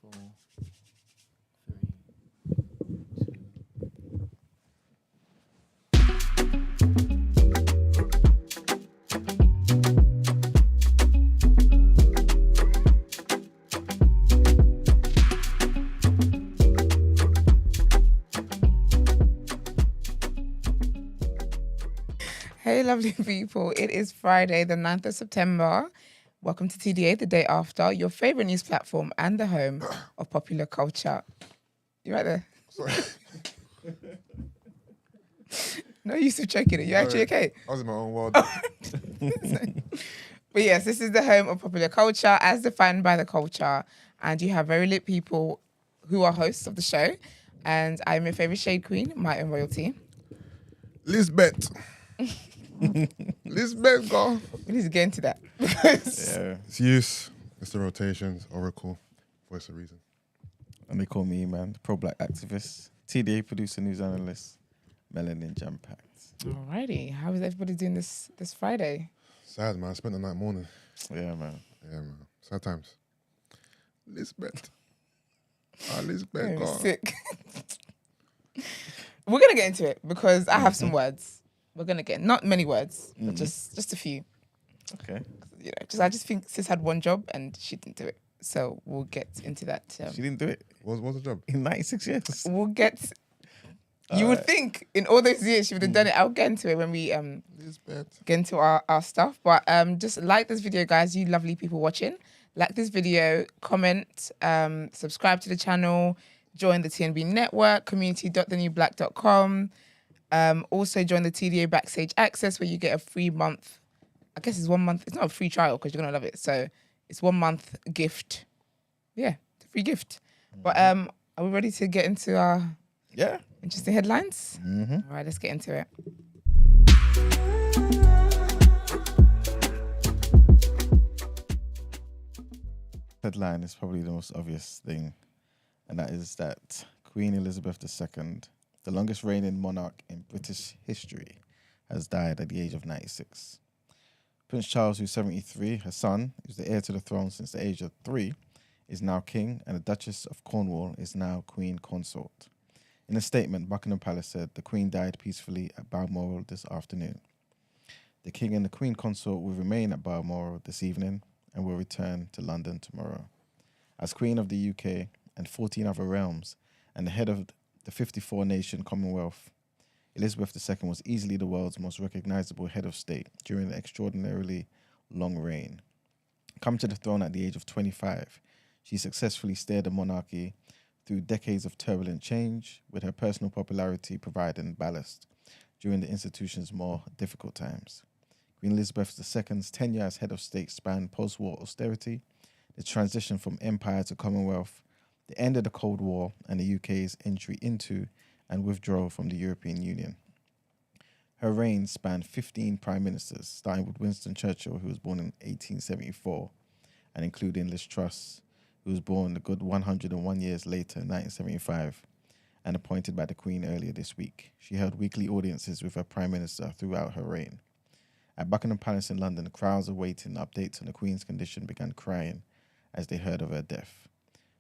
4, 3, 2. Hey, lovely people. It is Friday, the 9th of September. Welcome to TDA, the day after, your favorite news platform and the home of popular culture. You right there? Sorry. No use of checking it. You actually okay? I was in my own world. But yes, this is the home of popular culture as defined by the culture. And you have very lit people who are hosts of the show. And I'm your favorite shade queen, my own royalty. Lisbeth. Lisbeth, girl. We need to get into that. It's use. It's the rotations, Oracle, Voice of Reason. And they call me, man, the pro-black activist, TDA producer, news analyst, melanin jam-packed. Alrighty. How is everybody doing this Friday? Sad, man. I spent the night mourning. Yeah, man. Yeah, man. Sad times. Lisbeth. Lisbeth, I'm girl. sick. We're going to get into it because I have some words. We're going to get, not many words, but just a few. Okay. You know, I just think sis had one job and she didn't do it. So we'll get into that. She didn't do it What's the job? in 96 years. We'll get... You would think in all those years she would have done it. I'll get into it when we Lisbeth. get into our stuff. But just like this video, guys, you lovely people watching. Like this video, comment, subscribe to the channel, join the TNB network, community.thenewblack.com. Also join the TDA Backstage Access where you get a free month. I guess it's 1 month. It's not a free trial because you're going to love it. So it's 1 month gift. Yeah, it's a free gift. But are we ready to get into our interesting headlines? All right, let's get into it. Headline is probably the most obvious thing, and that is that Queen Elizabeth II, the longest reigning monarch in British history, has died at the age of 96. Prince Charles, who's 73, her son, who's the heir to the throne since the age of 3, is now king, and the Duchess of Cornwall is now Queen Consort. In a statement, Buckingham Palace said the Queen died peacefully at Balmoral this afternoon. The King and the Queen Consort will remain at Balmoral this evening and will return to London tomorrow. As Queen of the UK and 14 other realms and the head of the 54-nation Commonwealth, Elizabeth II was easily the world's most recognisable head of state during the extraordinarily long reign. Come to the throne at the age of 25, she successfully steered the monarchy through decades of turbulent change, with her personal popularity providing ballast during the institution's more difficult times. Queen Elizabeth II's tenure as head of state spanned post-war austerity, the transition from empire to Commonwealth, the end of the Cold War, and the UK's entry into and withdrawal from the European Union. Her reign spanned 15 prime ministers, starting with Winston Churchill, who was born in 1874, and including Liz Truss, who was born a good 101 years later in 1975, and appointed by the Queen earlier this week. She held weekly audiences with her prime minister throughout her reign. At Buckingham Palace in London, crowds awaiting updates on the Queen's condition began crying as they heard of her death.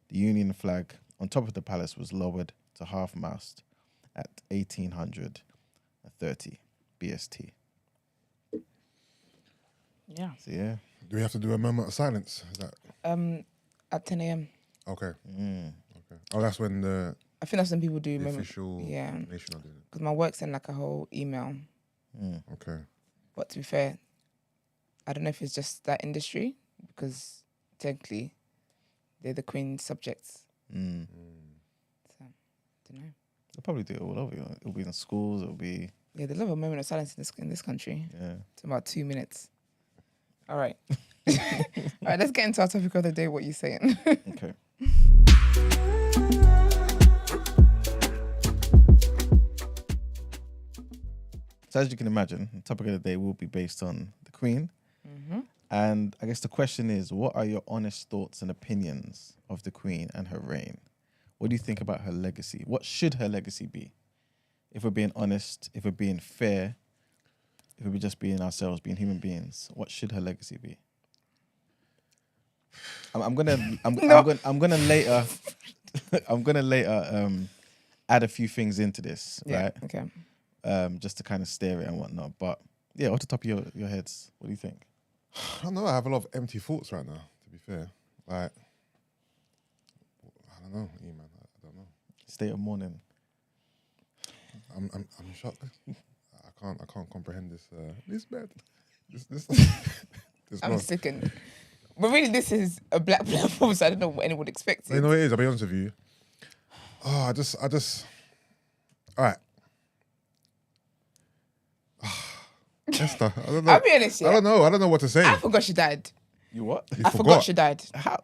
The Union flag on top of the palace was lowered to half-mast at 1830 BST. Yeah. So, yeah. Do we have to do a moment of silence? Is that At 10 a.m. okay? Okay. Oh, that's when the I think that's when people do official nation will do it. because my work sent like a whole email. Okay. But to be fair, I don't know if it's just that industry because technically they're the Queen's subjects. So I don't know. They'll probably do it all over. It'll be in schools. It'll be... Yeah, they love a moment of silence in this country. Yeah. It's about 2 minutes. All right. All right, let's get into our topic of the day, what you saying. Okay. So as you can imagine, the topic of the day will be based on the Queen. And I guess the question is, what are your honest thoughts and opinions of the Queen and her reign? What do you think about her legacy? What should her legacy be? If we're being honest, if we're being fair, if we're just being ourselves, being human beings, what should her legacy be? I'm gonna No. I'm gonna later I'm gonna later add a few things into this, Yeah. right? Okay. Just to kind of steer it and whatnot. But yeah, off the top of your heads, what do you think? I don't know. I have a lot of empty thoughts right now. To be fair, like I don't know, man. I don't know. State of mourning. I'm shocked. I can't comprehend this. This bad. This. I'm not. sickened. But really, this is a black platform, so I don't know what anyone would expect. You know what it is. I'll be honest with you. Oh, I just. All right. Esther, I don't know. I'll be honest, yeah. I don't know what to say. I forgot she died. You what? You I forgot she died. How?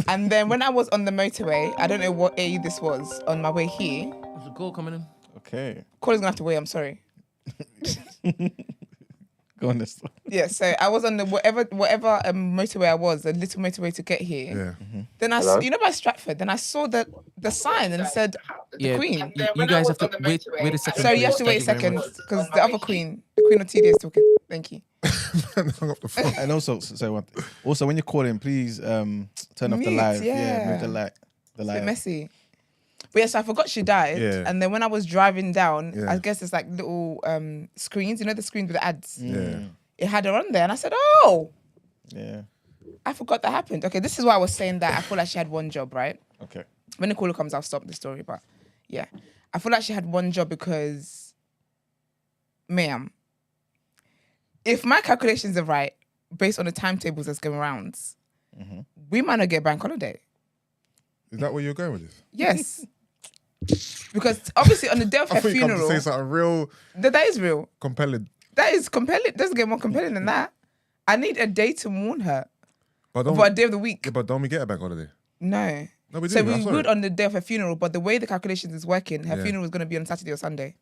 And then when I was on the motorway, I don't know what AE this was, on my way here. There's a call coming in. Okay. Caller's gonna have to wait, I'm sorry. Go on this. Yeah, so I was on the whatever motorway I was, a little motorway to get here. Yeah. Then you know by Stratford, then I saw the sign and it said the Queen. You guys have to wait a second. So you have to wait a Thank you very second because the other Queen, the Queen of TD is talking. Thank you. Hung up the phone. And also when you're calling, please turn off the Mute, live. yeah. Move the light. The It's a light. bit messy. But yes, I forgot she died. Yeah. And then when I was driving down, Yeah. I guess it's like little screens, you know the screens with the ads? Yeah. It had her on there and I said, oh, Yeah. I forgot that happened. Okay, this is why I was saying that I feel like she had one job, right? Okay. When the caller comes, I'll stop the story. But yeah, I feel like she had one job because, ma'am, if my calculations are right, based on the timetables that's going around, we might not get bank holiday. Is that where you're going with this? Yes. Because obviously on the day of her I thought you come to funeral, say something real that is real. compelling. That is compelling. Doesn't get more compelling than that. I need a day to mourn her. But don't, For a day of the week. yeah, but don't we get a bank holiday? No. No, we do. So I we saw would it. on the day of her funeral, but the way the calculations is working, her Yeah. funeral is going to be on Saturday or Sunday.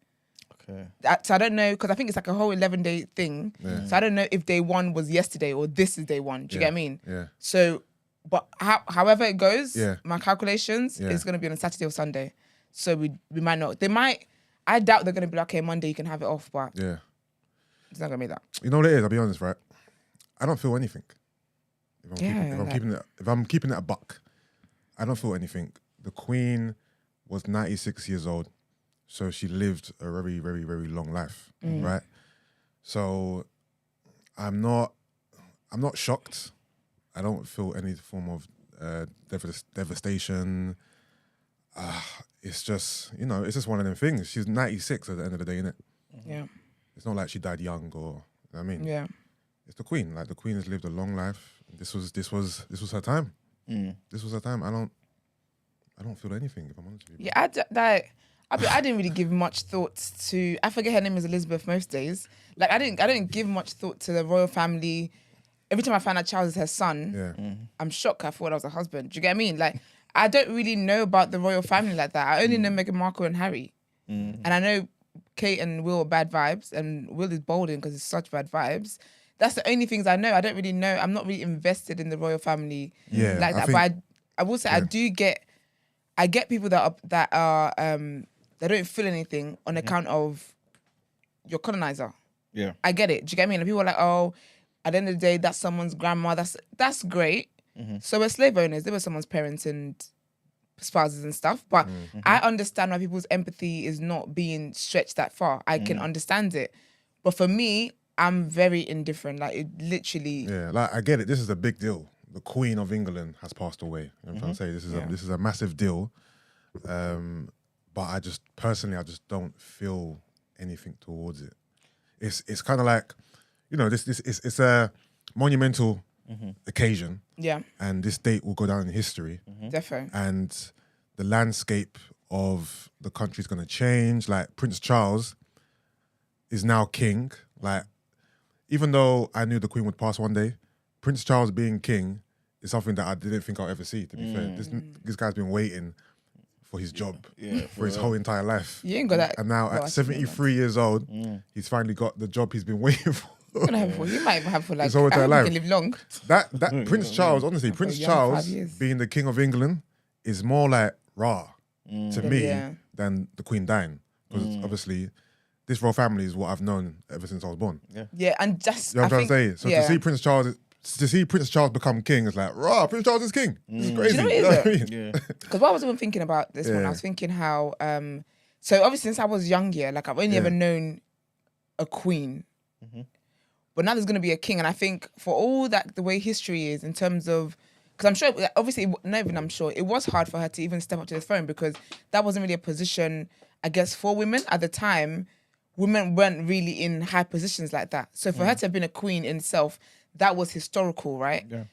Okay. So I don't know, because I think it's like a whole 11-day thing. Yeah. So I don't know if day one was yesterday or this is day one. Do you get what I mean? Yeah. So, but however it goes, Yeah. my calculations Yeah. is going to be on a Saturday or Sunday. So we might not. I doubt they're going to be like, okay, Monday you can have it off, but Yeah. it's not going to be that. You know what it is? I'll be honest, right? I don't feel anything. If Yeah, I'm keeping it a buck, I don't feel anything. The Queen was 96 years old, so she lived a very, very, very long life, right? So I'm not shocked. I don't feel any form of devastation. It's just, it's just one of them things. She's 96 at the end of the day, innit? Yeah. It's not like she died young or, you know what I mean? Yeah. It's the Queen. Like the Queen has lived a long life. This was her time. This was her time. I don't feel anything, if I'm honest with you. Yeah, I didn't really give much thought to. I forget her name is Elizabeth most days. Like I didn't give much thought to the royal family. Every time I find out Charles is her son, Yeah. I'm shocked. I thought I was a husband. Do you get what I mean? Like I don't really know about the royal family like that. I only know Meghan Markle and Harry, and I know Kate and Will are bad vibes, and Will is bolden because it's such bad vibes. That's the only things I know. I don't really know. I'm not really invested in the royal family Yeah, like I that. think- But I will say I get people that they don't feel anything on account of your colonizer. Yeah. I get it. Do you get me? And people are like, oh, at the end of the day, that's someone's grandma. That's great. So we're slave owners. They were someone's parents and spouses and stuff. But I understand why people's empathy is not being stretched that far. I can understand it. But for me, I'm very indifferent. Like it literally. Yeah, like I get it. This is a big deal. The Queen of England has passed away. You know what I'm trying to say? This is a massive deal. But I just don't feel anything towards it. It's kind of like, it's a monumental occasion, Yeah, and this date will go down in history. defo. And the landscape of the country is going to change. Like Prince Charles is now king. Like, even though I knew the Queen would pass one day, Prince Charles being king is something that I didn't think I'll ever see, to be fair. This guy's been waiting for his job for his whole entire life. You ain't got that. And now well, at 73 years old, he's finally got the job he's been waiting for. Gonna have you might even have for like His whole entire I hope life. you can live long. That Prince Charles, honestly, Prince young 5 Charles years. being the king of England is more like raw to me Yeah. than the Queen dying. Because obviously, this royal family is what I've known ever since I was born. Yeah, and just You know what I I'm trying to say? So yeah. to see Prince Charles to see Prince Charles become king, it's like, rah, Prince Charles is king. This is crazy. Do you know what it is, what I though? mean? Yeah. Because what I was even thinking about this one, I was thinking how, so obviously since I was young, like I've only ever known a queen. But now there's going to be a king. And I think for all that, the way history is in terms of, because I'm sure, obviously, not even I'm sure, it was hard for her to even step up to the throne because that wasn't really a position, I guess, for women. At the time, women weren't really in high positions like that. So for her to have been a queen in itself, that was historical, right? Yeah.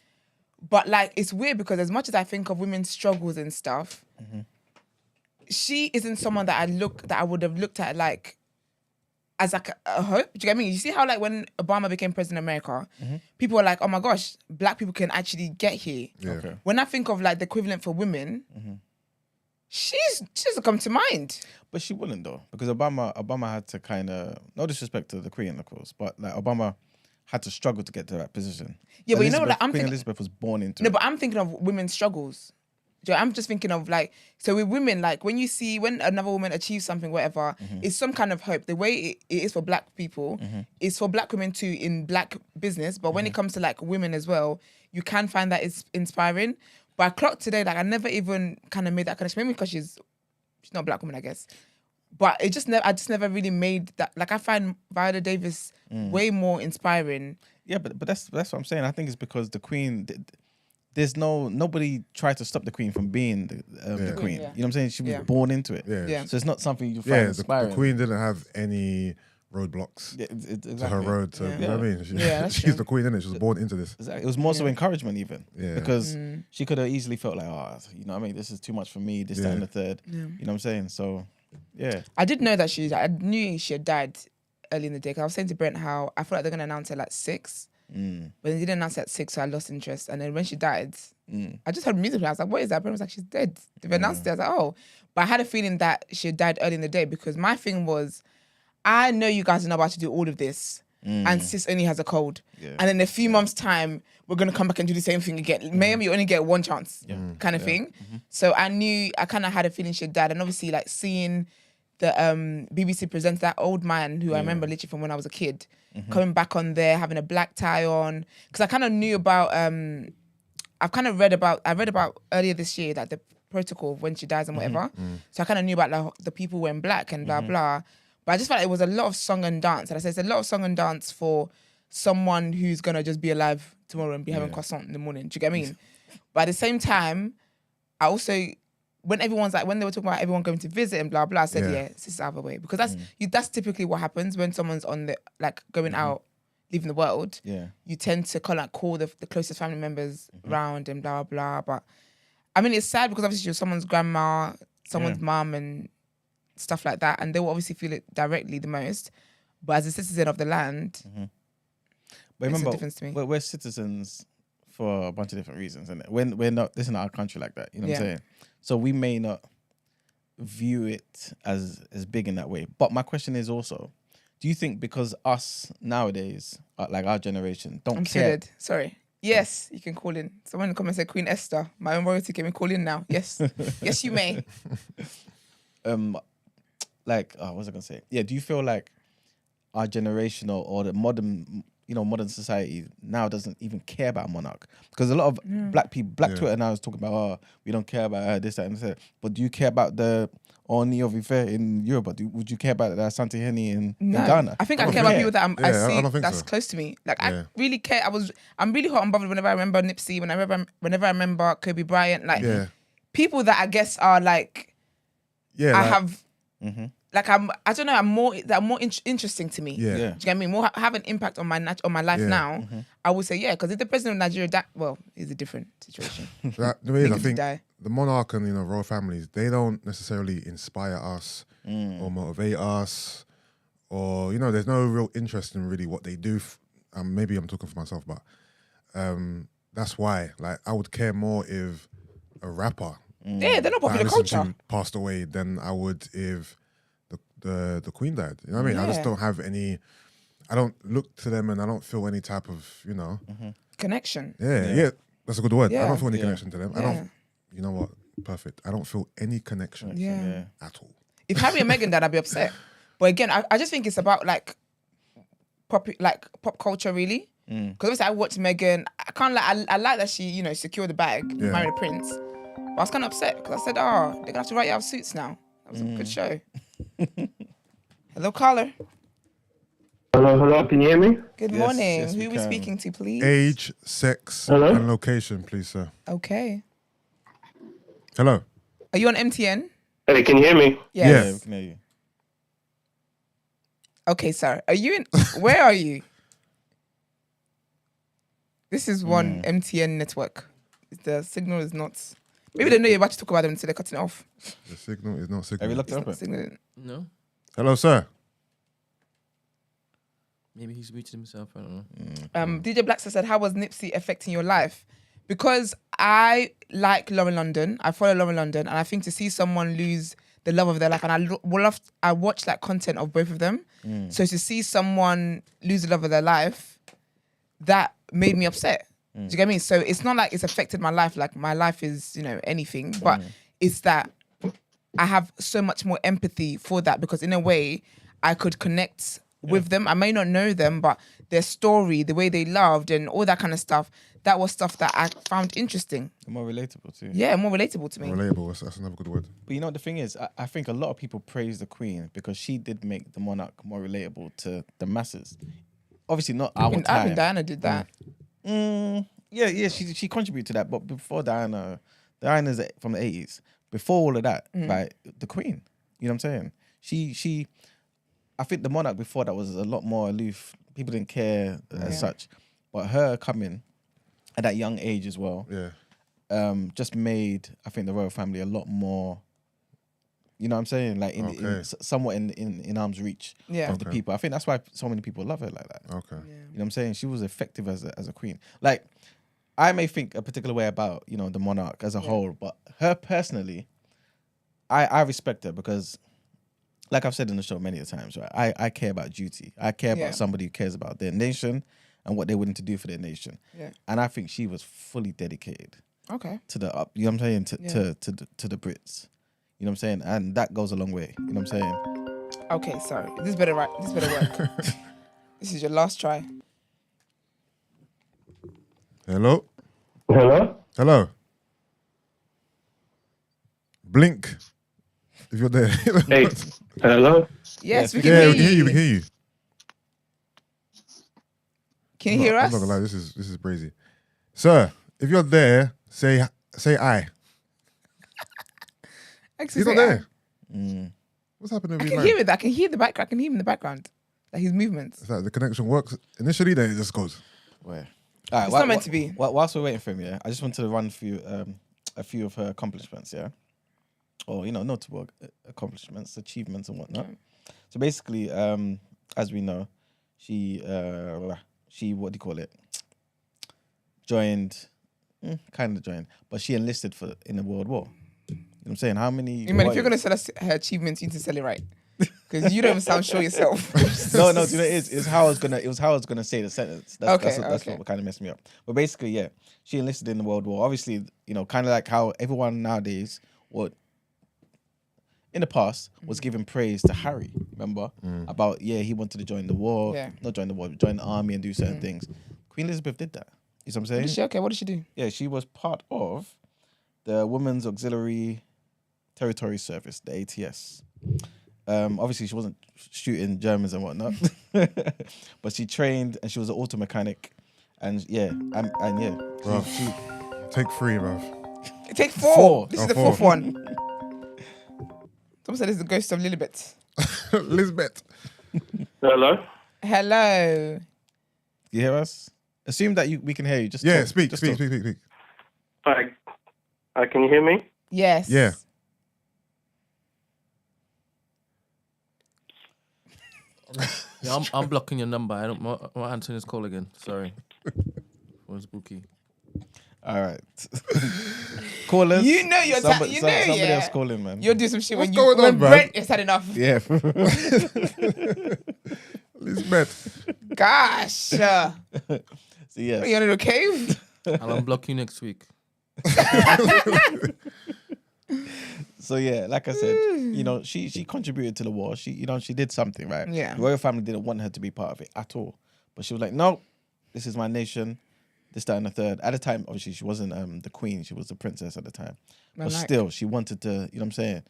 But like, it's weird because as much as I think of women's struggles and stuff, she isn't someone that I would have looked at like, as like a hope. Do you get what I mean? You see how like when Obama became president of America, people were like, oh my gosh, black people can actually get here. Yeah. Okay. When I think of like the equivalent for women, she doesn't come to mind. But she wouldn't though, because Obama had to kind of, no disrespect to the Queen, of course, but like Obama had to struggle to get to that position. Yeah, but you know, like I'm Queen thinking, Elizabeth was born into no, it. but I'm thinking of women's struggles. Do you know, I'm just thinking of like, so with women, like when you see when another woman achieves something, whatever, it's some kind of hope. The way it is for black people, it's for black women too in black business. But when it comes to like women as well, you can find that it's inspiring. But I clocked today, like I never even kind of made that connection. Maybe because she's not a black woman, I guess. But I just never really made that. Like I find Viola Davis way more inspiring. Yeah, but that's what I'm saying. I think it's because the Queen. There's nobody tried to stop the Queen from being the Queen. Yeah. You know what I'm saying? She was Yeah. born into it. Yeah. So it's not something you find Yeah, the inspiring. Queen didn't have any roadblocks Yeah, to her exactly. road. To, you know what I mean? Yeah, that's She's true. the Queen, innit? She was born into this. Exactly. It was more so encouragement even. Yeah. Because she could have easily felt like, oh, you know what I mean? This is too much for me, this, that, and the third. Yeah. You know what I'm saying? So, yeah. I did know that I knew she had died early in the day. 'Cause I was saying to Brent how I feel like they're going to announce her at 6. But they didn't announce it at 6, so I lost interest. And then when she died, I just heard music. I was like, what is that? Brent was like, she's dead. They've announced it. I was like, oh. But I had a feeling that she had died early in the day because my thing was, I know you guys are not about to do all of this. And sis only has a cold. Yeah. And in a few months' time, we're going to come back and do the same thing again. Maybe you only get one chance kind of thing. So I kind of had a feeling she had died. And obviously, like, seeing the BBC present that old man who I remember literally from when I was a kid, coming back on there, having a black tie on. Because I kind of knew about, I read about earlier this year, like the protocol of when she dies and whatever. So I kind of knew about like, the people wearing black and blah, blah. But I just felt like it was a lot of song and dance. And I said, it's a lot of song and dance for someone who's going to just be alive tomorrow and be having croissant in the morning. Do you get what I mean? But at the same time, I also, when everyone's like, when they were talking about everyone going to visit and blah, blah, I said, yeah, this is out of the way. Because that's typically what happens when someone's on the, like, going out, leaving the world. Yeah. You tend to call the closest family members round and blah, blah, blah. But I mean, it's sad because obviously she was someone's grandma, someone's mum and stuff like that. And they will obviously feel it directly the most. But as a citizen of the land, But makes a remember, difference to me. we're citizens for a bunch of different reasons. And we're not, this is not our country like that. You know what I'm saying? So we may not view it as big in that way. But my question is also, do you think because us nowadays, like our generation, don't I'm care? fitted. Sorry. Yes, you can call in. Someone in the comments said Queen Esther. My own royalty can call in now. Yes. Yes, you may. Like, what was I gonna say? Yeah, do you feel like our generation or the modern society now doesn't even care about a monarch? Because a lot of black people, Twitter now is talking about, we don't care about this, that, and this. But do you care about the Oni of Ife in Europe? Would you care about the Santa Henny in Ghana? I think I care about people that I I don't see think that's so. close to me. Like I really care. I'm really hot and bothered whenever I remember Nipsey, whenever I remember Kobe Bryant. Like people that I guess are like, I have. Like I don't know. They're more interesting to me. Yeah. Do you get what I mean? More have an impact on my life now. I would say because if the president of Nigeria died, well, it's a different situation. The way is, I Niggas think die. the monarch and royal families, they don't necessarily inspire us or motivate us, or there's no real interest in really what they do. Maybe I'm talking for myself, but that's why. Like I would care more if a rapper, Yeah, they're not that I popular listened culture. to passed away than I would if the Queen died. You know what I mean? I just don't have any. I don't look to them and I don't feel any type of Connection. Yeah, that's a good word. I Yeah. don't feel any connection to them. I Yeah. don't. You know what? Perfect. I don't feel any connection. Yeah. At all. If Harry and Meghan died, I'd be upset. But again, I just think it's about like pop culture, really. Because obviously I watched Megan. I can't like I like that she, you know, secured the bag, Yeah. married a prince. But I was kind of upset because I said, oh, they're gonna have to write you out of Suits now. That was a good show. Hello, caller. Hello, can you hear me? Good Yes, morning. yes, we Who are we can. speaking to, please? Age, sex, Hello? and location, please, sir. Okay. Hello. Are you on MTN? Hey, can you hear me? Yeah. Yeah, we can hear you. Okay, sir. Are you in? Where are you? This is one MTN network. The signal is not. Maybe they know you're about to talk about them, so they're cutting it off. The signal is not Have you signal. looked it up? Signaling. No, Hello, sir. maybe he's muted himself. I don't know. DJ Blackster said, "How was Nipsey affecting your life?" Because I like Lauren London. I follow Lauren London, and I think to see someone lose the love of their life, and I watch like content of both of them. So to see someone lose the love of their life, that made me upset. Do you get me? So it's not like it's affected my life. Like my life is, you know, anything, but it's that I have so much more empathy for that because in a way I could connect with them. I may not know them, but their story, the way they loved and all that kind of stuff, that was stuff that I found interesting. More relatable too. Yeah, more relatable to me. Relatable. That's another good word. But you know, the thing is, I think a lot of people praise the Queen because she did make the monarch more relatable to the masses. Obviously, not our I time. think Diana did that. Yeah, she contributed to that. But before Diana's from the 80s. Before all of that, like the Queen, you know what I'm saying? She, I think the monarch before that was a lot more aloof. People didn't care as such. But her coming at that young age as well, just made, I think, the royal family a lot more, you know what I'm saying? Like somewhat in arm's reach of the people. I think that's why so many people love her like that. Okay. You know what I'm saying? She was effective as a queen. Like, I may think a particular way about, you know, the monarch as a whole, but her personally, I respect her because, like I've said in the show many times, right? I care about duty. I care about somebody who cares about their nation and what they're willing to do for their nation. Yeah. And I think she was fully dedicated. Okay. To the you know what I'm saying? To the Brits. You know what I'm saying? And that goes a long way. You know what I'm saying? Okay, sorry. This better work. This is your last try. Hello. Hello? Blink. If you're there. Hey, hello? Yes, we we can can hear you. We can hear you. Can you hear I'm us? not gonna lie, this is crazy. Sir, if you're there, say I. He's not there. What's happening I with can his hear line? it. I can hear the background. I can hear him in the background. Like his movements. It's like the connection works initially, then it just goes. Where? All right, It's not meant to be. Whilst we're waiting for him, I just wanted to run through a few of her accomplishments, or, you know, notable accomplishments, achievements and whatnot. So basically, as we know, she what do you call it? Kind of joined, but she enlisted in the World War. You know what I'm saying? How many? You mean, if you're gonna sell us her achievements, you need to sell it right, because you don't even sound sure yourself. No, do you know it's how I was gonna say the sentence. That's Okay. what kind of messed me up. But basically, she enlisted in the World War. Obviously, you know, kind of like how everyone nowadays in the past was giving praise to Harry. Remember about he wanted to join the war, not join the war, but join the army and do certain things. Queen Elizabeth did that. You know what I'm saying? What did she? Okay, what did she do? Yeah, she was part of the Women's Auxiliary Territory Service, the ATS. Obviously, she wasn't shooting Germans and whatnot, but she trained and she was an auto mechanic, and Bruv. Take 3, bruv. Take 4. This is the 4th one. Someone said it's the ghost of Lilibet. Lisbeth. Hello? Hello. You hear us? Assume that we can hear you. Just Yeah, talk. speak. Talk. Hi, can you hear me? Yes. Yeah. Yeah, I'm blocking your number. I'm not answering this call again. Sorry. Was bookie. All right. Callers. You know you're somebody else calling, man. You'll do some shit What's when going on, man? Brent has had enough. Yeah. Lisbeth. Gosh. So yes. Are you in a cave? I'll unblock you next week. So yeah, like I said, you know, she contributed to the war. She did something, right? Yeah. The royal family didn't want her to be part of it at all, but she was like, no, this is my nation, this, that, and the third. At the time, obviously, she wasn't the queen; she was the princess at the time. But still, she wanted to. You know what I'm saying?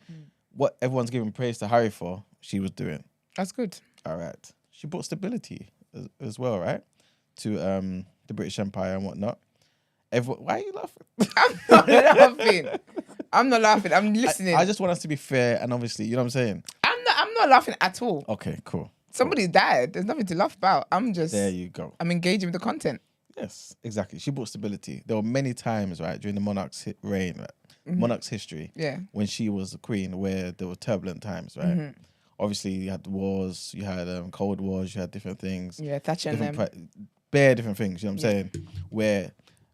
What everyone's giving praise to Harry for, she was doing. That's good. All right. She brought stability as well, right? To the British Empire and whatnot. Why are you laughing? I'm not laughing. I'm listening. I just want us to be fair and obviously, you know what I'm saying? I'm not laughing at all. Okay, cool. Somebody died. There's nothing to laugh about. There you go. I'm engaging with the content. Yes, exactly. She brought stability. There were many times, right, during the monarch's reign, monarch's history, when she was the queen, where there were turbulent times, right? Obviously, you had the wars, you had Cold Wars, you had different things. Yeah, Thatcher and them. Bare different things, you know what I'm saying? Where,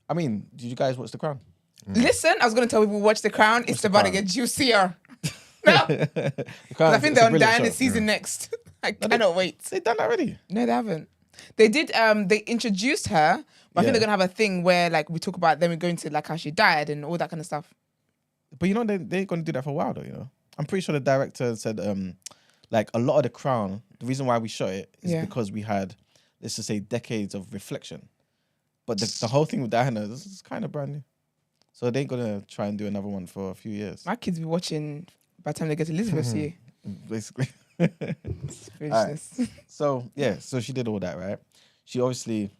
I mean, did you guys watch The Crown? Listen, I was going to tell people, watch The Crown. It's about to get juicier. No. I think they're on Diana's season next. I cannot wait. They've done that already? No, they haven't. They did, they introduced her, but I think they're going to have a thing where, like, we talk about them going to, like, how she died and all that kind of stuff. But, you know, they're going to do that for a while, though, you know? I'm pretty sure the director said, like, a lot of The Crown, the reason why we shot it is because we had, let's just say, decades of reflection. But the whole thing with Diana, this is kind of brand new. So they ain't going to try and do another one for a few years. My kids be watching by the time they get to Elizabeth's year. Basically. Foolishness. Right. So, yeah, so she did all that, right? She obviously,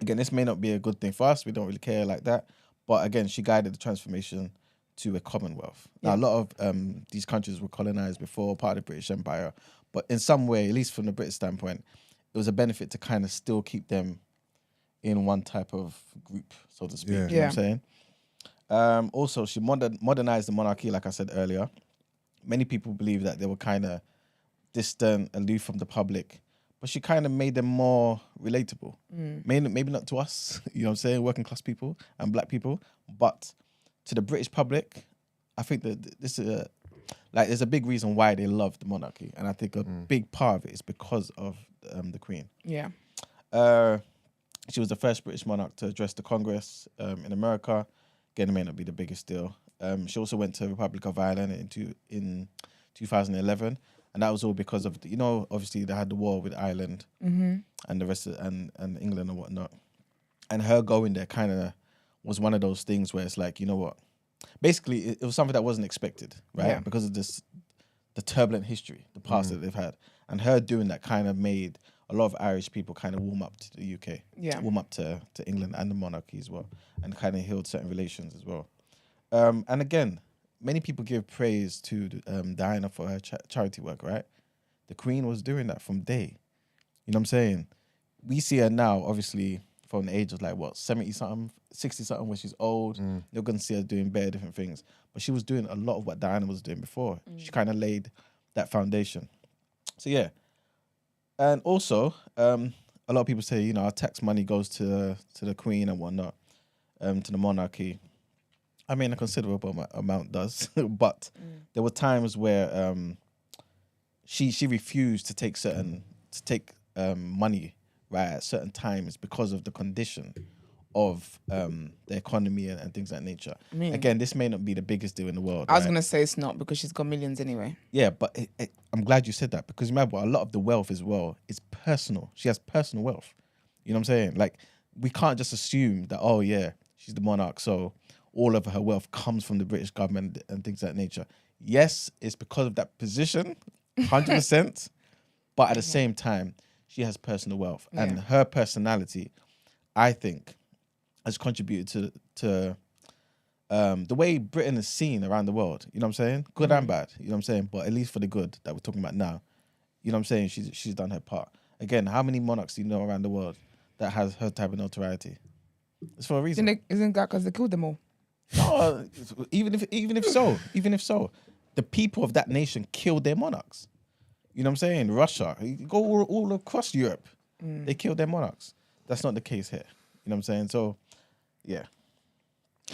again, this may not be a good thing for us. We don't really care like that. But again, she guided the transformation to a commonwealth. Now, a lot of these countries were colonized before, part of the British Empire. But in some way, at least from the British standpoint, it was a benefit to kind of still keep them in one type of group, so to speak. You know what I'm saying? Also, she modernized the monarchy, like I said earlier. Many people believe that they were kind of distant, aloof from the public, but she kind of made them more relatable. Maybe not to us, you know what I'm saying, working class people and black people, but to the British public, I think that this is there's a big reason why they love the monarchy, and I think a big part of it is because of the Queen. Yeah. She was the first British monarch to address the Congress in America. Again, it may not be the biggest deal. She also went to the Republic of Ireland in 2011, and that was all because of obviously they had the war with Ireland and the rest of, and England and whatnot. And her going there kind of was one of those things where it's like, you know what? Basically, it was something that wasn't expected, right? Yeah. Because of the turbulent history, the past that they've had. And her doing that kind of made a lot of Irish people kind of warm up to the UK, warm up to England and the monarchy as well, and kind of healed certain relations as well. And again, many people give praise to Diana for her charity work, right? The Queen was doing that from day. You know what I'm saying? We see her now, obviously, from the age of 70-something, 60-something, when she's old. You're going to see her doing bare different things. But she was doing a lot of what Diana was doing before. She kind of laid that foundation. So, yeah. And also, a lot of people say, our tax money goes to the Queen and whatnot, to the monarchy. I mean, a considerable amount does. But there were times where she refused to take money, right, at certain times because of the condition of the economy and things of that nature. Again, this may not be the biggest deal in the world. I was going to say it's not, because she's got millions anyway. Yeah, but I'm glad you said that, because remember, a lot of the wealth as well is personal. She has personal wealth. You know what I'm saying? Like, we can't just assume that, oh yeah, she's the monarch, so all of her wealth comes from the British government and things of that nature. Yes, it's because of that position, 100%, but at the same time, she has personal wealth. And her personality, I think, has contributed to the way Britain is seen around the world. You know what I'm saying? Good and bad. You know what I'm saying? But at least for the good that we're talking about now, you know what I'm saying? She's done her part. Again, how many monarchs do you know around the world that has her type of notoriety? It's for a reason. Isn't that because they killed them all? No, even if so, the people of that nation killed their monarchs. You know what I'm saying? Russia, you go all across Europe, they killed their monarchs. That's not the case here. You know what I'm saying? So, yeah.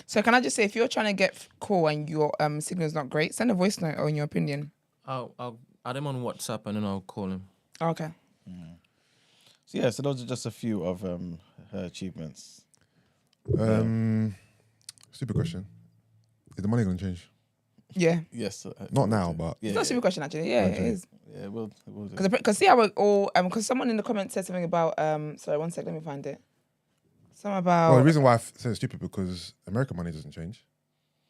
So can I just say, if you're trying to get call and your signal's not great, send a voice note on your opinion. I'll add him on WhatsApp and then I'll call him. Okay. So yeah, so those are just a few of her achievements. Stupid question. Is the money going to change? Yeah. Yes. Not now, but... It's not a stupid question, actually. Yeah, it is. Yeah, we'll do. Because see how we're all... Because someone in the comments said something about... sorry, one sec, let me find it. Some about Well, the reason why I say it's stupid because American money doesn't change.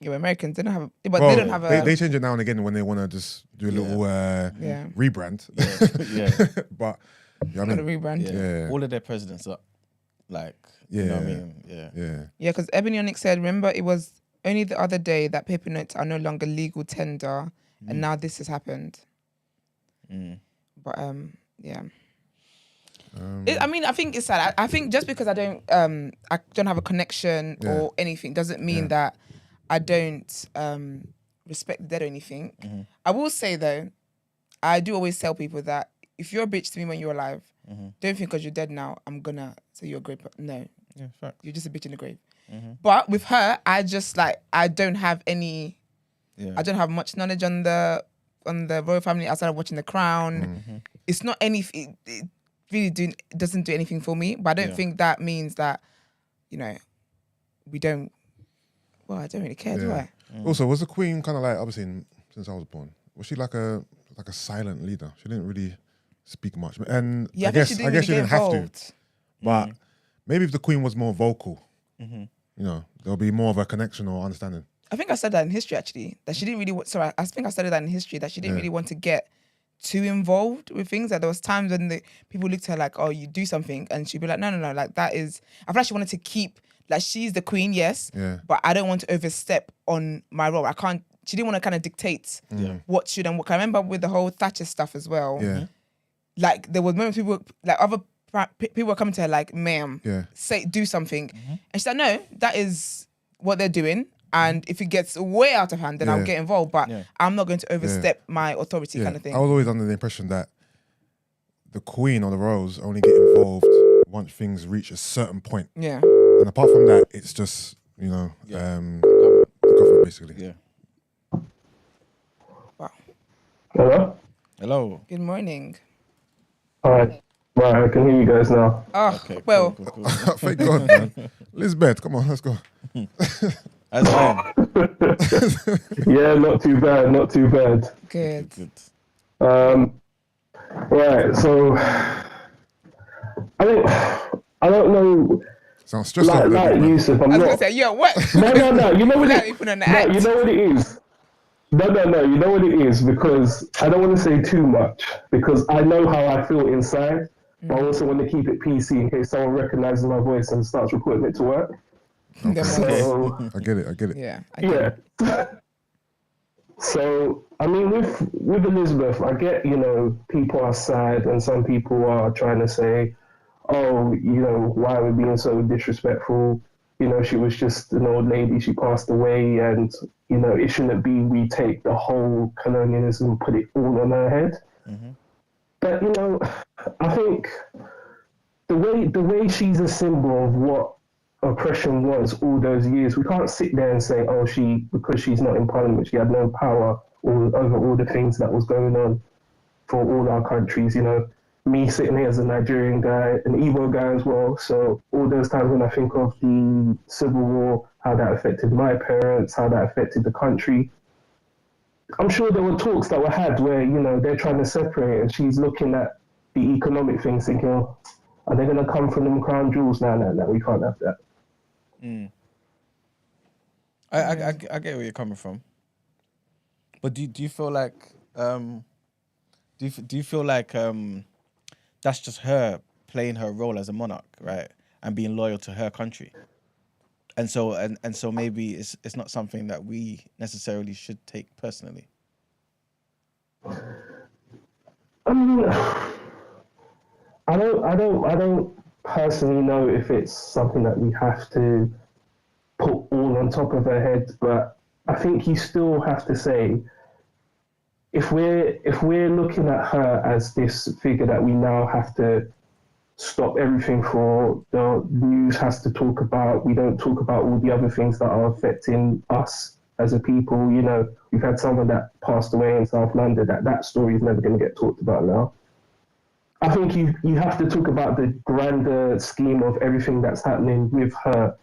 Americans. They don't have, but Well, they don't have a. they change it now and again when they want to just do a little Yeah. rebrand. Yeah. But you know what I Got a mean? rebrand. Yeah. All of their presidents are like, you know what I mean? Yeah. Yeah, because Ebony Onyx said, remember, it was only the other day that paper notes are no longer legal tender, and now this has happened. But yeah. I mean, I think it's sad. I think just because I don't have a connection or anything doesn't mean that I don't respect the dead or anything. I will say though, I do always tell people that if you're a bitch to me when you're alive, don't think because you're dead now, I'm gonna say you're a great person. No. Yeah, fact. You're just a bitch in the grave. But with her, I just I don't have any. I don't have much knowledge on the royal family outside of watching The Crown. It's not anything. It really doesn't do anything for me. But I don't think that means that, you know, we don't. Well, I don't really care, do I? Also, was the Queen kind of like, obviously since I was born, was she like a silent leader? She didn't really speak much, and I guess she didn't have to. But maybe if the Queen was more vocal, you know, there'll be more of a connection or understanding. I think I said that in history actually. That she didn't really. Sorry, I think I studied that in history. That she didn't really want to get too involved with things. That there was times when the people looked at her like, "Oh, you do something," and she'd be like, "No, like that is." I feel like she wanted to keep. Like, she's the queen, yes, but I don't want to overstep on my role. I can't. She didn't want to kind of dictate what should and what. I remember with the whole Thatcher stuff as well. Yeah. Like there was moments people people were coming to her like, "Ma'am, do something," and she's like, "No, that is what they're doing. And if it gets way out of hand, then I'll get involved. But I'm not going to overstep my authority," kind of thing. I was always under the impression that the Queen or the royals only get involved once things reach a certain point. Yeah. And apart from that, it's just, you know, the government basically. Yeah. Wow. Hello? Hello. Good morning. Alright. Right, I can hear you guys now. Oh, Okay. well, Cool. Thank God, man. Lisbeth, come on, let's go. How's it going? Yeah, not too bad, not too bad. good. Good. Right, so I don't know. Sounds stressed Like out there, big man. Yusuf, I I'm was going not. to say, yo, what? No. You know what Without it? me putting on the No, act. you know what it is. No. You know what it is, because I don't want to say too much because I know how I feel inside, but I also want to keep it PC in case someone recognizes my voice and starts reporting it to work. So I get it. Yeah. I get yeah. it. So I mean, with Elizabeth, I get, you know, people are sad and some people are trying to say, oh, you know, why are we being so disrespectful? You know, she was just an old lady, she passed away, and, you know, it shouldn't be we take the whole colonialism and put it all on her head. But, you know, I think the way she's a symbol of what oppression was all those years, we can't sit there and say, oh, because she's not in parliament, she had no power over all the things that was going on for all our countries, you know. Me sitting here as a Nigerian guy, an Igbo guy as well. So all those times when I think of the Civil War, how that affected my parents, how that affected the country, I'm sure there were talks that were had where, you know, they're trying to separate and she's looking at the economic things thinking, are they going to come from them crown jewels? No, we can't have that. I get where you're coming from. But do you feel like do you feel like that's just her playing her role as a monarch, right, and being loyal to her country, and so maybe it's not something that we necessarily should take personally. I mean, I don't personally know if it's something that we have to put all on top of her head, but I think you still have to say, if we're looking at her as this figure that we now have to stop everything for, the news has to talk about, we don't talk about all the other things that are affecting us as a people. You know, we've had someone that passed away in South London, that story is never going to get talked about now. I think you have to talk about the grander scheme of everything that's happening with her.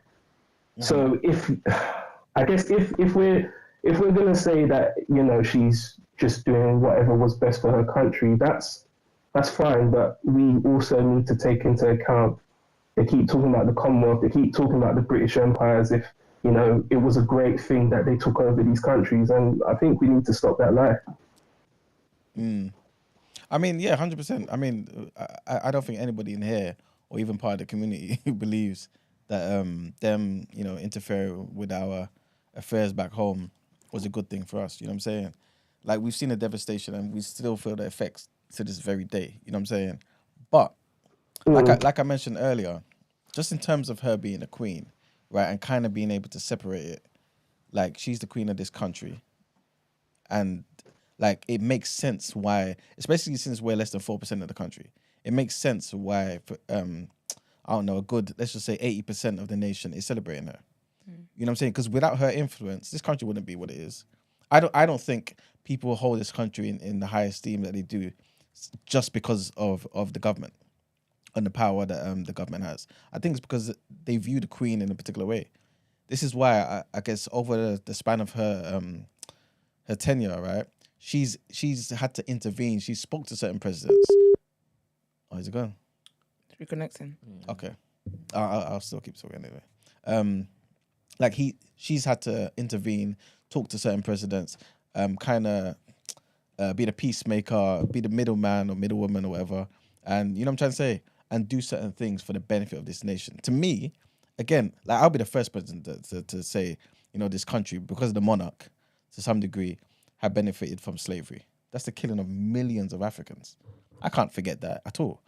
So if we're going to say that, you know, she's just doing whatever was best for her country, that's fine. But we also need to take into account They keep talking about the Commonwealth. They keep talking about the British Empire as if, you know, it was a great thing that they took over these countries. And I think we need to stop that lie. I mean, yeah, 100%. I mean, I don't think anybody in here or even part of the community who believes that them, you know, interfering with our affairs back home was a good thing for us. You know what I'm saying? Like, we've seen the devastation and we still feel the effects to this very day. You know what I'm saying? But like I mentioned earlier, just in terms of her being a queen, right, and kind of being able to separate it, like, she's the queen of this country, and like, it makes sense why, especially since we're less than 4% of the country, it makes sense why, I don't know, a good, let's just say 80% of the nation is celebrating her. You know what I'm saying? Because without her influence, this country wouldn't be what it is. I don't think people hold this country in the high esteem that they do just because of the government and the power that the government has. I think it's because they view the queen in a particular way. This is why I guess over the span of her tenure, right, she's had to intervene. She spoke to certain presidents. Oh, is it gone? Reconnecting. Okay, I'll still keep talking anyway. Like, she's had to intervene, talk to certain presidents, kind of be the peacemaker, be the middleman or middlewoman or whatever, and you know what I'm trying to say, and do certain things for the benefit of this nation. To me, again, like, I'll be the first person to say, you know, this country, because of the monarch, to some degree, have benefited from slavery. That's the killing of millions of Africans. I can't forget that at all.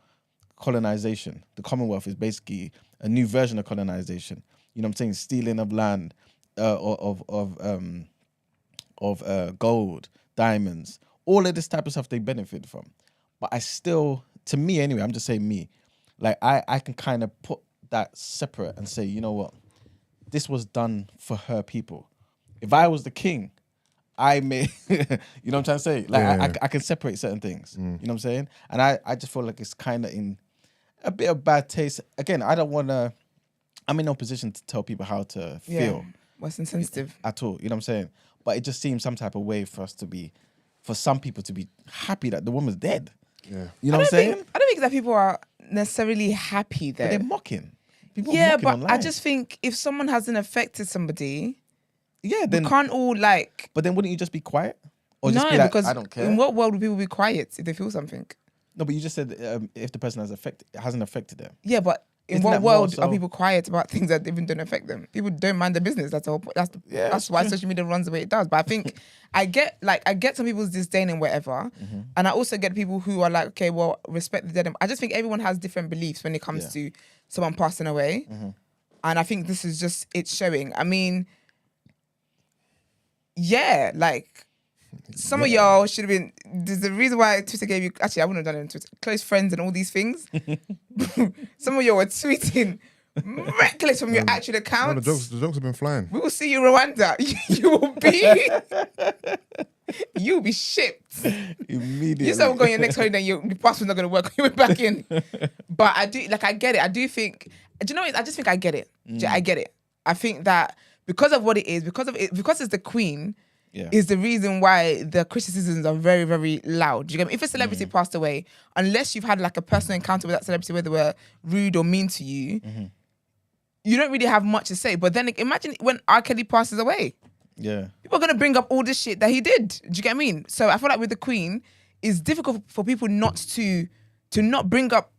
Colonization. The Commonwealth is basically a new version of colonization. You know what I'm saying? Stealing of land, of gold, diamonds, all of this type of stuff they benefit from. But I still, to me anyway, I'm just saying me, like, I can kind of put that separate and say, you know what? This was done for her people. If I was the king, I may, you know what I'm trying to say? Like, I can separate certain things. You know what I'm saying? And I just feel like it's kind of in a bit of bad taste. Again, I don't want to, I'm in no position to tell people how to feel. What's insensitive. At all, you know what I'm saying? But it just seems some type of way for us to be, for some people to be happy that the woman's dead. Yeah. You know what I'm saying? I don't think that people are necessarily happy though. But they're mocking. People Yeah, mocking but online. I just think if someone hasn't affected somebody, yeah, we then can't all like. But then wouldn't you just be quiet? Or No, just be like, because I don't care? in what world would people be quiet if they feel something? No, but you just said if the person hasn't affected them. Yeah, but in Isn't what that more world so- are people quiet about things that even don't affect them? People don't mind their business. That's the whole point. That's why social media runs the way it does. But I think I get some people's disdain and whatever, and I also get people who are like, okay, well, respect the dead. I just think everyone has different beliefs when it comes to someone passing away, and I think this is just it's showing. I mean, yeah, like. Some of y'all should have been. There's the reason why Twitter gave you. Actually, I wouldn't have done it on Twitter. Close friends and all these things. Some of y'all were tweeting reckless from your actual No, accounts. the jokes have been flying. We will see you, Rwanda. You will be. You'll be shipped. Immediately. You said we're going your next holiday. Your passport's not going to work. You're back in. But I do I get it. I do think. Do you know what? I just think I get it. I get it. I think that because of what it is, because it's the Queen. Yeah. Is the reason why the criticisms are very, very loud. Do you get me? If a celebrity passed away, unless you've had like a personal encounter with that celebrity where they were rude or mean to you, you don't really have much to say. But then imagine when R. Kelly passes away. Yeah. People are going to bring up all this shit that he did. Do you get me? I mean? So I feel like with the Queen, it's difficult for people not to not bring up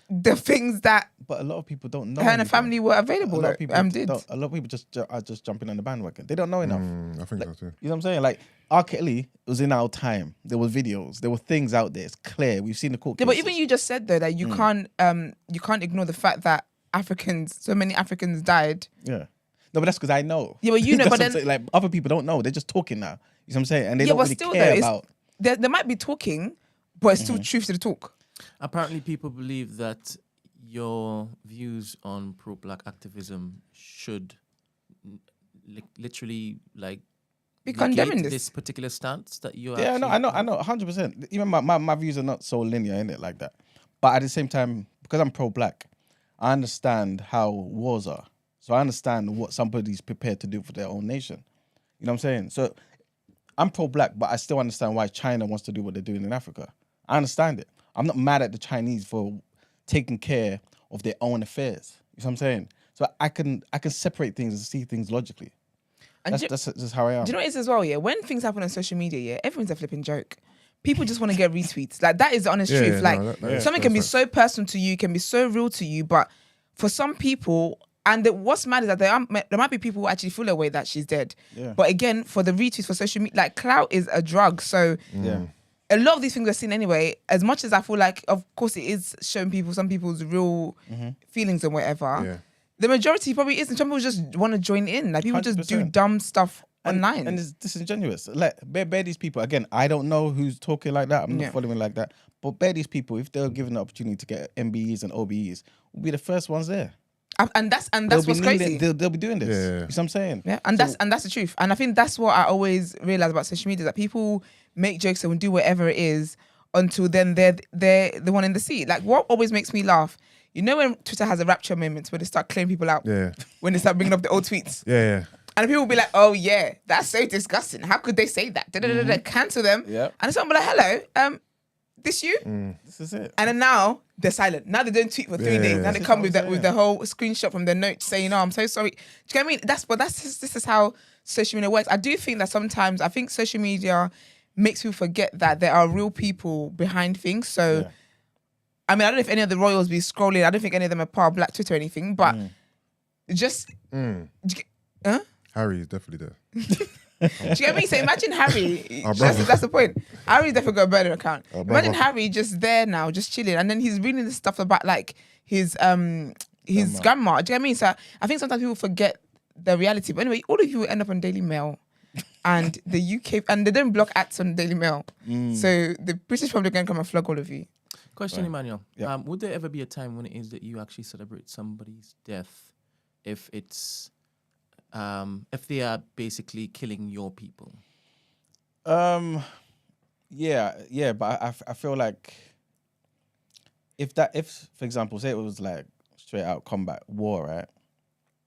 the things that But a lot of people don't know. her and her anything. family were available. A lot of people did. A lot of people are just jumping on the bandwagon. They don't know enough. I think so too. You know what I'm saying? Like, R. Kelly was in our time. There were videos. There were things out there. It's clear. We've seen the court Yeah, cases. but even you just said though that you can't ignore the fact that so many Africans died. Yeah. No, but that's because I know. Yeah, but you know, That's but what I'm then saying. Like, other people don't know. They're just talking now. You know what I'm saying? And they yeah, don't but really still care though, about. they might be talking, but it's still truth to the talk. Apparently, people believe that your views on pro-black activism should literally like Be condemning negate this. particular stance that you. Yeah, actually, I know, 100%. Even my views are not so linear in it like that. But at the same time, because I'm pro-black, I understand how wars are. So I understand what somebody's prepared to do for their own nation. You know what I'm saying? So I'm pro-black, but I still understand why China wants to do what they're doing in Africa. I understand it. I'm not mad at the Chinese for taking care of their own affairs. You know what I'm saying? So I can separate things and see things logically. And That's just how I am. do you know what it is as well? Yeah, when things happen on social media, yeah, everyone's a flipping joke. People just want to get retweets. Like that is the honest truth. Like something can be so personal to you, can be so real to you, but for some people, and what's mad is that there might be people who actually feel a way that she's dead. Yeah. But again, for the retweets for social media, like clout is a drug. So Yeah. a lot of these things we're seeing anyway, as much as I feel like, of course, it is showing people some people's real feelings and whatever. Yeah. The majority probably isn't. Some people just want to join in. Like people just do 100%. dumb stuff online. And it's disingenuous. Like bear these people again. I don't know who's talking like that. I'm not following like that. But bear these people, if they're given the opportunity to get MBEs and OBEs, will be the first ones there. And that's They'll what's be crazy. They'll be doing this. Yeah. You know what I'm saying? Yeah, and that's the truth. And I think that's what I always realize about social media, that people make jokes and do whatever it is until then they're the one in the seat. Like what always makes me laugh, you know, when Twitter has a rapture moments where they start clearing people out. Yeah. When they start bringing up the old tweets. Yeah. And people will be like, oh yeah, that's so disgusting. How could they say that? Cancel them. Yep. And someone will be like, hello, this you? This is it. And then now they're silent. Now they don't tweet for 3 Yeah. days. Now they This come is with what that I'm with the whole screenshot from their notes saying, "Oh, I'm so sorry." Do you get what I mean? This is how social media works. I do think that sometimes social media makes people forget that there are real people behind things. So, Yeah. I mean, I don't know if any of the royals be scrolling. I don't think any of them are part of Black Twitter or anything. But just, huh? Harry is definitely there. Do you get me? So imagine Harry. Our brother. That's the point. Harry's definitely got a burner account. Our Imagine brother. Harry just there now, just chilling, and then he's reading this stuff about like his grandma. Do you get what I mean? So I think sometimes people forget the reality. But anyway, all of you will end up on Daily Mail and the UK, and they don't block ads on Daily Mail. So the British public are going to come and flog all of you. Question, Emmanuel. Yeah. Would there ever be a time when it is that you actually celebrate somebody's death if it's if they are basically killing your people? Yeah, but I feel like if for example, say it was like straight out combat war, right,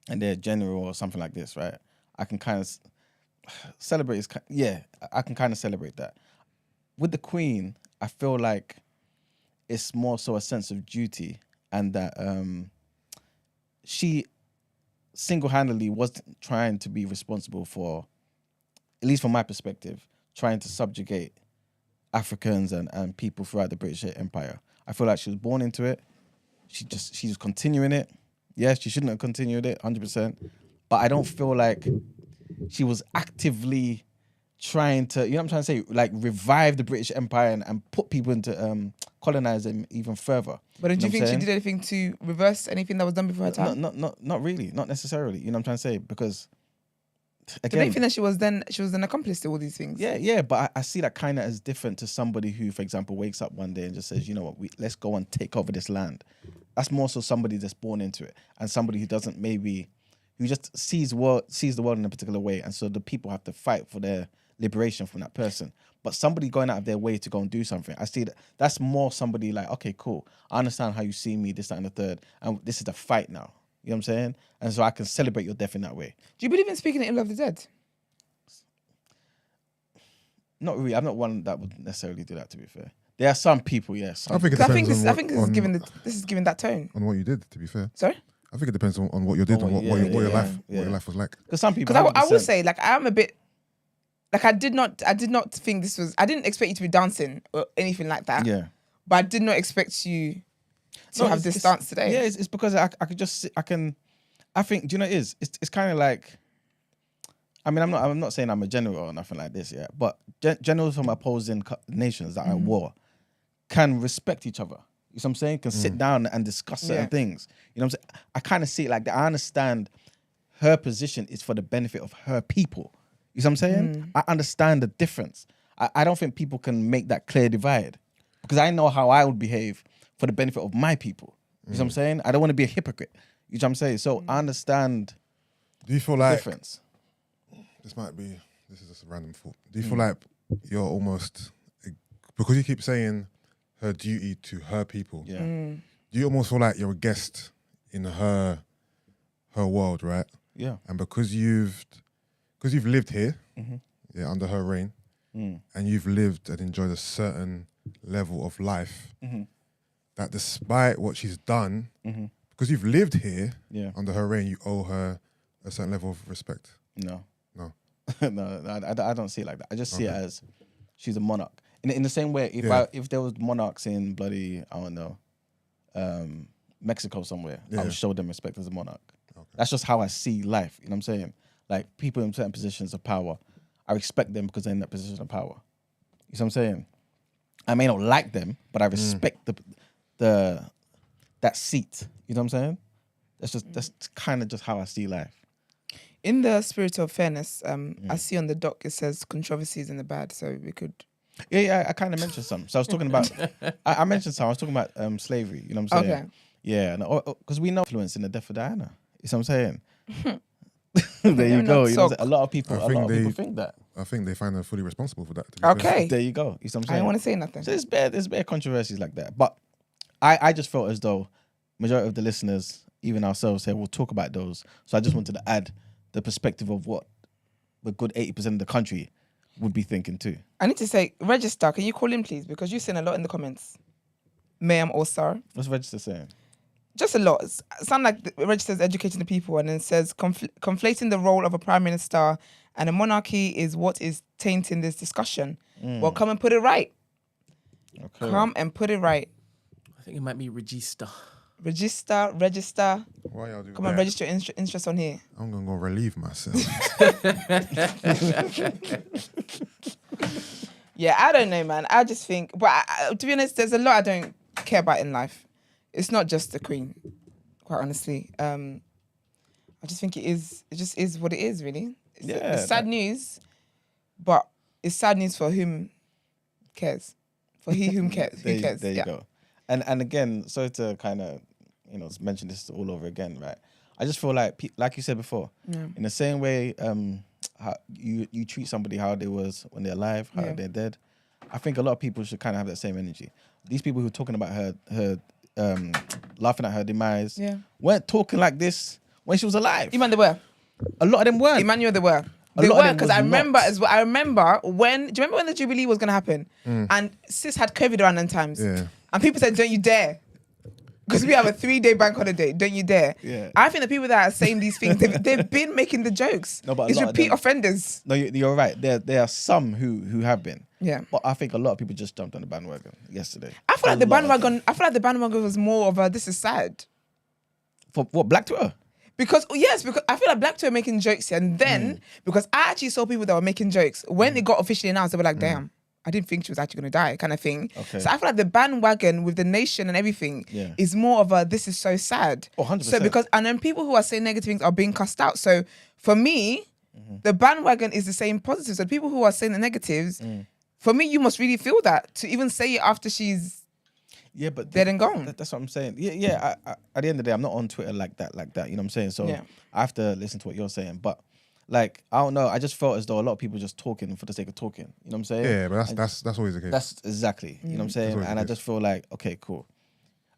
and they're general or something like this, right, I can kind of celebrate. I can kind of celebrate that. With the Queen, I feel like it's more so a sense of duty, and that she single-handedly wasn't trying to be responsible for, at least from my perspective, trying to subjugate Africans and people throughout the British Empire. I feel like she was born into it. She's continuing it. Yes, she shouldn't have continued it 100%, but I don't feel like she was actively trying to, you know what I'm trying to say, like revive the British Empire and put people into colonize them even further. But do you know what think I'm she saying? did anything to reverse anything that was done before her time? Not really, not necessarily. You know what I'm trying to say? Because Do again, they think that she was an accomplice to all these things? yeah, but I see that kind of as different to somebody who, for example, wakes up one day and just says, you know what, let's go and take over this land. That's more so somebody that's born into it, and somebody who doesn't who just sees the world in a particular way, and so the people have to fight for their liberation from that person. But somebody going out of their way to go and do something, I see that's more somebody like, okay, cool, I understand how you see me, this, that, and the third, and this is the fight now. You know what I'm saying? And so I can celebrate your death in that way. Do you believe in speaking in love of the dead? Not really. I'm not one that would necessarily do that, to be fair. There are some people, yes. I think it 'Cause depends I think this is giving that tone. on what you did, to be fair. Sorry? I think it depends on what you did and what your life was like. Because some people, Because I will 100%. say, like, I am a bit, like, I did not think this was, I didn't expect you to be dancing or anything like that. Yeah. But I did not expect you to have this dance today. Yeah, it's because I could just I think, do you know what it is? It's kind of like, I mean, I'm not saying I'm a general or nothing like this, yeah, but generals from opposing nations that are at war can respect each other. You know what I'm saying? Can sit down and discuss certain things. You know what I'm saying? I kind of see it like that. I understand her position is for the benefit of her people. You know what I'm saying? I understand the difference. I don't think people can make that clear divide, because I know how I would behave for the benefit of my people. You know what I'm saying? I don't want to be a hypocrite. You know what I'm saying? So I understand Do you feel the like difference. this is just a random thought. Do you feel like you're almost, because you keep saying her duty to her people, Yeah. do you almost feel like you're a guest in her world, right? Yeah. And because you've lived here, yeah, under her reign, and you've lived and enjoyed a certain level of life, that despite what she's done, Mm-hmm. because you've lived here Yeah. under her reign, you owe her a certain level of respect. No. No. No, I don't see it like that. I just see it Okay. as she's a monarch. In the same way, Yeah. if there was monarchs in bloody, I don't know, Mexico somewhere, I Yeah. would show them respect as a monarch. Okay. That's just how I see life. You know what I'm saying? Like people in certain positions of power, I respect them because they're in that position of power. You see what I'm saying? I may not like them, but I respect the that seat. You know what I'm saying? That's kind of just how I see life. In the spirit of fairness, I see on the doc it says controversies in the bad, so we could. Yeah, I kind of mentioned some. So I was talking about, I mentioned some. I was talking about slavery. You know what I'm saying? Okay. Yeah, because we know influence in the death of Diana. You know what I'm saying? There you Let me go. not You know what I'm talk. saying? A lot of people think that. I think they find her fully responsible for that. To be fair. Okay. There you go. You know what I'm I saying? don't want to say nothing. So there's bare controversies like that. But I just felt as though majority of the listeners, even ourselves here, will talk about those. So I just wanted to add the perspective of what the good 80% of the country would be thinking too. I need to say, Register, can you call in, please? Because you've seen a lot in the comments. Ma'am or sir. What's Register saying? Just a lot. Sound like the Register's educating the people, and then says conflating the role of a prime minister and a monarchy is what is tainting this discussion. Well, come and put it right. Okay. Come and put it right. I think it might be register. Register. Why y'all do Come that? and register your interest on here. I'm gonna go relieve myself. Yeah, I don't know, man. I just think, but to be honest, there's a lot I don't care about in life. It's not just the Queen, quite honestly. I just think it just is what it is, really. It's sad news, but it's sad news for whom cares. For he whom cares. Who cares? There you go. And again, sorry to kind of, mention this all over again, right? I just feel like you said before, in the same way how you treat somebody how they was when they're alive, how they're dead, I think a lot of people should kind of have that same energy. These people who are talking about her laughing at her demise weren't talking like this when she was alive. Even they were. A lot of them weren't. Emmanuel, they were. A They lot of were, them because was I remember not. as well. I remember when. Do you remember when the Jubilee was going to happen? And sis had COVID around them times. Yeah. And people said, "Don't you dare," because we have a 3-day bank holiday. Don't you dare? Yeah. I think the people that are saying these things, they've been making the jokes. No, but a it's lot of repeat them- offenders. No, you're right. There are some who have been. Yeah. But I think a lot of people just jumped on the bandwagon yesterday. I feel like the A lot of them. bandwagon. I feel like the bandwagon was more of a "this is sad." For what, Black Twitter? Because I feel like Black Twitter making jokes, and then because I actually saw people that were making jokes when it got officially announced, they were like, "Damn, I didn't think she was actually gonna die," kind of thing. Okay. So I feel like the bandwagon with the nation and everything is more of a "this is so sad." Oh, 100%. So and then people who are saying negative things are being cussed out. So for me, the bandwagon is the same positives. So people who are saying the negatives, for me, you must really feel that to even say it after she's Yeah, but dead and gone. That's what I'm saying. Yeah. I, at the end of the day, I'm not on Twitter like that. You know what I'm saying? So Yeah. I have to listen to what you're saying. But like, I don't know. I just felt as though a lot of people just talking for the sake of talking. You know what I'm saying? Yeah, but that's always the case. That's exactly. You know what I'm saying? always And the I case. just feel like, okay, cool.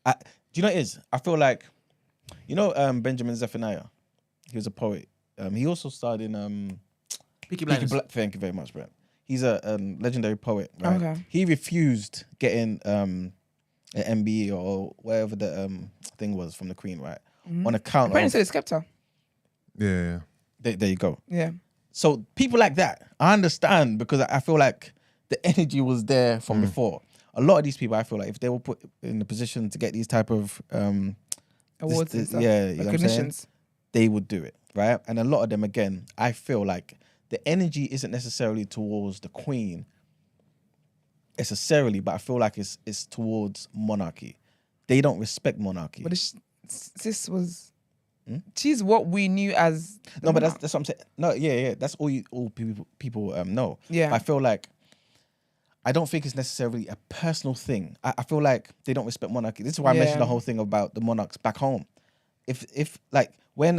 Do you know what it is? I feel like, Benjamin Zephaniah. He was a poet. He also starred in Peaky Blinders. Thank you very much, Brent. He's a legendary poet, right? Okay. He refused getting an MBE or whatever the thing was from the Queen, right? On account Apparently, of... so the Skepta. Yeah. There you go. Yeah. So people like that, I understand because I feel like the energy was there from before. A lot of these people, I feel like if they were put in a position to get these type of Awards and stuff. yeah, you know what I'm saying? Recognitions. They would do it, right? And a lot of them, again, I feel like the energy isn't necessarily towards the Queen necessarily, but I feel like it's towards monarchy. They don't respect monarchy. But this was. She's what we knew as. No, but that's what I'm saying. No, yeah. That's all people know. Yeah. I feel like I don't think it's necessarily a personal thing. I feel like they don't respect monarchy. This is why I mentioned the whole thing about the monarchs back home. If like when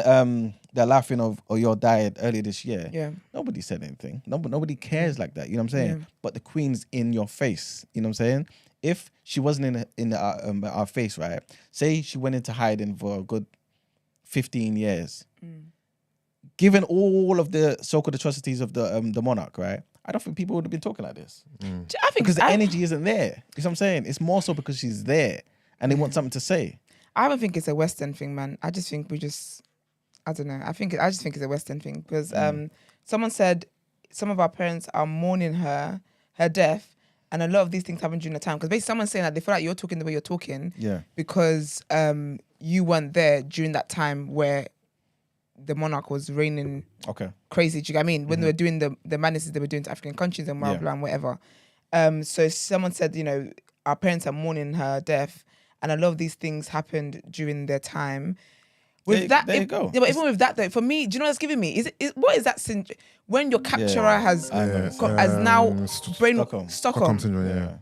they're laughing of your died earlier this year, nobody said anything. Nobody cares like that. You know what I'm saying? Yeah. But the Queen's in your face. You know what I'm saying? If she wasn't in our face, right? Say she went into hiding for a good 15 years. Given all of the so-called atrocities of the monarch, right? I don't think people would have been talking like this. I think Because the energy isn't there. You know what I'm saying? It's more so because she's there. and they want something to say. I don't think it's a Western thing, man. I just think I don't know. I just think it's a Western thing because someone said some of our parents are mourning her death, and a lot of these things happen during the time. Because basically, someone's saying that they feel like you're talking the way you're talking, because you weren't there during that time where the monarch was reigning crazy. Do you get what I mean? When they were doing the madnesses they were doing to African countries and blah blah and whatever. So someone said, you know, our parents are mourning her death, and a lot of these things happened during their time. With that, there you go. Yeah, but even with that though, for me, do you know what it's giving me? What is that when your capturer has now Stockholm syndrome.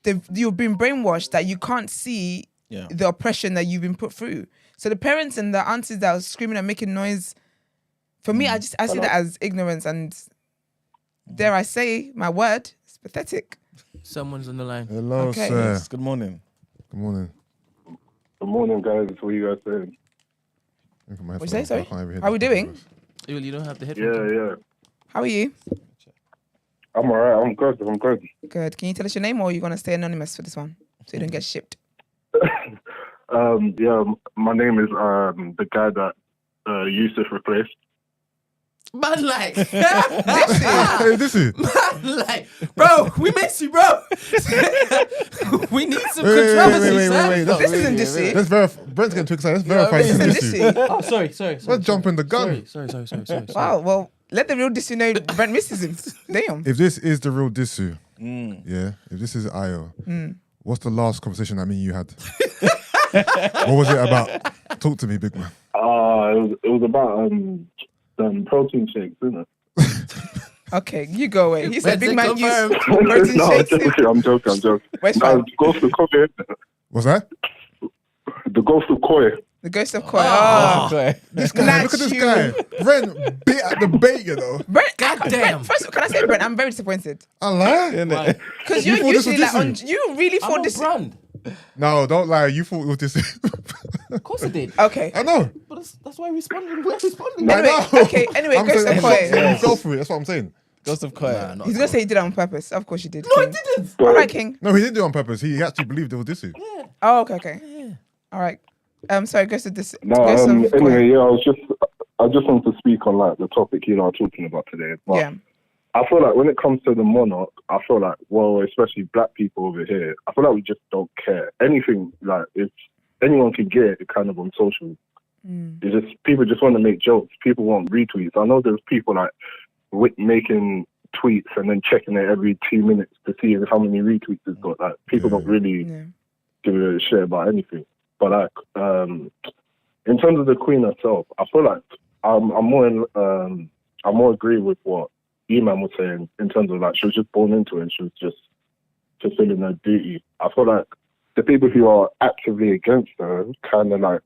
You've been brainwashed that you can't see the oppression that you've been put through. So the parents and the aunties that are screaming and making noise, for me, I see that as ignorance, and dare I say my word, it's pathetic. Someone's on the line. Hello, Okay. sir. Yes, good morning. Good morning. Good morning, guys. What are you guys saying? What you say, sorry? How are we doing? You don't have the headphones. Yeah. How are you? I'm alright. I'm good. Good. Can you tell us your name, or are you going to stay anonymous for this one so you don't get shipped? My name is the guy that Yusuf replaced. Man, like, Hey, this is. man, like, bro, we miss you, bro. We need some Wait. controversy. This isn't Dissy. Let's verify. Brent's getting too excited. Let's verify. This isn't This is. Dissy. Oh, sorry. Let's jump in the gun. Sorry. Wow. Well, let the real Dissy know Brent misses him. Damn. If this is the real Dissu, if this is Ayo, what's the last conversation that me and you had? What was it about? Talk to me, big man. It was about protein shakes, isn't it? Okay, you go away. He said, "Big man, confirmed. you protein No, shakes." I'm joking. Where's No, fine? the ghost of Koi. What's that? The ghost of Koi. The ghost of Koi. Oh, This guy, look at this guy. Brent bit at the bait, you know. Brent, Goddamn. First, can I say, Brent? I'm very disappointed I lie. because You you're thought this usually was like Dissy? you really I'm thought on this. brand. No, don't lie. You thought it was this. Of course I did. Okay. I know. But that's why I responded. We're responding. I Anyway, know. okay. Anyway, I'm Ghost of saying, Koi. you fell for it. That's what I'm saying. Ghost of Koi. He's gonna say he did it on purpose. Of course you did. No, I King. didn't. All right, King. No, he didn't do it on purpose. He actually believed it was this. Oh, okay. All right. Sorry, Ghost of this. No, Ghost of Koi. anyway, yeah, I just wanted to speak on like the topic you know are talking about today. But Yeah. I feel like when it comes to the monarch, I feel like, well, especially black people over here, I feel like we just don't care. Anything, like, if anyone can get it kind of on social, it's just, people just want to make jokes. People want retweets. I know there's people like making tweets and then checking it every 2 minutes to see how many retweets it's got. Like, people don't really give a shit about anything. But like, in terms of the Queen herself, I feel like I'm more agree with what E-Man was saying in terms of like she was just born into it and she was just fulfilling her duty. I feel like the people who are actively against her kind of like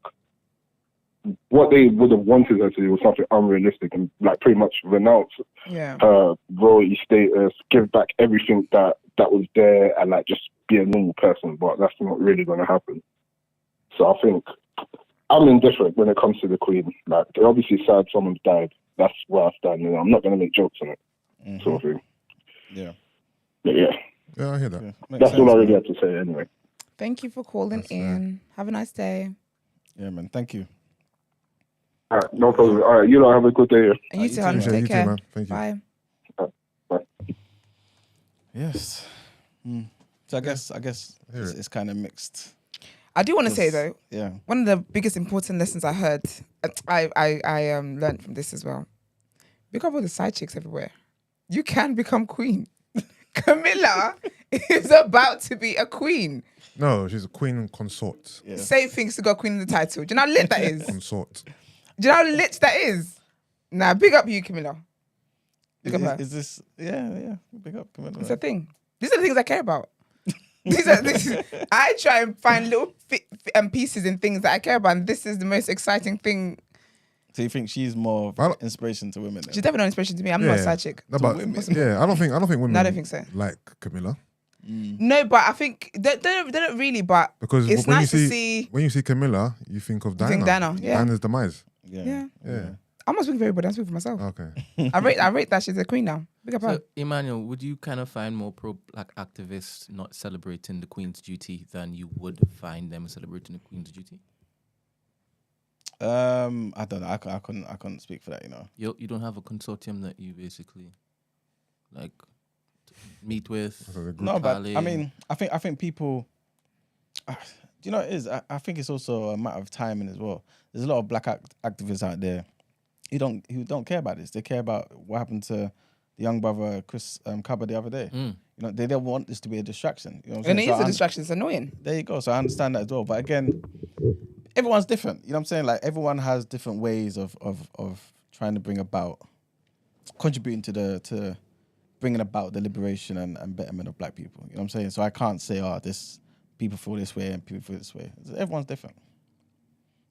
what they would have wanted her to do was something unrealistic and like pretty much renounce her royalty status, give back everything that was there and like just be a normal person. But that's not really going to happen. So I think I'm indifferent when it comes to the Queen. Like, they're obviously sad someone's died. That's where I stand. You know, I'm not going to make jokes on it, sort of thing. Yeah. But yeah. Yeah, I hear that. Makes That's sense, all I man. really have to say anyway. Thank you for calling in. Have a nice day. Yeah, man. Thank you. All right, no problem. All right, you know, have a good day. And you you too, too, honey. man. Take You too, care. man. Thank you. Bye. Yes. So I guess it's kind of mixed. I do want to say though, Yeah. one of the biggest important lessons I heard, I learned from this as well. Pick up all the side chicks everywhere. You can become queen. Camilla is about to be a queen. No, she's a queen consort. Yeah. Same things to got queen in the title. Do you know how lit that is? Consort. Do you know how lit that is? Nah, big up you, Camilla. Big up her. Is this? Yeah. Big up. Come on. It's a thing. These are the things I care about. I try and find little pieces in things that I care about, and this is the most exciting thing. So you think she's more Well, of inspiration to women? Then? She's definitely an inspiration to me. I'm not a side chick. No, but yeah, I don't think women. No, I don't think so. Like Camilla, No, but I think they don't really. But because it's when nice you to see see. when you see Camilla, you think of Diana. think Diana, yeah. Diana's demise. Yeah. Yeah. I'm not speaking for everybody. I'm speaking for myself. Okay. I rate that she's a queen now. Big up her. So, Emmanuel, would you kind of find more pro-black activists not celebrating the Queen's duty than you would find them celebrating the Queen's duty? I don't know. I couldn't speak for that. You don't have a consortium that you basically like meet with. No, but tally? I mean, I think people. Do you know what it is? I think it's also a matter of timing as well. There's a lot of black activists out there who don't care about this. They care about what happened to the young brother Chris Kaba the other day. They don't want this to be a distraction. You know what I'm And saying? it is a distraction. It's annoying. There you go. So I understand that as well. But again, everyone's different. You know what I'm saying? Like everyone has different ways of trying to bring about, contributing to bringing about the liberation and betterment of black people. You know what I'm saying? So I can't say, this people feel this way and people feel this way. Everyone's different.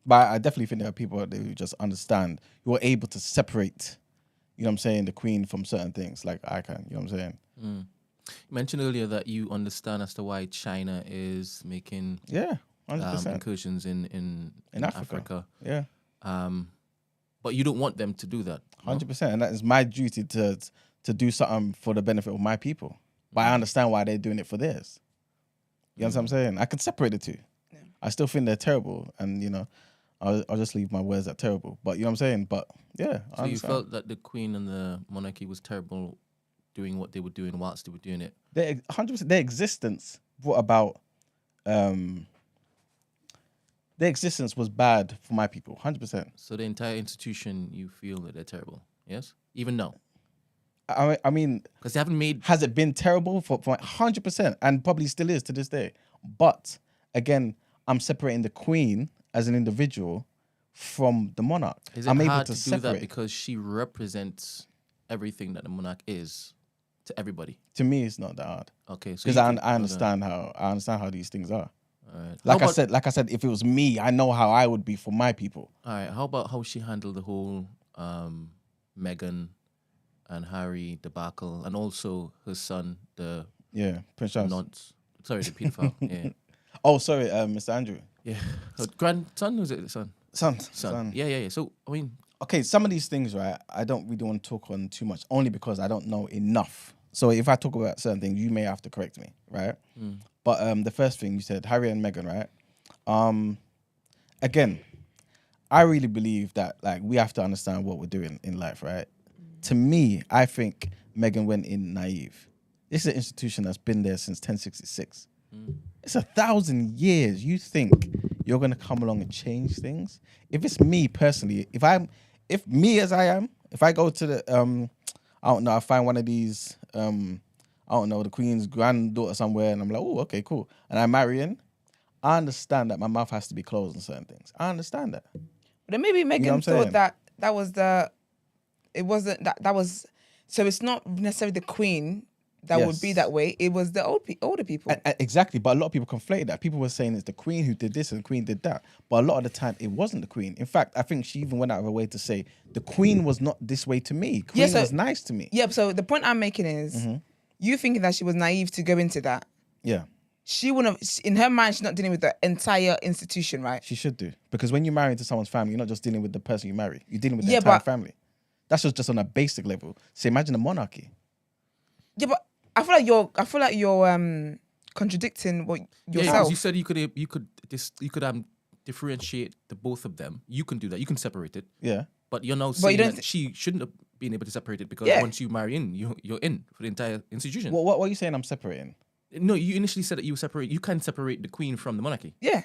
But I definitely think there are people out there who just understand, who are able to separate, you know what I'm saying, the Queen from certain things, like I can, you know what I'm saying? You mentioned earlier that you understand as to why China is making 100%. incursions in Africa. Yeah. But you don't want them to do that. 100%. And that is my duty to do something for the benefit of my people. But I understand why they're doing it for theirs. You know what I'm saying? I can separate the two. Yeah. I still think they're terrible. And, I'll just leave my words at terrible. But you know what I'm saying? But yeah, so you felt that the Queen and the monarchy was terrible doing what they were doing whilst they were doing it? 100%. Their existence brought about... their existence was bad for my people, 100%. So the entire institution, you feel that they're terrible, yes? Even now? I mean... Because they haven't made... Has it been terrible? For 100%, and probably still is to this day. But, again, I'm separating the Queen as an individual from the monarch. Is it I'm hard able to do that because she represents everything that the monarch is to everybody? To me, it's not that hard. Okay, so because I understand how these things are. All right. Like I said, if it was me, I know how I would be for my people. All right. How about how she handled the whole Meghan and Harry debacle, and also her son, Prince Charles. The pedophile. Yeah. Oh, sorry, Mr. Andrew. Yeah, her grandson, was it the son? Son. Yeah. So I mean, okay, some of these things, right? I don't really want to talk on too much, only because I don't know enough. So if I talk about certain things, you may have to correct me, right? But the first thing you said, Harry and Meghan, right? Again, I really believe that we have to understand what we're doing in life, right? To me, I think Meghan went in naive. This is an institution that's been there since 1066. It's 1,000 years. You think you're gonna come along and change things? If it's me personally, if I go to the I don't know, I find one of these I don't know, the Queen's granddaughter somewhere, and I'm like, oh, okay, cool, and I'm marrying, I understand that my mouth has to be closed on certain things. I understand that. But then maybe Meghan thought that was so it's not necessarily the Queen that would be that way. It was the older people. Exactly, but a lot of people conflate that. People were saying it's the Queen who did this and the Queen did that. But a lot of the time, it wasn't the Queen. In fact, I think she even went out of her way to say, the Queen was not this way to me. Queen was nice to me. Yeah, so the point I'm making is, you thinking that she was naive to go into that. Yeah. She wouldn't have, in her mind, she's not dealing with the entire institution, right? She should do. Because when you marry into someone's family, you're not just dealing with the person you marry. You're dealing with the entire family. That's just on a basic level. So imagine a monarchy. Yeah, but I feel like you're contradicting what yourself. Yeah, you said you could differentiate the both of them. You can do that. You can separate it. Yeah. But you're now saying that she shouldn't have been able to separate it because once you marry in, you're in for the entire institution. What are you saying I'm separating? No, you initially said that you can separate the Queen from the monarchy. Yeah.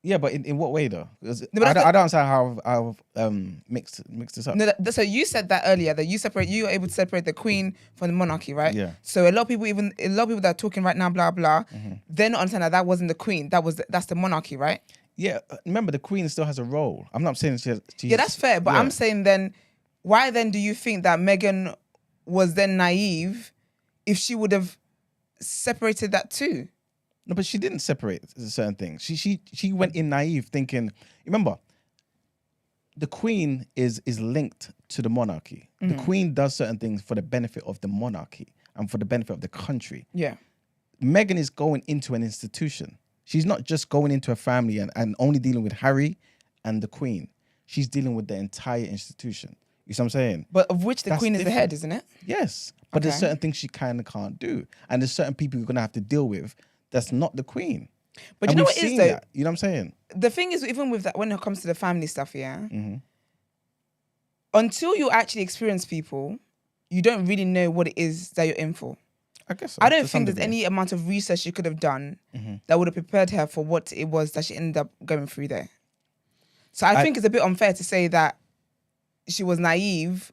Yeah, but in what way though? I don't understand how I've mixed this up. No, so you said that earlier that you are able to separate the Queen from the monarchy, right? Yeah. So a lot of people that are talking right now, blah blah, they're not understanding that wasn't the Queen. That's the monarchy, right? Yeah. Remember, the Queen still has a role. I'm not saying she's yeah, that's fair. But I'm saying then, why then do you think that Meghan was then naive if she would have separated that too? No, but she didn't separate certain things. She went in naive thinking, remember, the Queen is linked to the monarchy. The Queen does certain things for the benefit of the monarchy and for the benefit of the country. Yeah. Meghan is going into an institution. She's not just going into a family and only dealing with Harry and the Queen. She's dealing with the entire institution. You see what I'm saying? But of which the That's queen is the different. head, isn't it? Yes. But there's Okay. certain things she kind of can't do. And there's certain people you're going to have to deal with that's not the queen. But And you know we've what it is seen though? that. You know what I'm saying? The thing is, even with that, when it comes to the family stuff, yeah, Mm-hmm. until you actually experience people, you don't really know what it is that you're in for. I guess so, I don't to some think there's degree. any amount of research she could have done Mm-hmm. that would have prepared her for what it was that she ended up going through there. So I think it's a bit unfair to say that she was naive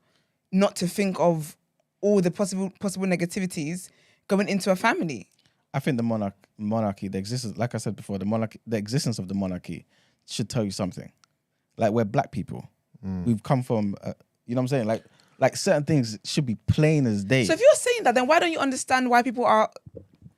not to think of all the possible negativities going into a family. I think the monarchy, the existence, like I said before, the existence of the monarchy should tell you something. Like, we're black people. We've come from, you know what I'm saying? Like certain things should be plain as day. So if you're saying that, then why don't you understand why people are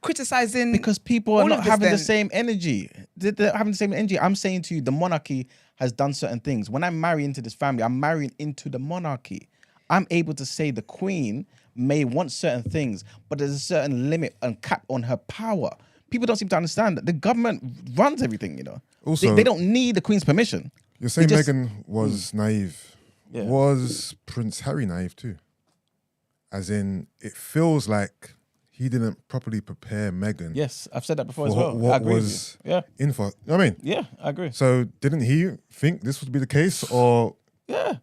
criticizing? Because people are all not of this having the then? same energy. They're having the same energy. I'm saying to you, the monarchy has done certain things. When I marry into this family, I'm marrying into the monarchy. I'm able to say the queen may want certain things, but there's a certain limit and cap on her power. People don't seem to understand that the government runs everything, you know. Also- they don't need the queen's permission. You're saying They just- Meghan was naive. Yeah. Was Prince Harry naive too? As in, it feels like he didn't properly prepare Meghan Yes, I've said that before for as well. I what agree was with you. Yeah, in for. I mean, yeah, I agree. so didn't he think this would be the case, or Yeah,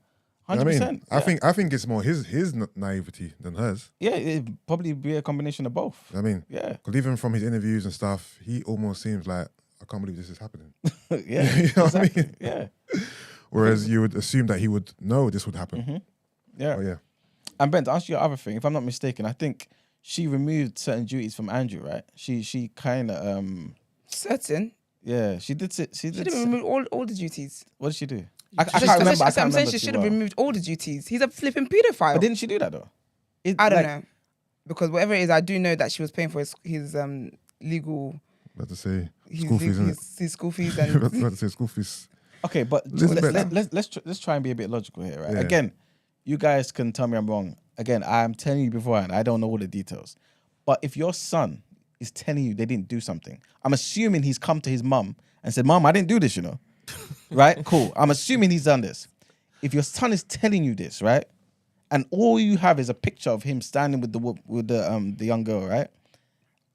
I 100%. mean, I think it's more his naivety than hers. Yeah, it'd probably be a combination of both. I mean, Yeah, because even from his interviews and stuff, he almost seems like, I can't believe this is happening. yeah, You know what I exactly. mean? Yeah, Whereas you would assume that he would know this would happen. yeah. Oh yeah. And Ben, to answer your other thing, if I'm not mistaken, I think she removed certain duties from Andrew, right? She kind of certain. yeah, she did. She She did. did remove all the duties. What did she do? I She- can't remember. I I'm can't saying remember she too should have well. removed all the duties. He's a flipping paedophile. But didn't she do that though? I don't know. Because whatever it is, I do know that she was paying for his legal About to say his, school fees, isn't it? his school fees About and to say school fees. Okay, but let's try and be a bit logical here, right? Yeah. Again, you guys can tell me I'm wrong. Again, I'm telling you beforehand, I don't know all the details. But if your son is telling you they didn't do something, I'm assuming he's come to his mum and said, "Mom, I didn't do this," you know. Right? Cool. I'm assuming he's done this. If your son is telling you this, right? And all you have is a picture of him standing with the young girl, right?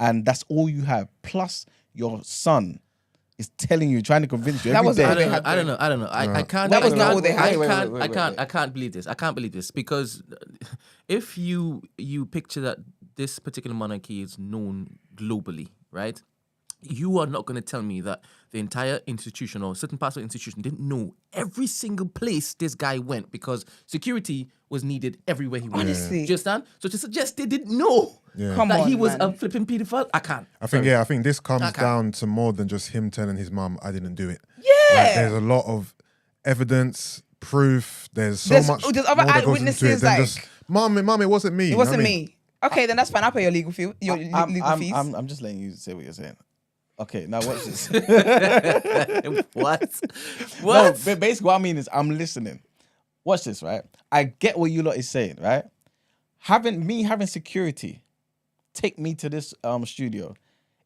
And that's all you have. Plus your son is telling you, trying to convince you. That every was day. all they I had. don't know. I can't. That was I not can't- all they had. I can't believe this. I can't believe this because if you picture that this particular monarchy is known globally, right? You are not going to tell me that the entire institution or certain parts of the institution didn't know every single place this guy went because security was needed everywhere he went. Honestly. Do you understand? So to suggest they didn't know Yeah. Come that on, he was man. a flipping pedophile, I can't. I think I think this comes Okay. down to more than just him telling his mum, "I didn't do it." Yeah. Like, there's a lot of evidence, proof. There's so There's- much. there's other more that goes into eyewitnesses, than like- just, Mum, it wasn't me. It wasn't me. Okay, then that's fine. I'll pay your legal fee. Your legal fees. I'm just letting you say what you're saying. Okay, now watch this. What? No, but basically what I mean is I'm listening. Watch this, right? I get what you lot is saying, right? Having security take me to this studio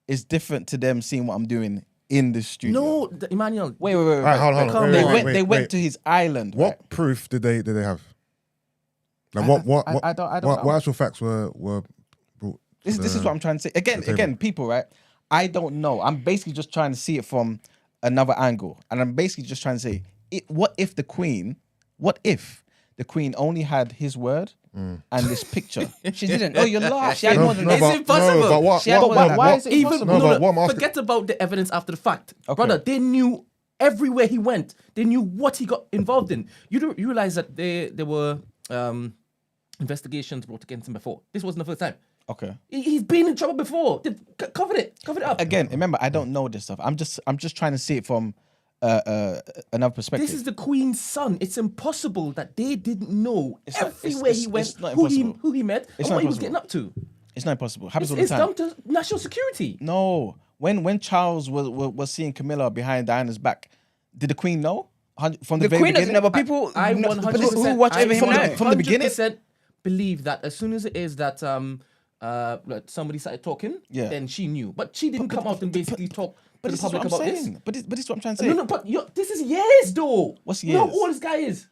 is different to them seeing what I'm doing in the studio. No, Emmanuel. Wait. All right, hold on. Calm Wait, down. wait, They went wait. to his island. What right? proof did they have? Like I don't know. what actual facts were brought? This is what I'm trying to say. Again, people, right? I don't know. I'm basically just trying to see it from another angle. And I'm basically just trying to say, what if the Queen only had his word and this picture? She didn't. Oh, you're laughing. She had more than that. It's impossible. No, but what, She had what, more than what, that. Why what- is it Even impossible? No, but what I'm asking- forget about the evidence after the fact, Okay. brother. They knew everywhere he went. They knew what he got involved in. You don't realize that there were investigations brought against him before. This wasn't the first time. Okay. He's been in trouble before. They've covered it up. Again, remember, I don't know this stuff. I'm just trying to see it from another perspective. This is the Queen's son. It's impossible that they didn't know It's not- everywhere it's- he went, it's not who impossible. he met, It's and not what he was impossible. getting up to. It's not impossible. Happens It's all the time. down to national security. No. When Charles was seeing Camilla behind Diana's back, did the Queen know? From The very Queen doesn't beginning? know, but people I know- 100% people who watch over him from the- know. from the beginning? 100% believe that as soon as it is that somebody started talking, Yeah. then she knew. But she didn't come out and basically talk But to this the is what public I'm about this. saying. But this is what I'm trying to say. No, but this is years though. What's You know years? how old this guy is?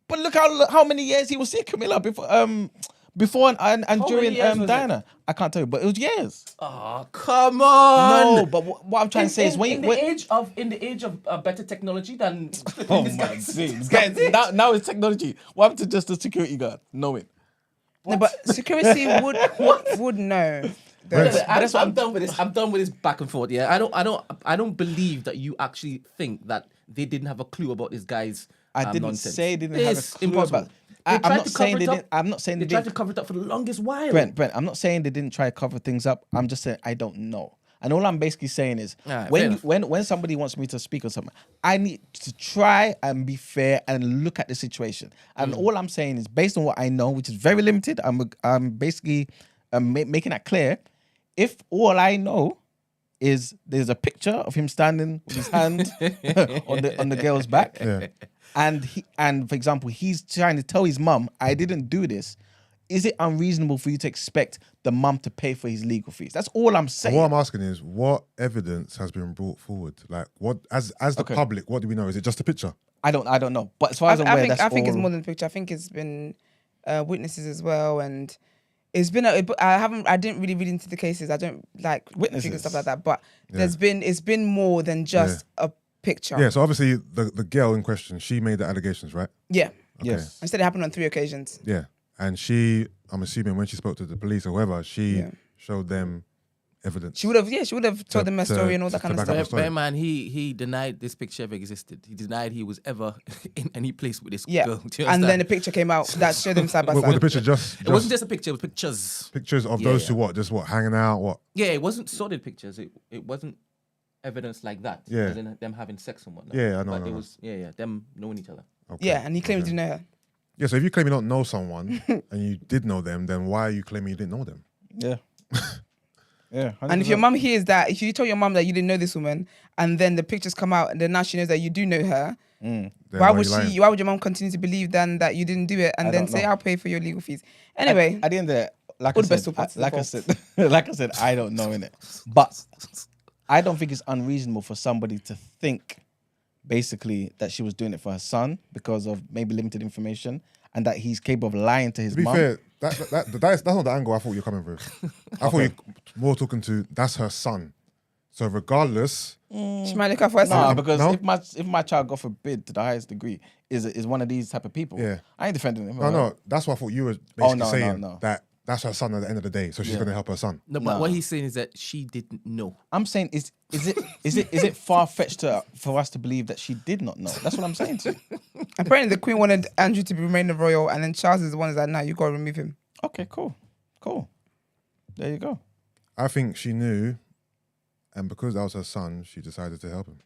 But look how many years he was seeing Camilla before and How during many years was it? Diana. I can't tell you, but it was years. Oh, come on. No, but what I'm trying to say is in the age of better technology than oh this my guy. days. Guys, now it's technology. What happened to just the security guard? Know it. No, but security would know. I'm done with this. I'm done with this back and forth. Yeah, I don't believe that you actually think that they didn't have a clue about this guy's. I didn't nonsense. say they didn't It's have a clue impossible. about. They I'm tried not to saying cover they it up. didn't. I'm not saying They they tried didn't. to cover it up for the longest while. Brent, I'm not saying they didn't try to cover things up. I'm just saying I don't know. And all I'm basically saying is Alright, fair when somebody wants me to speak on something, I need to try and be fair and look at the situation. And all I'm saying is based on what I know, which is very limited. I'm basically making that clear. If all I know is there's a picture of him standing with his hand on the girl's back, Yeah. and for example, he's trying to tell his mum, I didn't do this. Is it unreasonable for you to expect the mum to pay for his legal fees? That's all I'm saying. What I'm asking is, what evidence has been brought forward? Like, what as the public, what do we know? Is it just a picture? I don't know. But as far as I'm aware, I think it's all- more than a picture. I think it's been witnesses as well, and it's been. I didn't really read into the cases. I don't like Witnesses. and stuff like that. But it's been more than just a picture. Yeah. So obviously, the girl in question, she made the allegations, right? Yeah. Yes. Instead, it happened on 3 occasions. Yeah. And she, I'm assuming when she spoke to the police or whoever, she showed them evidence. She would have told them a story and all that kind of back up stuff. the story. Bear man, he denied this picture ever existed. He denied he was ever in any place with this Yeah. girl. Do you And then understand? the picture came out that showed them side by Was side. the picture just it wasn't just a picture; it was pictures. pictures of Yeah, those yeah. two? What? Just what? Hanging out? What? Yeah, it wasn't solid pictures. It wasn't evidence like that. Yeah. As in them having sex and whatnot. Yeah, I know, But I it know. was them knowing each other. Okay. Yeah, and he claimed he didn't know her. Yeah. So if you claim you don't know someone and you did know them, then why are you claiming you didn't know them? Yeah. Yeah. And if your mum hears that, if you told your mum that you didn't know this woman, and then the pictures come out, and then now she knows that you do know her, Then why are would you lying? Why would your mum continue to believe then that you didn't do it, and I then don't say know. I'll pay for your legal fees? Anyway, at the end of it, like All I the best said, of parts like I involved. said, like I said, I don't know in it, but I don't think it's unreasonable for somebody to think, basically, that she was doing it for her son because of maybe limited information, and that he's capable of lying to his To be mum. fair, that's not the angle I thought you were coming with. I thought you were more talking to that's her son. So regardless, she might look out for No, herself. because No? if my child, God forbid, to the highest degree, is one of these type of people, Yeah. I ain't defending him. no, that's what I thought you were basically no, saying. no. That that's her son at the end of the day, so she's gonna help her son. No, but Nah. what he's saying is that she didn't know. I'm saying is it far fetched for us to believe that she did not know? That's what I'm saying to you. Apparently, the Queen wanted Andrew to remain the royal, and then Charles is the one who's like, "No, you gotta remove him." Okay, cool. There you go. I think she knew, and because that was her son, she decided to help him.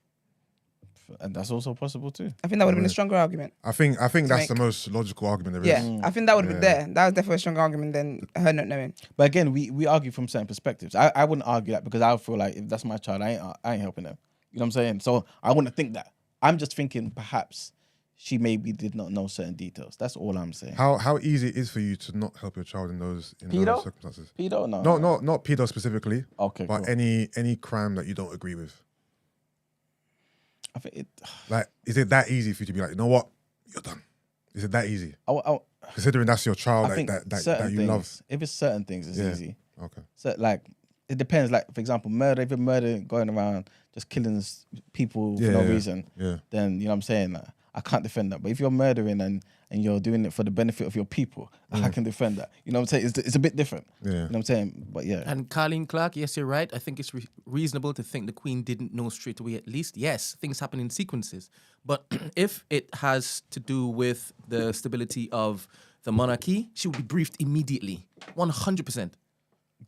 And that's also possible too. I think that would have been a stronger argument. I think that's make- the most logical argument there is. Yeah, I think that would have been there. That was definitely a stronger argument than her not knowing. But again, we argue from certain perspectives. I wouldn't argue that because I feel like if that's my child, I ain't helping them. You know what I'm saying? So I wouldn't think that. I'm just thinking perhaps she maybe did not know certain details. That's all I'm saying. How easy it is for you to not help your child in those Pedo? circumstances? Pedo? No. No, not pedo specifically. Okay, But cool. any crime that you don't agree with. I think it. Like, is it that easy for you to be like, you know what, you're done? Is it that easy? Considering that's your child I think that certain you things, love. if it's certain things, it's Yeah. easy. Okay. So like it depends. Like for example, murder. If you're murder going around just killing people for no reason, Yeah. then you know what I'm saying. Like, I can't defend that. But if you're murdering and you're doing it for the benefit of your people, I can defend that. You know what I'm saying? It's a bit different. Yeah. You know what I'm saying? But yeah. And Carleen Clark, yes, you're right. I think it's reasonable to think the Queen didn't know straight away, at least. Yes, things happen in sequences. But if it has to do with the stability of the monarchy, she would be briefed immediately. 100%.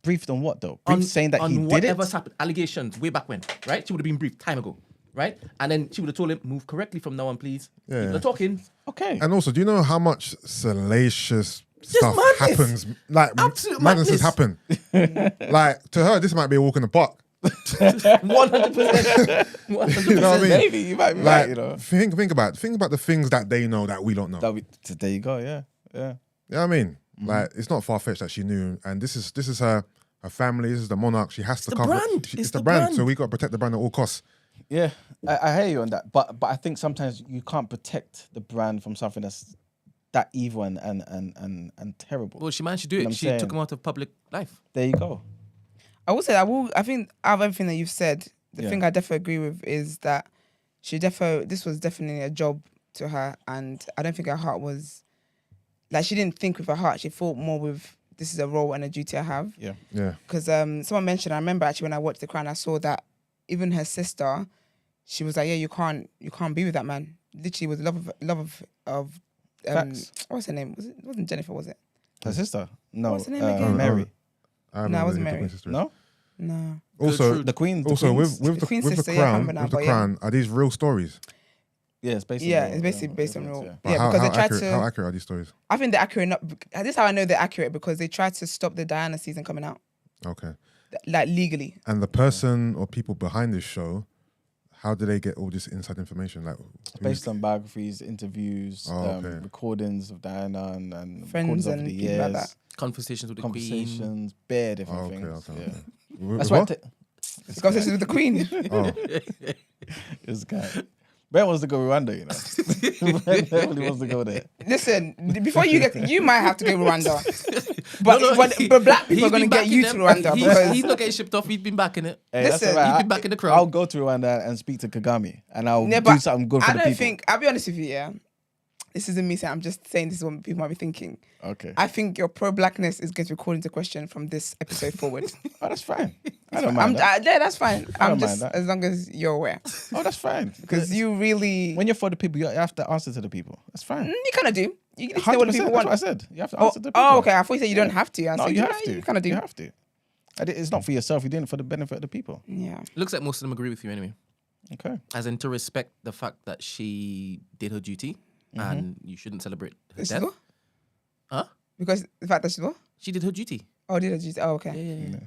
Briefed on what though? Briefed saying that he did it? whatever's happened, allegations way back when, right? She would have been briefed time ago, right? And then she would have told him, move correctly from now on, please. Yeah. People are talking. Okay. And also, do you know how much salacious stuff madness. happens? Like, Absolute madnesses madness. happen. Like, to her, this might be a walk in the park. 100%. 100%. You know what I mean? Maybe you might be Like, right, you know. think about the things that they know that we don't know. There you go, yeah. You know what I mean? Like it's not far fetched that she knew, and this is her family. This is the monarch. She has to the cover. brand. It's the brand. So we got to protect the brand at all costs. Yeah, I hear you on that, but I think sometimes you can't protect the brand from something that's that evil and terrible. Well, she managed to do You know it. what I'm She saying? took him out of public life. There you go. I think out of everything that you've said, the Yeah. thing I definitely agree with is that this was definitely a job to her, and I don't think her heart was like she didn't think with her heart. She thought more with this is a role and a duty I have. Yeah. Yeah. Because someone mentioned, I remember actually when I watched The Crown, I saw that even her sister, she was like, yeah, you can't be with that man. Literally, with love of Facts. what's her name? It wasn't Jennifer, was it? Her sister? No. What's her name again? Mary. I haven't No, it really wasn't looked at Mary. my sister. No? No. Also, The Queen. The also Queen's- with The Queen's the sister, yeah, I crown, remember now, with the but yeah. crown, are these real stories? Yeah, it's based on Yeah, real- it's basically real based on events, real. yeah. But Yeah, how, because how they tried accurate, to. how accurate are these stories? I think they're accurate. This is how I know they're accurate because they tried to stop the Diana season coming out, Okay. like legally. And the person or people behind this show, how do they get all this inside information? Like Based on biographies, interviews, Oh, okay. recordings of Diana and Friends recordings over and the people years, like that. Conversations with the Queen. conversations, bare different Oh, okay, things. okay, Yeah. okay. With That's why. what? Conversations with the Queen. Oh, This guy. Ben wants to go Rwanda, you know. Ben definitely wants to go there. Listen, before you might have to go Rwanda, but black people are going to get you to Rwanda because He's not getting shipped off. He's been backing it. Hey, that's Listen, all right. you've been back in the crowd. I'll go to Rwanda and speak to Kagame, and I'll Yeah, do but something good for I the don't people. think. I'll be honest with you. Yeah, this isn't me saying. I'm just saying this is what people might be thinking. Okay. I think your pro-blackness is going to be called into question from this episode forward. Oh, that's fine. I don't mind that. Yeah, that's fine. I I'm don't just mind that. as long as you're aware, Oh, that's fine. because you really, when you're for the people, you have to answer to the people. That's fine. you kind of do. You need to know what the 100%, people that's want. what I said. You have to Oh, answer to the people. oh, okay. I thought you said you don't have to. I No, said, you have to. You kind of do. You have to. It's not for yourself. You're doing it for the benefit of the people. Yeah. Looks like most of them agree with you anyway. Okay. As in to respect the fact that she did her duty and you shouldn't celebrate her She's death. what? Huh? Because the fact that she's what? She did her duty. Oh, did I? Oh, okay. Yeah.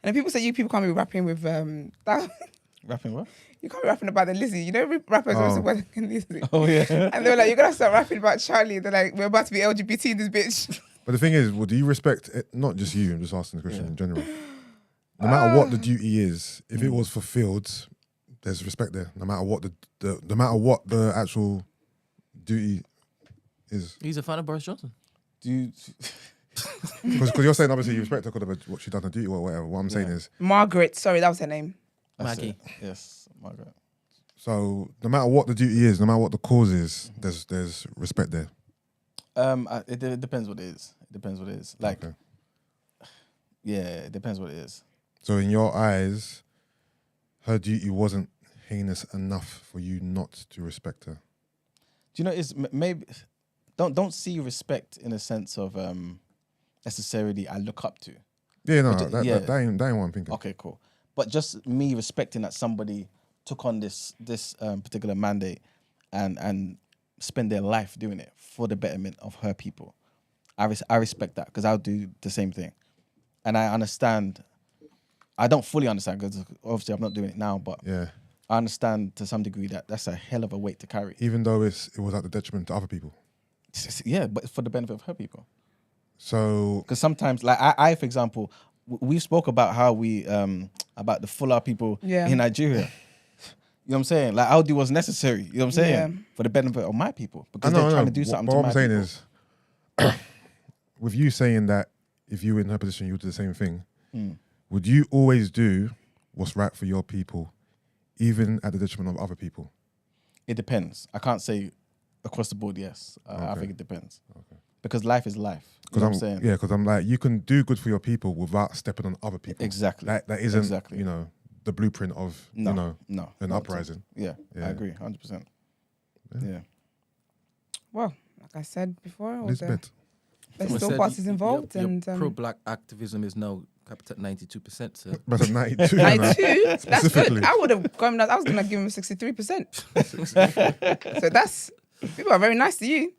And people say you people can't be rapping with that. Rapping what? You can't be rapping about the Lizzie. You know, rappers Oh. also wear the Lizzie. Oh, yeah. And they were like, you gotta start rapping about Charlie. They're like, we're about to be LGBT in this bitch. but the thing is, well, do you respect it? Not just you? I'm just asking the question in general. No matter what the duty is, if it was fulfilled, there's respect there. No matter what no matter what the actual duty is, He's a fan of Boris Johnson. Do you... because you're saying obviously you respect her because of what she done her duty or whatever. What I'm saying is, Margaret, sorry, that was her name. That's Maggie. it. Yes, Margaret. so no matter what the duty is, no matter what the cause is, there's respect there. It depends what it is. It depends what it is. Like, Okay. yeah, it depends what it is. So in your eyes, her duty wasn't heinous enough for you not to respect her. Do you know? Is maybe don't see respect in a sense of necessarily I look up to. Yeah, no, But that ain't what I'm thinking. Okay, cool. But just me respecting that somebody took on this particular mandate and spend their life doing it for the betterment of her people. I respect that because I'll do the same thing, and I understand. I don't fully understand because obviously I'm not doing it now, but Yeah, I understand to some degree that that's a hell of a weight to carry. even though it was at the detriment to other people. Yeah, but for the benefit of her people. So Because sometimes, like I for example, we spoke about how we about the Fuller people in Nigeria. You know what I'm saying? Like I'll do what's necessary. You know what I'm saying? Yeah. For the benefit of my people because I know, they're I trying know. to do something. What to I'm my saying people. is, with you saying that if you were in her position, you would do the same thing. Mm. Would you always do what's right for your people, even at the detriment of other people? It depends. I can't say across the board. Yes, I Okay. think it depends. Because life is life. You Because know what I'm saying? yeah, because I'm like, you can do good for your people without stepping on other people. Exactly. That isn't, Exactly. you know, the blueprint of, No, you know, no, an not at all. uprising. Yeah, Yeah. I agree, 100%. Yeah. Well, like I said before, all the, Elizabeth. there's Someone still said parties involved. your And pro-black activism is now capped at 92%. So But at 92, you know. 92, that's good. Specifically. I would have gone. I was going to give him 63%. So that's, people are very nice to you.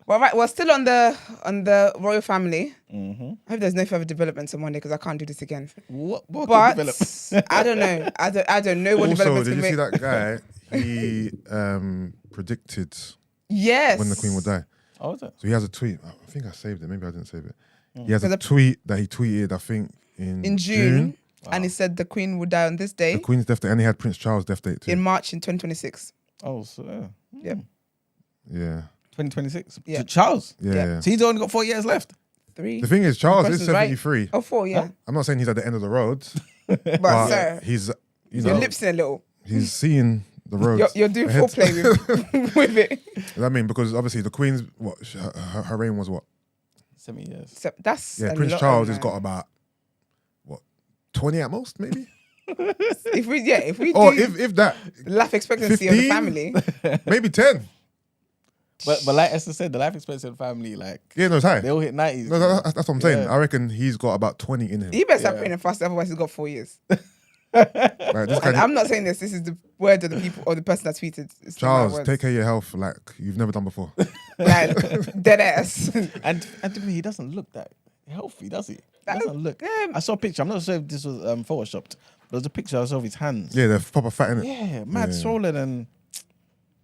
Well, right, we're still on the royal family. Mm-hmm. I hope there's no further developments on Monday because I can't do this again. What But development? I don't know. I don't know what Also, developments did can you see make. that guy? He predicted Yes. when the Queen would die. Oh, is it? So he has a tweet. I think I saved it. Maybe I didn't save it. He has a tweet that he tweeted, I think, in June. And he said the Queen would die on this day. The Queen's death date, and he had Prince Charles' death date too. In March in 2026. Oh, so yeah. Yep. Yeah. 2026. Yeah. Charles. Yeah. So he's only got 4 years left. 3. The thing is, Charles is person's right. 73. Oh, 4, yeah. I'm not saying he's at the end of the road, But sir, he's your lips in a little. he's seeing the road. You're doing ahead. foreplay with it. I mean, because obviously the Queen's her reign was what? 7 years. So that's Yeah, a Prince lot, Charles has man. got about 20 at most, maybe. If we Or do if that, life expectancy of the 15? family, maybe 10. But like Esther said, the life expectancy of the family, like, Yeah, no, it's high. they all hit 90s. No, that's what I'm saying. Yeah. I reckon he's got about 20 in him. you better start praying fast, otherwise he's got 4 years. Like, this And guy, I'm not saying this. This is the word of the people or the person that tweeted. It's not my Charles, words. take care of your health like you've never done before. Like, dead ass. And to me, he doesn't look that healthy, does he? That Doesn't look. yeah. I saw a picture. I'm not sure if this was photoshopped. But there's a picture I saw of his hands. Yeah, they're proper fat in it. Yeah, mad Yeah. swollen and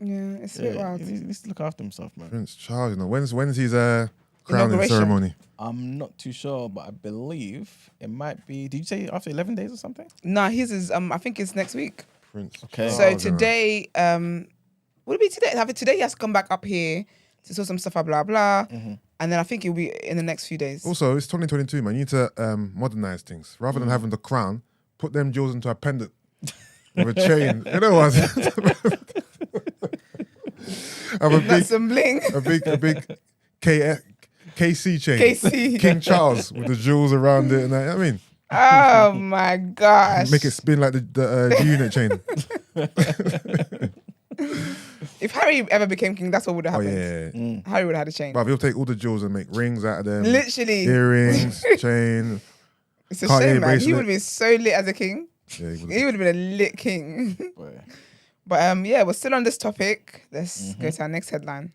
Yeah, it's a bit wild. he needs to look after himself, man. Prince Charles, you know, when's his crowning Inauguration. ceremony? I'm not too sure, but I believe it might be. Did you say after 11 days or something? Nah, his is I think it's next week. Prince Okay. Charles, So you know. today, would it be today? Have it today? He has to come back up here to sort some stuff out, blah blah, and then I think it'll be in the next few days. Also, it's 2022, man. You need to modernize things. Rather than having the crown, put them jewels into a pendant with a chain. You know what? Have a That's some bling. a big KC chain. KC. King Charles with the jewels around it. And that, I mean, Oh my gosh! make it spin like the unit chain. If Harry ever became king, that's what would have Oh, happened. yeah. Harry would have had a chain. But he'll take all the jewels and make rings out of them. Literally, Earrings, chain. it's a Cartier shame, man. He bracelet. would have been so lit as a king. Yeah, He would have been a lit king. Boy. But yeah, we're still on this topic. Let's go to our next headline.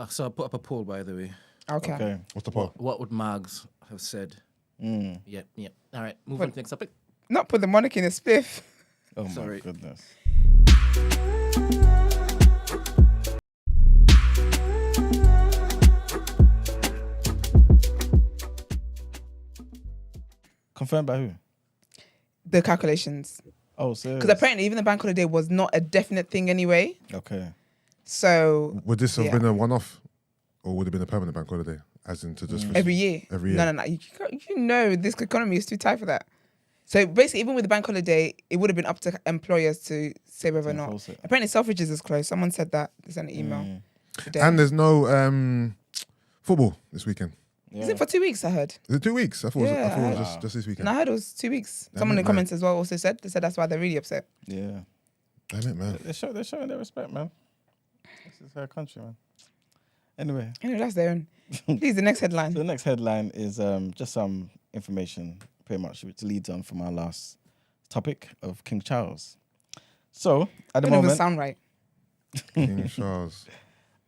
So I put up a poll, by the way. Okay. Okay. What's the point? What would Mags have said? Yep. All right, move on to the next topic. Not put the monarchy in a spliff. Oh my Sorry. goodness. Confirmed by who? The calculations. Oh, serious? Because apparently even the bank holiday was not a definite thing anyway. Okay. So Would this have Yeah. been a one-off, or would it have been a permanent bank holiday, as in to just every year. Every year. No. You know this economy is too tight for that. So basically, even with the bank holiday, it would have been up to employers to say whether or not. enforce it. Apparently, Selfridges is closed. Someone said that. They sent an email today. And there's no football this weekend. Is it for 2 weeks? I heard. Is it 2 weeks? I thought Yeah, it was I just this weekend. And I heard it was 2 weeks. Damn Someone it, in the comments as well also said. They said that's why they're really upset. Yeah. Damn it, man. They're showing their respect, man. This is her country, man. Anyway, Anyway, that's their own. Please, the next headline. so the next headline is just some information, pretty much, which leads on from our last topic of King Charles. So at the Don't even moment, sound right. King Charles.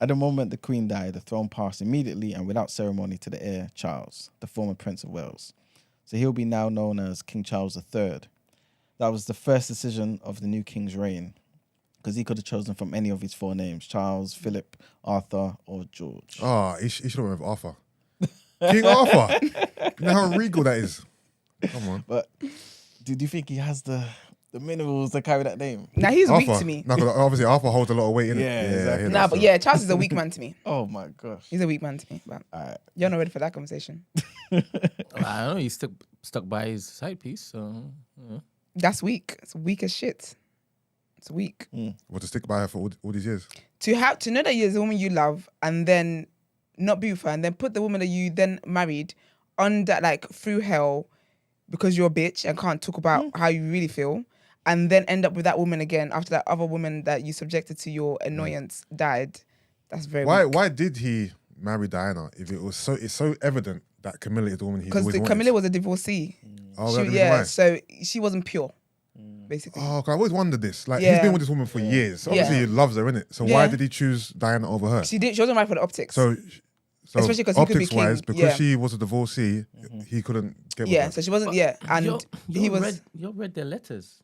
At the moment the Queen died, the throne passed immediately and without ceremony to the heir Charles, the former Prince of Wales. So he'll be now known as King Charles III. That was the first decision of the new king's reign, because he could have chosen from any of his 4 names: Charles, Philip, Arthur, or George. Oh, he should have went with Arthur. King Arthur. You know how regal that is. Come on. But do you think he has the minerals to carry that name? Now he's weak Arthur. to me. No, 'cause obviously Arthur holds a lot of weight in it. Yeah, I exactly. hear Nah, that but stuff. yeah, Charles is a weak man to me. Oh my gosh. He's a weak man to me. But Alright. you're not ready for that conversation. I don't know. He's stuck by his side piece. So That's weak. It's weak as shit. It's weak. What, to stick by her for all these years? To know that there's a woman you love and then not be with her and then put the woman that you then married under like through hell because you're a bitch and can't talk about how you really feel, and then end up with that woman again after that other woman that you subjected to your annoyance died. That's very weak. Why did he marry Diana if it's so evident that Camilla is the woman he's Because always wanted? Camilla was a divorcee. Oh, She- that's the reason yeah, why. so she wasn't pure, basically. Oh, 'cause I always wondered this. Like, Yeah. he's been with this woman for years. So obviously, he loves her, innit? So why Yeah. did he choose Diana over her? She wasn't right for the optics. So Especially 'cause he could be optics-wise, king, because yeah. she was a divorcee, he couldn't get with yeah, her. so she wasn't. Yeah, and he was. You read their letters.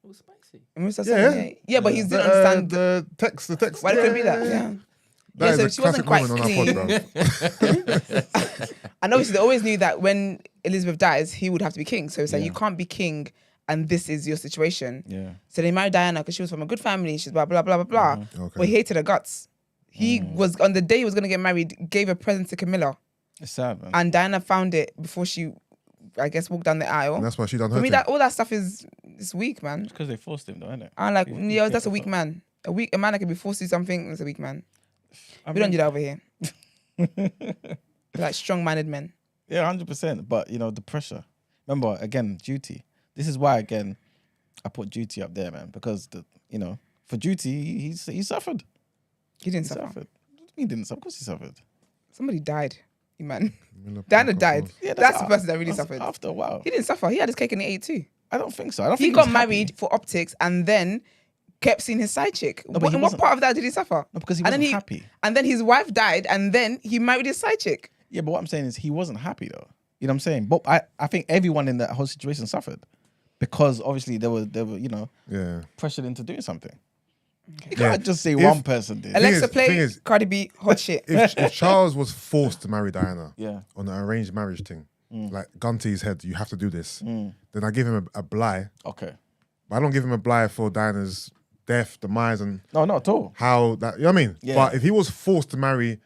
It was spicy. Mr. Yeah. Saying, yeah, but he didn't understand the text. why it could be that. Yeah. That Yeah, is so a she wasn't classic quite moment on our pod, bro. And obviously, they always knew that when Elizabeth dies, he would have to be king. So it's like, Yeah. you can't be king and this is your situation. Yeah. So they married Diana because she was from a good family. She's blah, blah, blah, blah, blah. Okay. But he hated her guts. He was, on the day he was going to get married, gave a present to Camilla. It's sad, man. And Diana found it before she, I guess, walked down the aisle. And that's why she done her For me, thing. that all that stuff is weak, man. Because they forced him, though, isn't it? I'm like, He yo, kept that's a the weak fuck. man. A man that can be forced to do something is a weak man. I We don't mean, do that over here. We're like strong-minded men. Yeah, 100%. But, you know, the pressure. Remember, again, duty. This is why, again, I put duty up there, man. Because, for duty, he suffered. He didn't He suffer. suffered. He didn't suffer. Of course he suffered. Somebody died, man. Miller Diana Parker died. Falls. Yeah, That's the person that really suffered. After a while. He didn't suffer. He had his cake and he ate too. I don't think so. I don't He think got was happy. married for optics and then kept seeing his side chick. but he In what wasn't- part of that did he suffer? No, because he And then wasn't happy. And then his wife died and then he married his side chick. Yeah, but what I'm saying is he wasn't happy, though. You know what I'm saying? But I think everyone in that whole situation suffered. Because obviously they were Yeah. pressured into doing something. You Yeah. can't just say If- one person did. Alexa, thing play is- Cardi B, hot shit. If Charles was forced to marry Diana Yeah. on an arranged marriage thing, like gun to his head, you have to do this, Mm. then I give him a bly. Okay. But I don't give him a bly for Diana's death, demise, and No, not at all. how that, you know what I mean? Yeah. But if he was forced to marry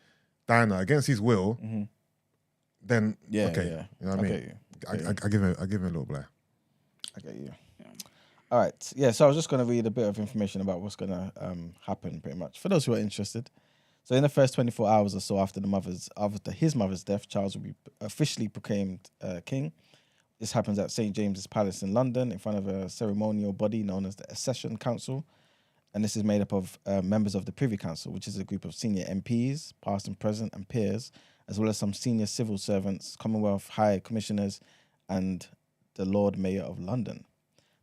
Diana against his will, then Yeah, okay. yeah. You know what I I mean? get you. I give him a little bly. I get you. All right. Yeah, so I was just going to read a bit of information about what's going to happen, pretty much, for those who are interested. So in the first 24 hours or so after his mother's death, Charles will be officially proclaimed king. This happens at St. James's Palace in London in front of a ceremonial body known as the Accession Council. And this is made up of members of the Privy Council, which is a group of senior MPs, past and present, and peers, as well as some senior civil servants, Commonwealth High Commissioners, and the Lord Mayor of London.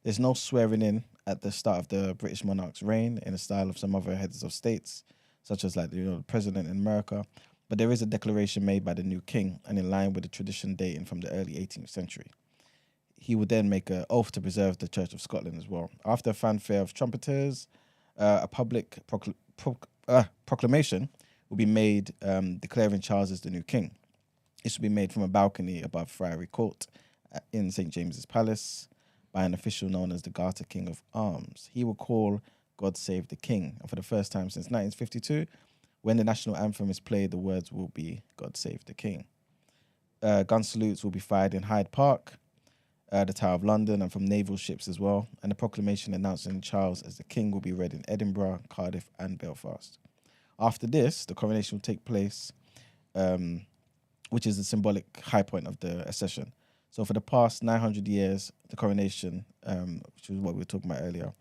There's no swearing in at the start of the British monarch's reign in the style of some other heads of states, such as the president in America. But there is a declaration made by the new king, and in line with the tradition dating from the early 18th century. He would then make an oath to preserve the Church of Scotland as well. After a fanfare of trumpeters, a public proclamation will be made declaring Charles as the new king. This will be made from a balcony above Friary Court in St. James's Palace by an official known as the Garter King of Arms. He will call God Save the King. And for the first time since 1952, when the national anthem is played, the words will be God Save the King. Gun salutes will be fired in Hyde Park, the Tower of London, and from naval ships as well. And the proclamation announcing Charles as the king will be read in Edinburgh, Cardiff, and Belfast. After this, the coronation will take place, which is the symbolic high point of the accession. So for the past 900 years, the coronation, which was what we were talking about earlier,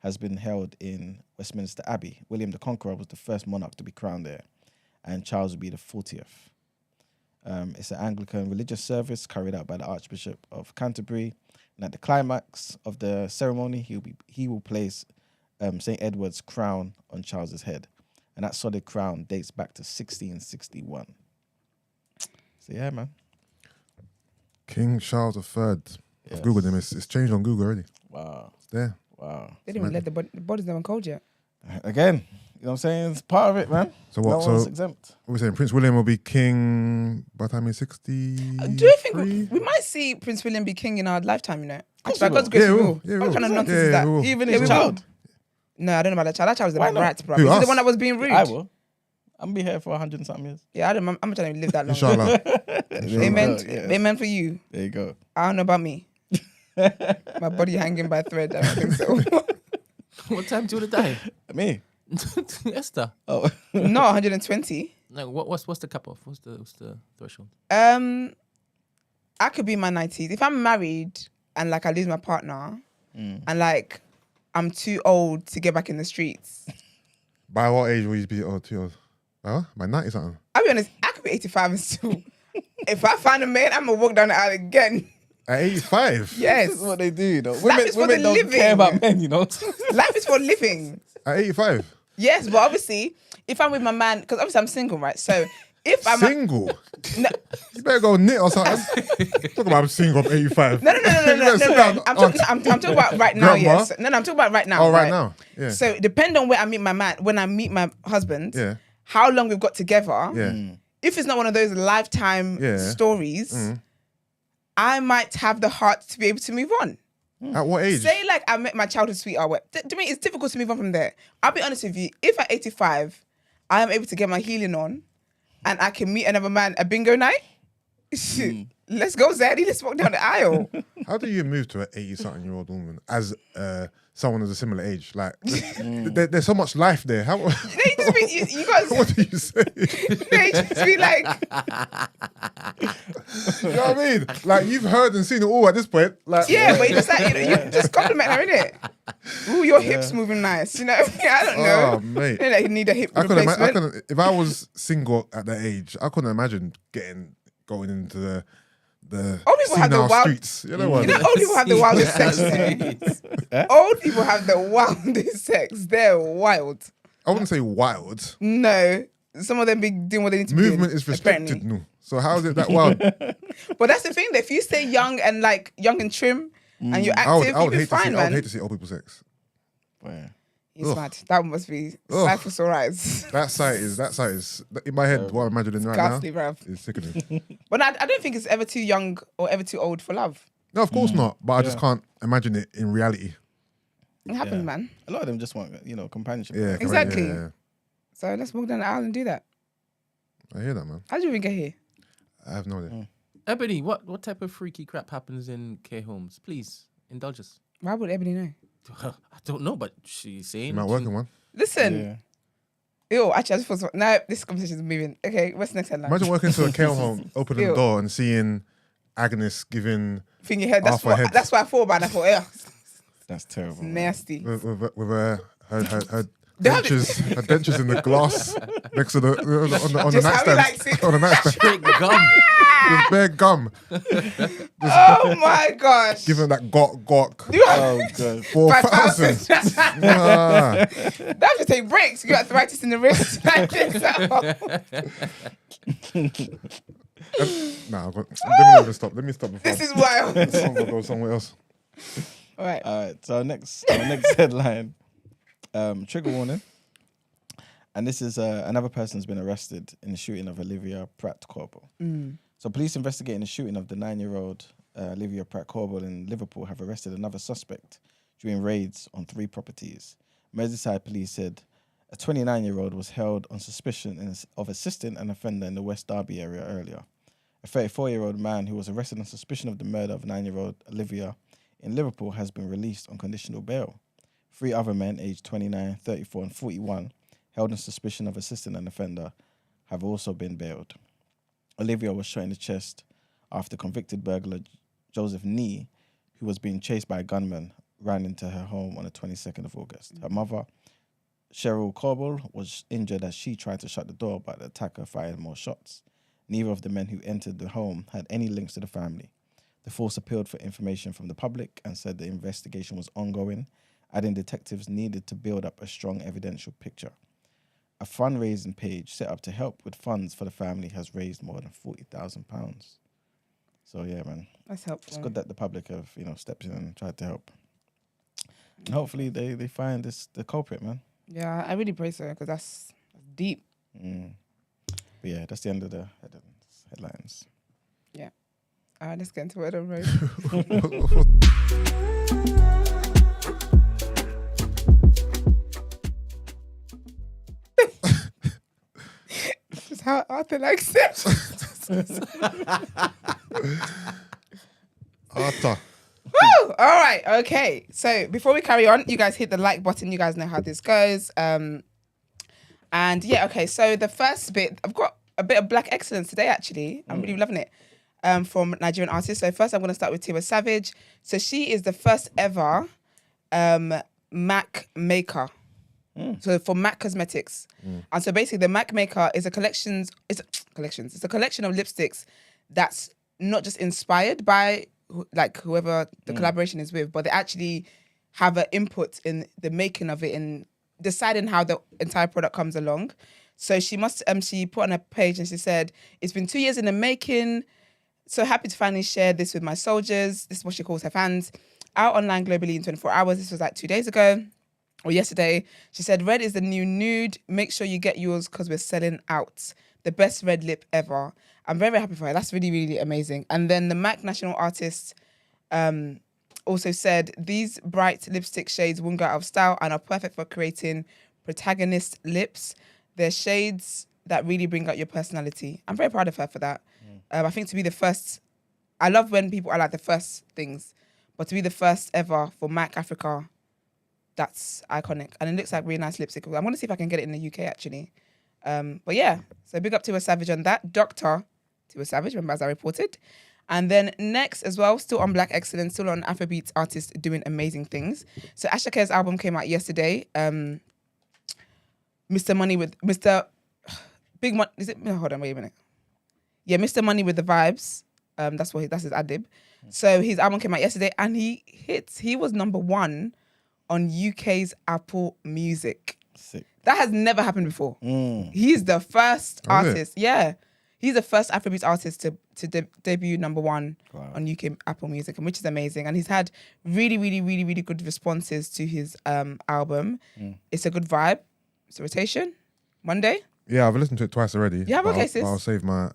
has been held in Westminster Abbey. William the Conqueror was the first monarch to be crowned there, and Charles will be the 40th. It's an Anglican religious service carried out by the Archbishop of Canterbury, and at the climax of the ceremony, he will place St. Edward's crown on Charles's head, and that solid crown dates back to 1661. So yeah, man. King Charles III. Yes. I've Googled him. It's changed on Google already. Wow, It's there. wow. They didn't even let the body's not even cold yet. Again, you know what I'm saying? It's part of it, man. So what? No one's So exempt. what are we saying? Prince William will be king by the time he's 60. Do you think we might see Prince William be king in our lifetime, you know? course By we God's will. grace, Yeah, we we will. will. Yeah, we What will. kind of nonsense Yeah, is we that? will. Even Yeah, his we child. No, I don't know about that child. That child was the Why not? rat, bro. Who, Is he us? the one that was being rude? I will. I'm gonna be here for 100 and something years. Yeah, I'm trying to live that long. Inshallah. Amen. Yes. Amen for you. There you go. I don't know about me. My body hanging by a thread. I don't think so. What time do you want to die? Me. Esther. Oh. Not 120. No, what's the cutoff? What's the threshold? I could be in my 90s. If I'm married and like I lose my partner and like I'm too old to get back in the streets, By what age will you be? Oh, too old. By 90 something. I'll be honest, I could be 85 and still. If I find a man, I'm gonna walk down the aisle again. At 85? Yes. This is what they do, you know. Life is for Women the don't living. care about men, you know. Life is for living. At 85? Yes, but obviously, if I'm with my man, because obviously I'm single, right? So if I'm Single? no, You better go knit or something. Talk about I'm single at 85. no. You better sit down. I'm talking about right now. Grandma? Yes. No, I'm talking about right now. Oh, right now. Yeah. So depend on where I meet my man. When I meet my husband, Yeah. how long we've got together, Yeah. if it's not one of those lifetime stories, I might have the heart to be able to move on. At what age? Say like I met my childhood sweetheart. To me, it's difficult to move on from there. I'll be honest with you. If at 85, I am able to get my healing on, and I can meet another man at bingo night, let's go, Zaddy. Let's walk down the aisle. How do you move to an 80-something-year-old woman as someone of a similar age? Like, there's so much life there. How? They just be, you guys. What do you say? They just be like, You know what I mean? Like, you've heard and seen it all at this point. Like, yeah, but you just like, you just compliment her, innit? Ooh, your hips moving nice. You know, I don't know. Oh, mate. Like, you need a hip I replacement. couldn't, if I was single at that age, I couldn't imagine going into the Old people have the senile wild- streets. You know what? You know, old people have the wildest sex. There. Old people have the wildest sex. They're wild. I wouldn't say wild. No, some of them be doing what they need to be doing. Movement is restricted, apparently. no. So how is it that wild? But that's the thing. That if you stay young and trim, and you're I would active, you'll be fine, I would man. hate to see old people sex. Yeah. He's Ugh. mad. That must be Ugh. life for sore eyes. That sight is in my head. What I'm imagining right Ghastly, now bruv. is sickening. But I don't think it's ever too young or ever too old for love. No, of course not. But I just can't imagine it in reality. It happens, man. A lot of them just want, companionship. Yeah, correct. Exactly. Yeah. So let's walk down the aisle and do that. I hear that, man. How did you even get here? I have no idea. Ebony, what type of freaky crap happens in K homes? Please indulge us. Why would Ebony know? I don't know, but she's saying. You might work in one. Listen. Ew, actually, I just thought, no, this conversation is moving. Okay, what's the next headline? Imagine working into a care home, opening the Ew. door and seeing Agnes giving Thing you heard. That's half a head. what I thought about it. I thought, yeah, That's terrible. nasty. with her They have dentures in the glass next to the on the Just how he nightstand. likes it. On the nightstand Straight gum. with bare gum, Oh my gosh. giving that gawk You have Oh god. 4,000. 5,000. Ah. They have to take breaks. You got arthritis in the wrist. Nah, let me stop. Let me stop before This is wild. I'm gonna go somewhere else. All right. All right. So our next headline, trigger warning. And this is another person's been arrested in the shooting of Olivia Pratt-Korbel. So police investigating the shooting of the 9-year-old Olivia Pratt-Korbel in Liverpool have arrested another suspect during raids on 3 properties. Merseyside police said a 29-year-old was held on suspicion of assisting an offender in the West Derby area earlier. A 34-year-old man who was arrested on suspicion of the murder of 9-year-old Olivia in Liverpool has been released on conditional bail. 3 other men aged 29, 34 and 41 held on suspicion of assisting an offender have also been bailed. Olivia was shot in the chest after convicted burglar Joseph Nee, who was being chased by a gunman, ran into her home on the 22nd of August. Her mother, Cheryl Korbel, was injured as she tried to shut the door, but the attacker fired more shots. Neither of the men who entered the home had any links to the family. The force appealed for information from the public and said the investigation was ongoing, adding detectives needed to build up a strong evidential picture. A fundraising page set up to help with funds for the family has raised more than £40,000. So yeah, man, That's helpful. it's good that the public have stepped in and tried to help. And hopefully they find the culprit, man. Yeah, I really pray so because that's deep. But yeah, that's the end of the headlines. Yeah. All right, let's get into Word on Road. Just how Arthur likes it. Arthur. Woo! All right, okay. So before we carry on, you guys hit the like button. You guys know how this goes. And yeah, okay. So the first bit, I've got a bit of black excellence today, actually. I'm really loving it. From Nigerian artists. So first I'm going to start with Tiwa Savage. So she is the first ever MAC maker. So for MAC Cosmetics. And so basically the MAC maker is a collection of lipsticks that's not just inspired by whoever the collaboration is with, but they actually have an input in the making of it and deciding how the entire product comes along. So she put on her page and she said, "It's been 2 years in the making. So happy to finally share this with my soldiers." This is what she calls her fans. Out online globally in 24 hours. This was like 2 days ago. or yesterday. She said, red is the new nude. Make sure you get yours because we're selling out. The best red lip ever. I'm very, very happy for her. That's really, really amazing. And then the MAC National Artist also said, these bright lipstick shades won't go out of style and are perfect for creating protagonist lips. They're shades that really bring out your personality. I'm very proud of her for that. I think to be the first, I love when people are like the first things, but to be the first ever for MAC Africa, that's iconic. And it looks like really nice lipstick. I'm going to see if I can get it in the UK actually. But yeah, so big up Tiwa Savage on that. Dr. Tiwa Savage, remember as I reported. And then next as well, still on Black Excellence, still on Afrobeats artists doing amazing things. So Asake's album came out yesterday. Mr. Money with Mr. Big Money. Is it? Hold on, wait a minute. Yeah, Mr. Money with the Vibes. That's his ad-lib. So his album came out yesterday and he hits. He was #1 on UK's Apple Music. Sick. That has never happened before. He's the first artist. Yeah. He's the first Afrobeats artist to debut #1 on UK Apple Music, and which is amazing. And he's had really, really, really, really good responses to his album. It's a good vibe. It's a rotation. Monday. Yeah, I've listened to it twice already. Yeah, okay, sis. I'll save my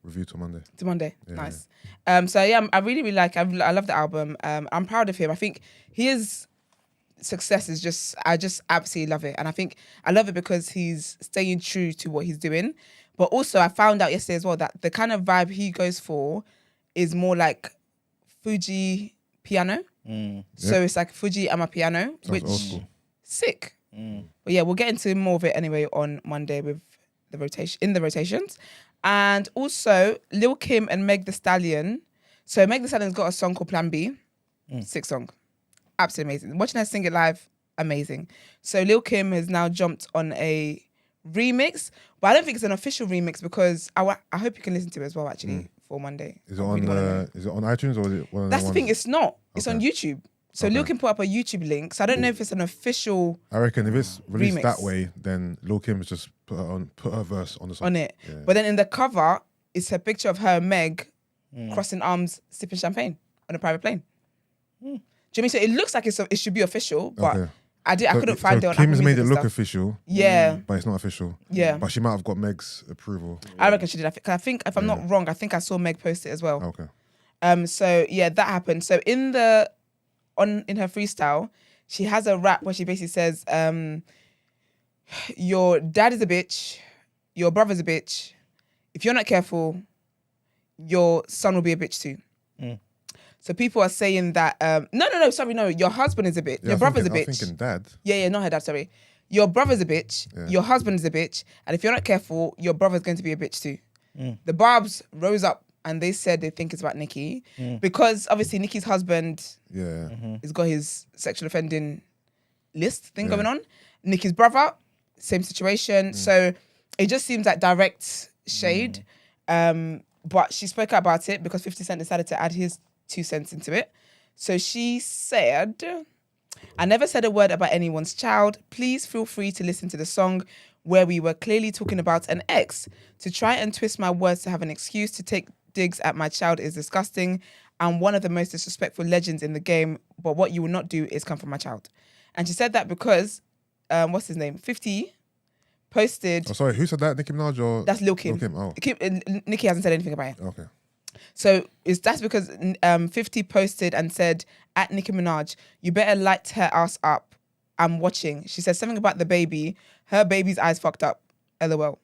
review till Monday. To Monday. Yeah. Nice. So yeah, I really, really like. I love the album. I'm proud of him. I think his success is just. I just absolutely love it, and I think I love it because he's staying true to what he's doing. But also, I found out yesterday as well that the kind of vibe he goes for is more like Fuji piano. So it's like Fuji Amapiano, which old school. Sick. But yeah, we'll get into more of it anyway on Monday with the rotations. And also, Lil Kim and Meg Thee Stallion. So Meg Thee Stallion's got a song called Plan B. Sick song. Absolutely amazing. Watching her sing it live, amazing. So Lil Kim has now jumped on a remix, but I don't think it's an official remix because I hope you can listen to it as well actually for Monday. Is it on iTunes or is it one of That's the ones? thing, it's not. It's on Okay. YouTube. So Lil Kim put up a YouTube link. So I don't know if it's an official I reckon if it's released remix. that way, then Lil Kim's just put her verse on the song. on it. Yeah. But then in the cover, it's a picture of her and Meg crossing arms, sipping champagne on a private plane. Do you know what I mean? So it looks like it should be official, but Okay. I couldn't find it on Kim's Apple made Music it and look stuff. official. Yeah. But it's not official. Yeah. But she might have got Meg's approval. I reckon she did. I think if I'm not wrong, I think I saw Meg post it as well. Okay. So yeah, that happened. So in her freestyle, she has a rap where she basically says, your dad is a bitch, your brother's a bitch. If you're not careful, your son will be a bitch too. So people are saying that, no, your husband is a bitch. Yeah, Your brother's a I'm bitch. thinking dad. Yeah, not her dad, sorry. Your brother's a bitch, your husband is a bitch, and if you're not careful, your brother's going to be a bitch too. The Barbs rose up and they said they think it's about Nicki because obviously Nicki's husband has got his sexual offending list thing going on. Nicki's brother, same situation. So it just seems like direct shade. But she spoke out about it because 50 Cent decided to add his 2 cents into it. So she said, I never said a word about anyone's child. Please feel free to listen to the song where we were clearly talking about an ex. To try and twist my words to have an excuse to take digs at my child is disgusting. I'm one of the most disrespectful legends in the game, but what you will not do is come for my child. And she said that because, what's his name? 50 posted... Oh, sorry, who said that? Nicki Minaj or... That's Lil Kim. Oh, Nicki hasn't said anything about it. okay. So that's because 50 posted and said, at Nicki Minaj, you better light her ass up. I'm watching. She said something about the baby. Her baby's eyes fucked up. LOL.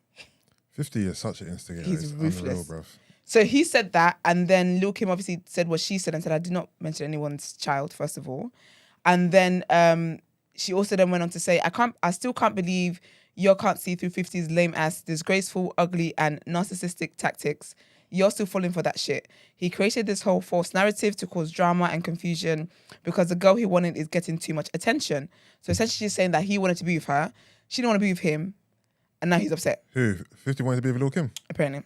50 is such an instigator. He's It's ruthless. unreal, bruv. So he said that, and then Lil Kim obviously said what she said and said, I did not mention anyone's child, first of all. And then she also then went on to say, I still can't believe you can't see through 50's lame ass, disgraceful, ugly, and narcissistic tactics. You're still falling for that shit. He created this whole false narrative to cause drama and confusion because the girl he wanted is getting too much attention. So essentially she's saying that he wanted to be with her. She didn't want to be with him. And now he's upset, Who? 50 wanted to be with Lil Kim? apparently.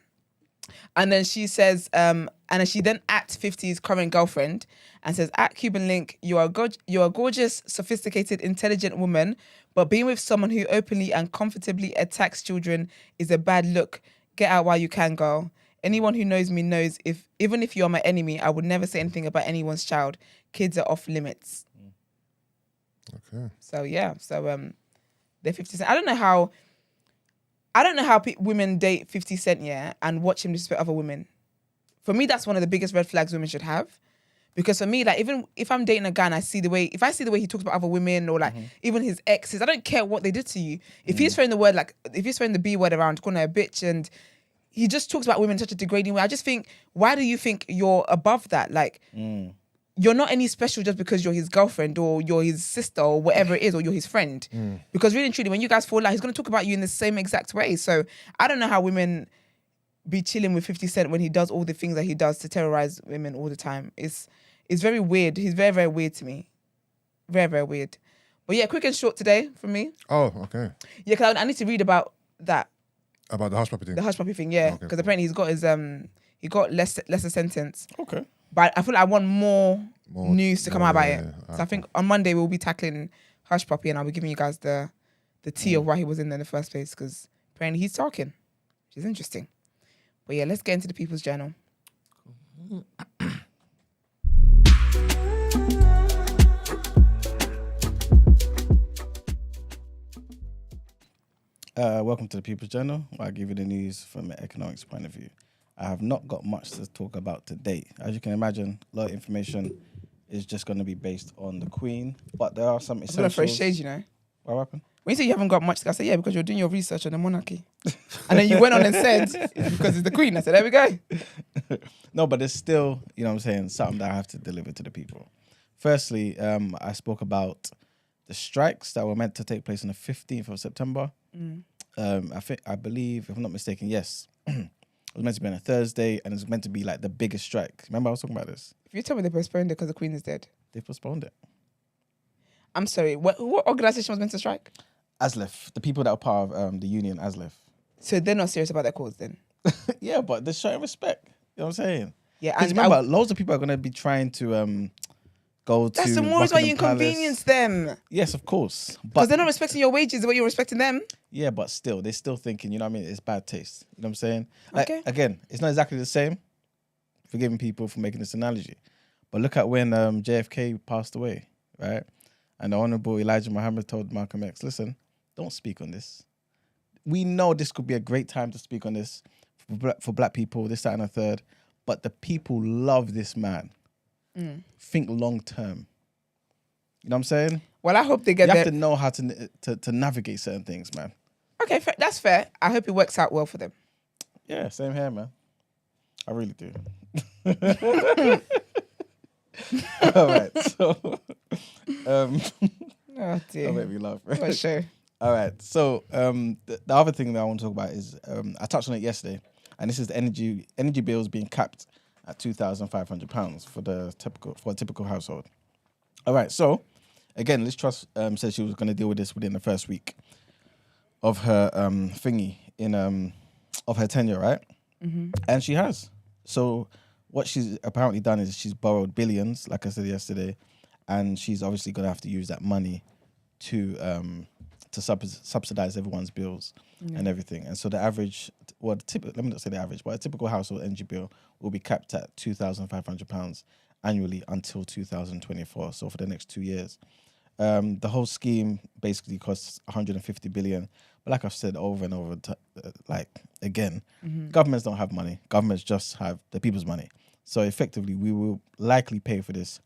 And then she says, and then she then at 50's current girlfriend and says, at Cuban Link, you are a gorgeous, sophisticated, intelligent woman, but being with someone who openly and comfortably attacks children is a bad look. Get out while you can, girl. Anyone who knows me knows even if you're my enemy, I would never say anything about anyone's child. Kids are off limits. Okay. So yeah, they're 50 Cent. I don't know how women date 50 Cent, yeah, and watch him disrespect other women. For me, that's one of the biggest red flags women should have. Because for me, like, even if I'm dating a guy and if I see the way he talks about other women or like even his exes, I don't care what they did to you. If he's throwing the B word around, calling her a bitch, and he just talks about women in such a degrading way, I just think, why do you think you're above that? Like, you're not any special just because you're his girlfriend or you're his sister or whatever it is, or you're his friend. Because really and truly, when you guys fall out, he's going to talk about you in the same exact way. So I don't know how women be chilling with 50 Cent when he does all the things that he does to terrorize women all the time. It's very weird. He's very, very weird to me. Very, very weird. But yeah, quick and short today from me. Oh, okay. Yeah, because I need to read about that. About the hush puppy thing. The hush puppy thing, yeah. Okay, Because cool. apparently he got lesser sentence. Okay. But I feel like I want more news to come out about it. yeah. So I think on Monday we'll be tackling hush puppy, and I'll be giving you guys the tea of why he was in there in the first place. Because apparently he's talking, which is interesting. But yeah, let's get into the People's Journal. Welcome to the People's Journal, where I give you the news from an economics point of view. I have not got much to talk about today. As you can imagine, a lot of information is just going to be based on the Queen, but there are some I'm gonna throw essentials. shade, you know. What happened? When you say you haven't got much, I said, yeah, because you're doing your research on the monarchy. And then you went on and said, it's because it's the Queen. I said, there we go. No, but there's still, you know what I'm saying, something that I have to deliver to the people. Firstly, I spoke about the strikes that were meant to take place on the 15th of September. I believe, if I'm not mistaken, yes. It was meant to be on a Thursday, and it's meant to be like the biggest strike. Remember I was talking about this? If you tell me they postponed it because the Queen is dead. They postponed it. I'm sorry, what organisation was meant to strike? ASLEF, the people that are part of the union ASLEF. So they're not serious about their cause then? Yeah, but they're showing respect. You know what I'm saying? Yeah, Because and remember, loads of people are going to be trying to go to that's the more reason why you Buckingham Palace. inconvenience them. Yes, of course. Because But they're not respecting your wages the way you're respecting them. yeah, but still, they're still thinking, you know what I mean? It's bad taste. You know what I'm saying? Like, Okay. again, it's not exactly the same. Forgiving people for making this analogy. But look at when JFK passed away, right? And the Honorable Elijah Muhammad told Malcolm X, listen, don't speak on this. We know this could be a great time to speak on this for black people, this, that, and a third. But the people love this man. Think long term. You know what I'm saying? Well, I hope they get You have there. to know how to navigate certain things, man. Okay, that's fair. I hope it works out well for them. Yeah, same here, man. I really do. All right, so Oh that dear. made me laugh. What a show. All right, so the other thing that I want to talk about is I touched on it yesterday, and this is the energy bills being capped at £2,500 for a typical household. All right, so again, Liz Truss said she was going to deal with this within the first week of her of her tenure, right? And she has. So what she's apparently done is she's borrowed billions, like I said yesterday, and she's obviously going to have to use that money to subsidize everyone's bills and everything. And so the average, let me not say the average, but a typical household energy bill will be capped at £2,500 annually until 2024. So for the next 2 years. The whole scheme basically costs 150 billion. But like I've said over and over, governments don't have money. Governments just have the people's money. So effectively, we will likely pay for this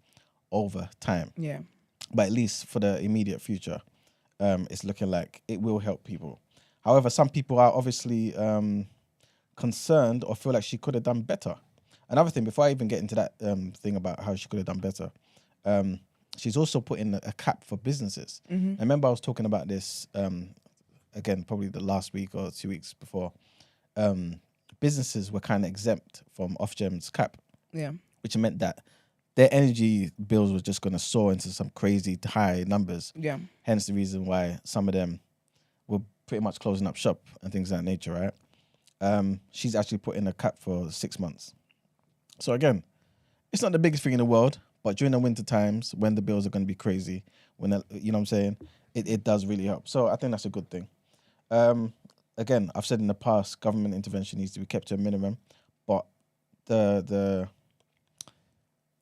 over time. Yeah. But at least for the immediate future, it's looking like it will help people. However, some people are obviously concerned or feel like she could have done better. Another thing, before I even get into that thing about how she could have done better, she's also put in a cap for businesses. I remember I was talking about this, again, probably the last week or 2 weeks before. Businesses were kind of exempt from Ofgem's cap, which meant that their energy bills were just going to soar into some crazy high numbers. Yeah. Hence the reason why some of them were pretty much closing up shop and things of that nature, right? She's actually put in a cap for 6 months. So again, it's not the biggest thing in the world, but during the winter times when the bills are going to be crazy, you know what I'm saying, it does really help. So I think that's a good thing. Again, I've said in the past, government intervention needs to be kept to a minimum, but the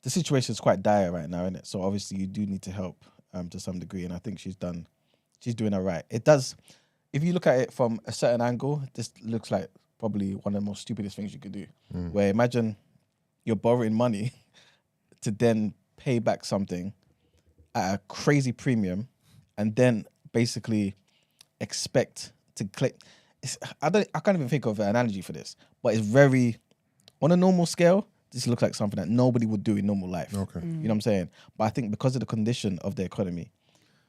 situation is quite dire right now, isn't it? So obviously you do need to help to some degree, and I think she's doing all right. It does. If you look at it from a certain angle, this looks like probably one of the most stupidest things you could do. Where imagine you're borrowing money to then pay back something at a crazy premium, and then basically expect to click. I can't even think of an analogy for this, but it's very, on a normal scale, this looks like something that nobody would do in normal life. Okay. You know what I'm saying? But I think because of the condition of the economy,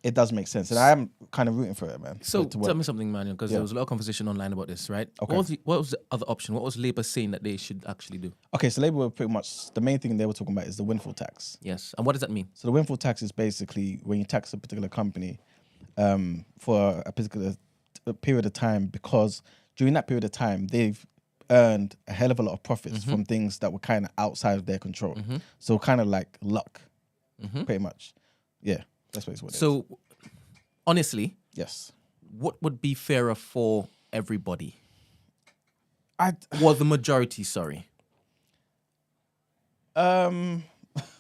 it does make sense. And I am kind of rooting for it, man. So to tell work. me something, Manuel, because there was a lot of conversation online about this, right? Okay. What was the other option? What was Labour saying that they should actually do? Okay, so Labour were pretty much, the main thing they were talking about is the windfall tax. Yes. And what does that mean? So the windfall tax is basically when you tax a particular company for a particular period of time, because during that period of time, they've earned a hell of a lot of profits from things that were kind of outside of their control. So kind of like luck, pretty much. Yeah, that's what it is. So, honestly, Yes. what would be fairer for everybody? I Well, the majority, sorry.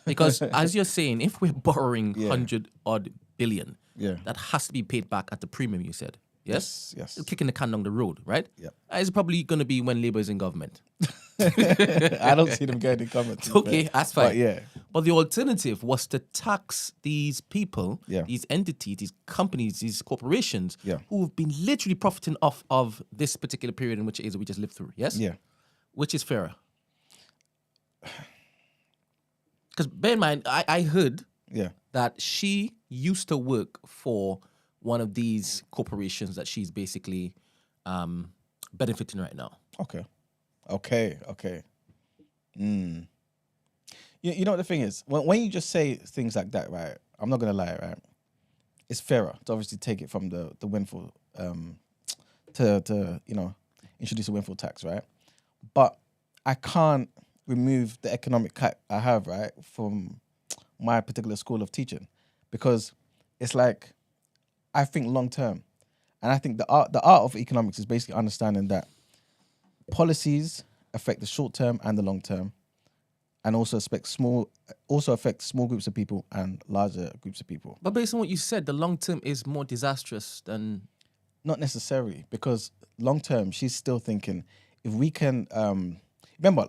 Because as you're saying, if we're borrowing 100 odd billion, Yeah. that has to be paid back at the premium, you said. Yes? Yes. It's kicking the can down the road, right? Yep. It's probably going to be when Labour is in government. I don't see them going in government. Okay, that's fine. But yeah. But the alternative was to tax these people, Yeah. these entities, these companies, these corporations Yeah. who have been literally profiting off of this particular period in which it is that we just lived through. Yes? Yeah. Which is fairer? Because bear in mind, I heard Yeah. that she used to work for one of these corporations that she's basically benefiting right now. Okay. You know what the thing is? When you just say things like that, right? I'm not gonna lie, right? It's fairer to obviously take it from the windfall to introduce a windfall tax, right? But I can't remove the economic cut I have, right, from my particular school of teaching, because it's like I think long term, and I think the art of economics is basically understanding that policies affect the short term and the long term, and also affect small groups of people and larger groups of people. But based on what you said, the long term is more disastrous than... Not necessarily, because long term, she's still thinking if we can. Remember,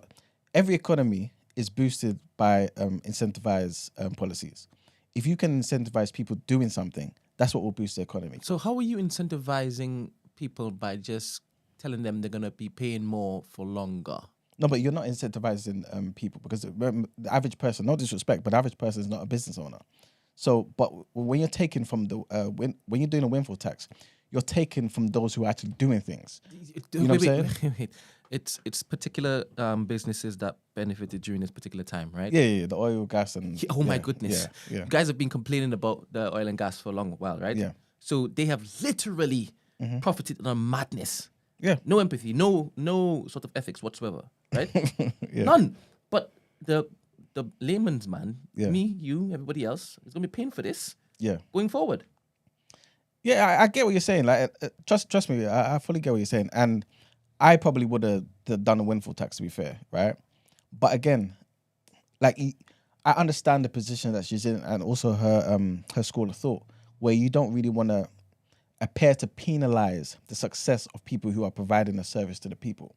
every economy is boosted by incentivized policies. If you can incentivize people doing something, that's what will boost the economy. So how are you incentivizing people by just telling them they're going to be paying more for longer? No, but you're not incentivizing people, because the average person, no disrespect, but the average person is not a business owner. So, but when you're taking from the when you're doing a windfall tax, you're taking from those who are actually doing things. You know what I'm saying? Wait. It's particular businesses that benefited during this particular time, right? Yeah, the oil, gas, and Oh my goodness. Yeah. You guys have been complaining about the oil and gas for a long while, right? Yeah. So they have literally profited on madness. Yeah. No empathy, no sort of ethics whatsoever, right? Yeah. None. But the layman's man, Yeah. me, you, everybody else, is going to be paying for this Yeah. going forward. Yeah, I get what you're saying. Like, trust me, I fully get what you're saying, and I probably would have done a windfall tax, to be fair, right? But again, like, I understand the position that she's in, and also her school of thought, where you don't really want to appear to penalize the success of people who are providing a service to the people.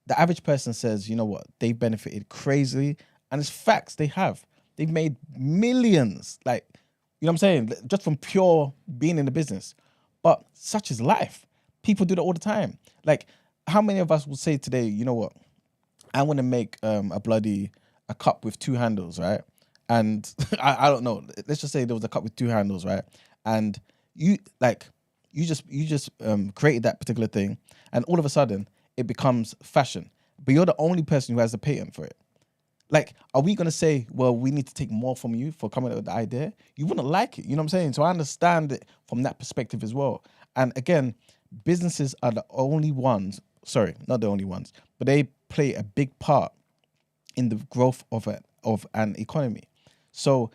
The average person says, you know what, they've benefited crazily, and it's facts, they have. They've made millions, like, you know what I'm saying, just from pure being in the business. But such is life. People do that all the time. Like, how many of us will say today, you know what, I want to make a cup with two handles, right? And I don't know, let's just say there was a cup with two handles, right? And you just created that particular thing, and all of a sudden it becomes fashion. But you're the only person who has the patent for it. Like, are we gonna say, well, we need to take more from you for coming up with the idea? You wouldn't like it, you know what I'm saying? So I understand it from that perspective as well. And again, businesses are the only ones, sorry, not the only ones, but they play a big part in the growth of an economy. So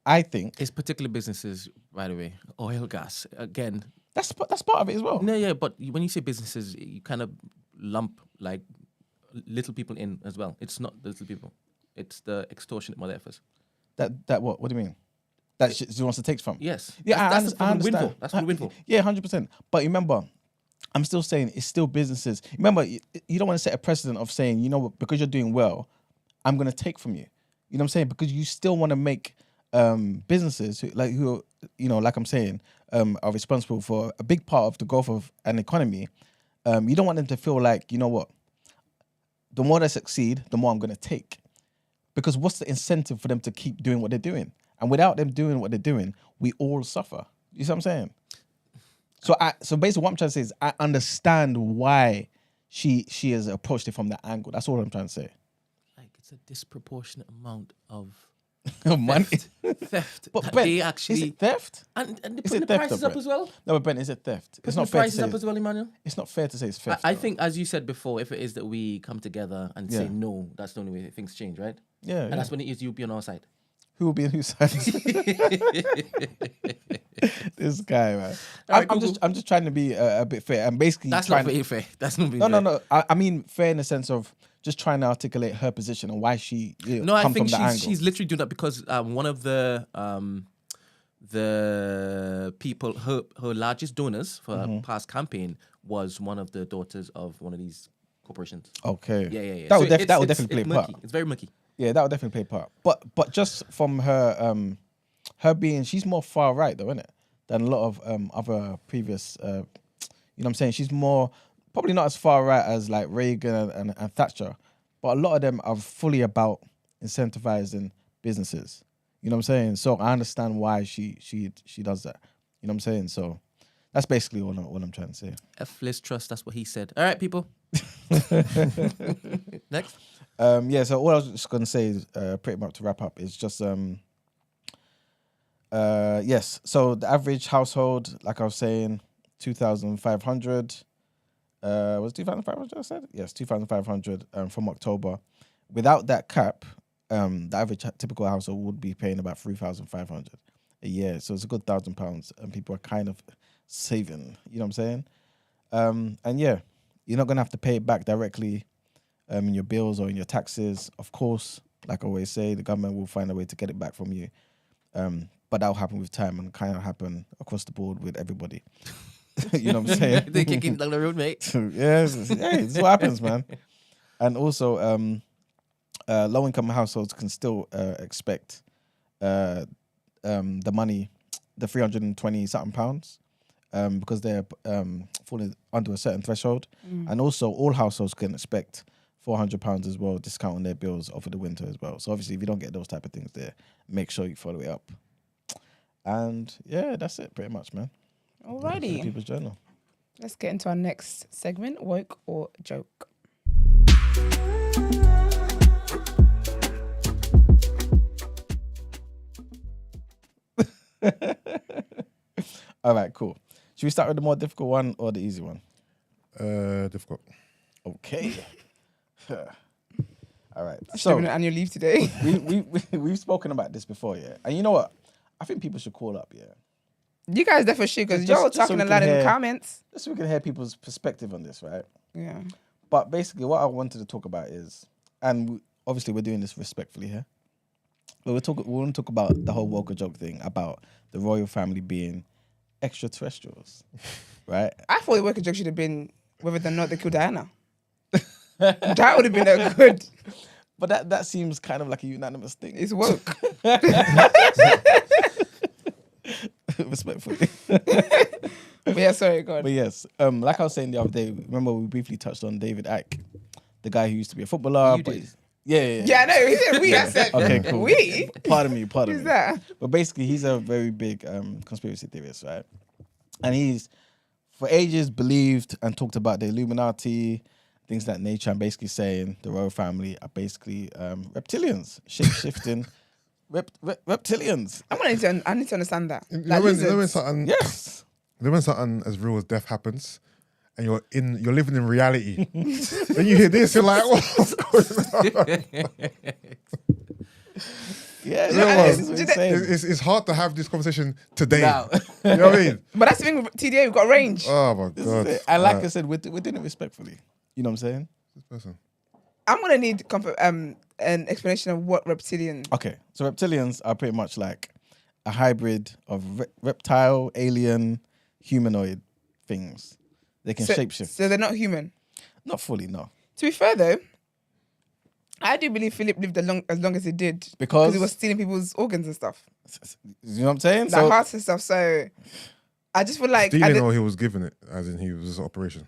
I think It's particular businesses, by the way, oil, gas, again. that's part of it as well. No, yeah, but when you say businesses, you kind of lump like little people in as well. It's not the little people. It's the extortionate mother effers. That what? What do you mean? that she wants to take from. Yes. Yeah, that's I the fucking understand. windfall. That's the windfall. Yeah, 100%. But remember, I'm still saying it's still businesses. Remember, you don't want to set a precedent of saying, you know what, because you're doing well, I'm going to take from you. You know what I'm saying? Because you still want to make businesses who, you know, like I'm saying, are responsible for a big part of the growth of an economy. You don't want them to feel like, you know what, the more they succeed, the more I'm going to take. Because what's the incentive for them to keep doing what they're doing? And without them doing what they're doing, we all suffer. You see what I'm saying? So basically what I'm trying to say is I understand why she has approached it from that angle. That's all I'm trying to say. Like, it's a disproportionate amount of Money. theft. But that Ben, they actually is it theft? and they're Is putting it the theft, prices though, up Brett? as well. No, but Ben, is it theft? It's Putting not the fair to prices say. up as well, Emmanuel. It's not fair to say it's theft. I though. think, as you said before, if it is that we come together and say Yeah. no, that's the only way things change, right? Yeah. And that's when it is you be on our side. Who will be on whose side? This guy, man. Alright, I'm just trying to be a bit fair. I'm basically That's trying not very fair. That's not being No, fair. no, no. I mean fair in the sense of just trying to articulate her position and why she No, I come think from that angle. she's literally doing that because one of the people, her largest donors for her past campaign was one of the daughters of one of these corporations. Okay. Yeah. That So would, that would it's definitely play a murky. part. It's very murky. Yeah, that would definitely play a part. But just from her her being, she's more far right though, isn't it? Than a lot of other previous you know what I'm saying? She's more probably not as far right as like Reagan and Thatcher, but a lot of them are fully about incentivizing businesses. You know what I'm saying? So I understand why she does that. You know what I'm saying? So that's basically all I'm trying to say. F-list trust, that's what he said. All right, people. Next. Yeah, so all I was just gonna say is pretty much to wrap up is just yes. So the average household, like I was saying, 2,500. Was 2,500? I said yes, 2,500 from October. Without that cap, the average typical household would be paying about 3,500 a year. So it's a good £1,000, and people are kind of saving. You know what I'm saying? And yeah, you're not gonna have to pay it back directly in your bills or in your taxes. Of course, like I always say, the government will find a way to get it back from you. But that'll happen with time and kind of happen across the board with everybody. You know what I'm saying? They're kicking down the road, mate. Yes, it's what happens, man. And also, low-income households can still expect the money, the 320 something pounds, because they're falling under a certain threshold. And also, all households can expect £400 as well, discount on their bills over the winter as well. So obviously, if you don't get those type of things there, make sure you follow it up. And yeah, that's it pretty much, man. Alrighty. People's Journal. Let's get into our next segment, woke or joke. All right, cool. Should we start with the more difficult one or the easy one? Difficult. Okay. All right. I should have So been on annual leave today. we've spoken about this before, yeah. And you know what? I think people should call up, yeah. You guys definitely should, because Just y'all so talking we a can lot in the hear- comments. Just so we can hear people's perspective on this, right? Yeah. But basically, what I wanted to talk about is, and obviously we're doing this respectfully here, but we want to talk about the whole woke or joke thing about the royal family being extraterrestrials, right? I thought the worker joke should have been whether or not they killed Diana. That would have been a good. But that seems kind of like a unanimous thing. It's woke. Respectfully. But yeah, sorry, God. But yes, like I was saying the other day, remember we briefly touched on David Icke, the guy who used to be a footballer. You but did. Yeah. Yeah, I know. He said we. I said Okay, cool. we. Pardon me. Who's that? But basically, he's a very big conspiracy theorist, right? And he's, for ages, believed and talked about the Illuminati, things of that nature, and basically saying the royal family are basically reptilians, shape-shifting reptilians. I need to understand that. You Like know when lizards. something, Yes. you know when something as real as death happens, and you're living in reality. When you hear this, you're like, what's going on? Yeah, You know yeah, what? this is what he's saying. It's hard to have this conversation today. Now. You know what I mean? But that's the thing with TDA. We've got range. Oh my This god! is it. And like I said, we're doing it respectfully. You know what I'm saying? This person. I'm gonna need an explanation of what reptilian. Okay, so reptilians are pretty much like a hybrid of reptile, alien, humanoid things. They can shapeshift. So they're not human. Not fully, no. To be fair though, I do believe Philip lived as long as he did Because he was stealing people's organs and stuff, you know what I'm saying? like hearts and stuff. So I just feel like Stealing or he was giving it, as in he was operation.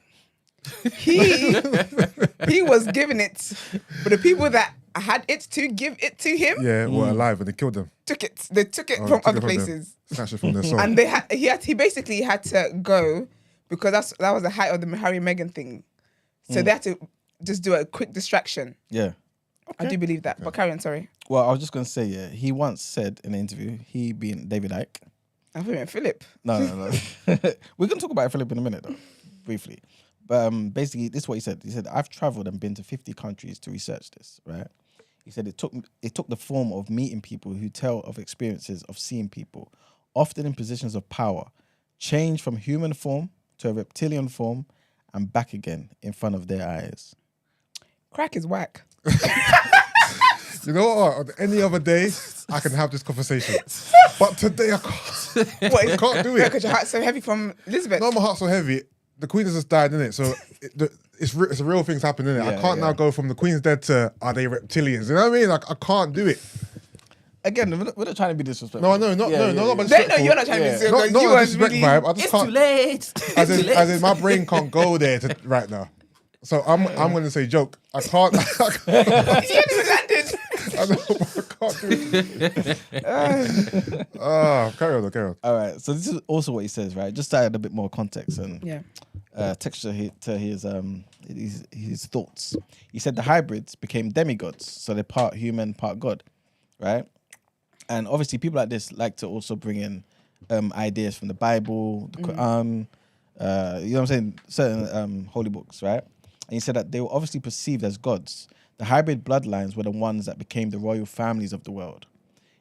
he was giving it, but the people that had it to give it to him Yeah, were alive and they killed them. took it. They took it Oh, from took other it from them. places, Snatched it from their soul. and he basically had to go because that was the height of the Harry and Meghan thing. So they had to just do a quick distraction. Yeah. I do believe that. But carry on, sorry. Well, I was just going to say, yeah, he once said in an interview, he being David Icke. I thought you meant Philip. No. We're going to talk about Philip in a minute, though, briefly. But basically, this is what he said. He said, I've traveled and been to 50 countries to research this, right? He said it took the form of meeting people who tell of experiences of seeing people, often in positions of power, change from human form to a reptilian form and back again in front of their eyes. Crack is whack. You know what? On any other day, I can have this conversation. But today, I can't. What, I can't do it. Because your heart's so heavy from Elizabeth. No, my heart's so heavy. The Queen has just died, innit? So it's a real thing's happening, innit? I Yeah, can't now go from the Queen's dead to are they reptilians? You know what I mean? Like I can't do it. Again, we're not trying to be disrespectful. No, I know, not but No, disrespectful. you're not trying to be Yeah. serious. Not You a were disrespect really... vibe. I just It's can't. too late. As It's too late. in my brain can't go there right now. So I'm gonna say joke. I can't. You hadn't even landed. I know, but I can't do it. Carry on. All right, so this is also what he says, right? Just to add a bit more context and Yeah. texture to his thoughts. He said the hybrids became demigods, so they're part human, part god, right? And obviously, people like this like to also bring in ideas from the Bible, the Quran, you know what I'm saying, certain holy books, right? And he said that they were obviously perceived as gods. The hybrid bloodlines were the ones that became the royal families of the world.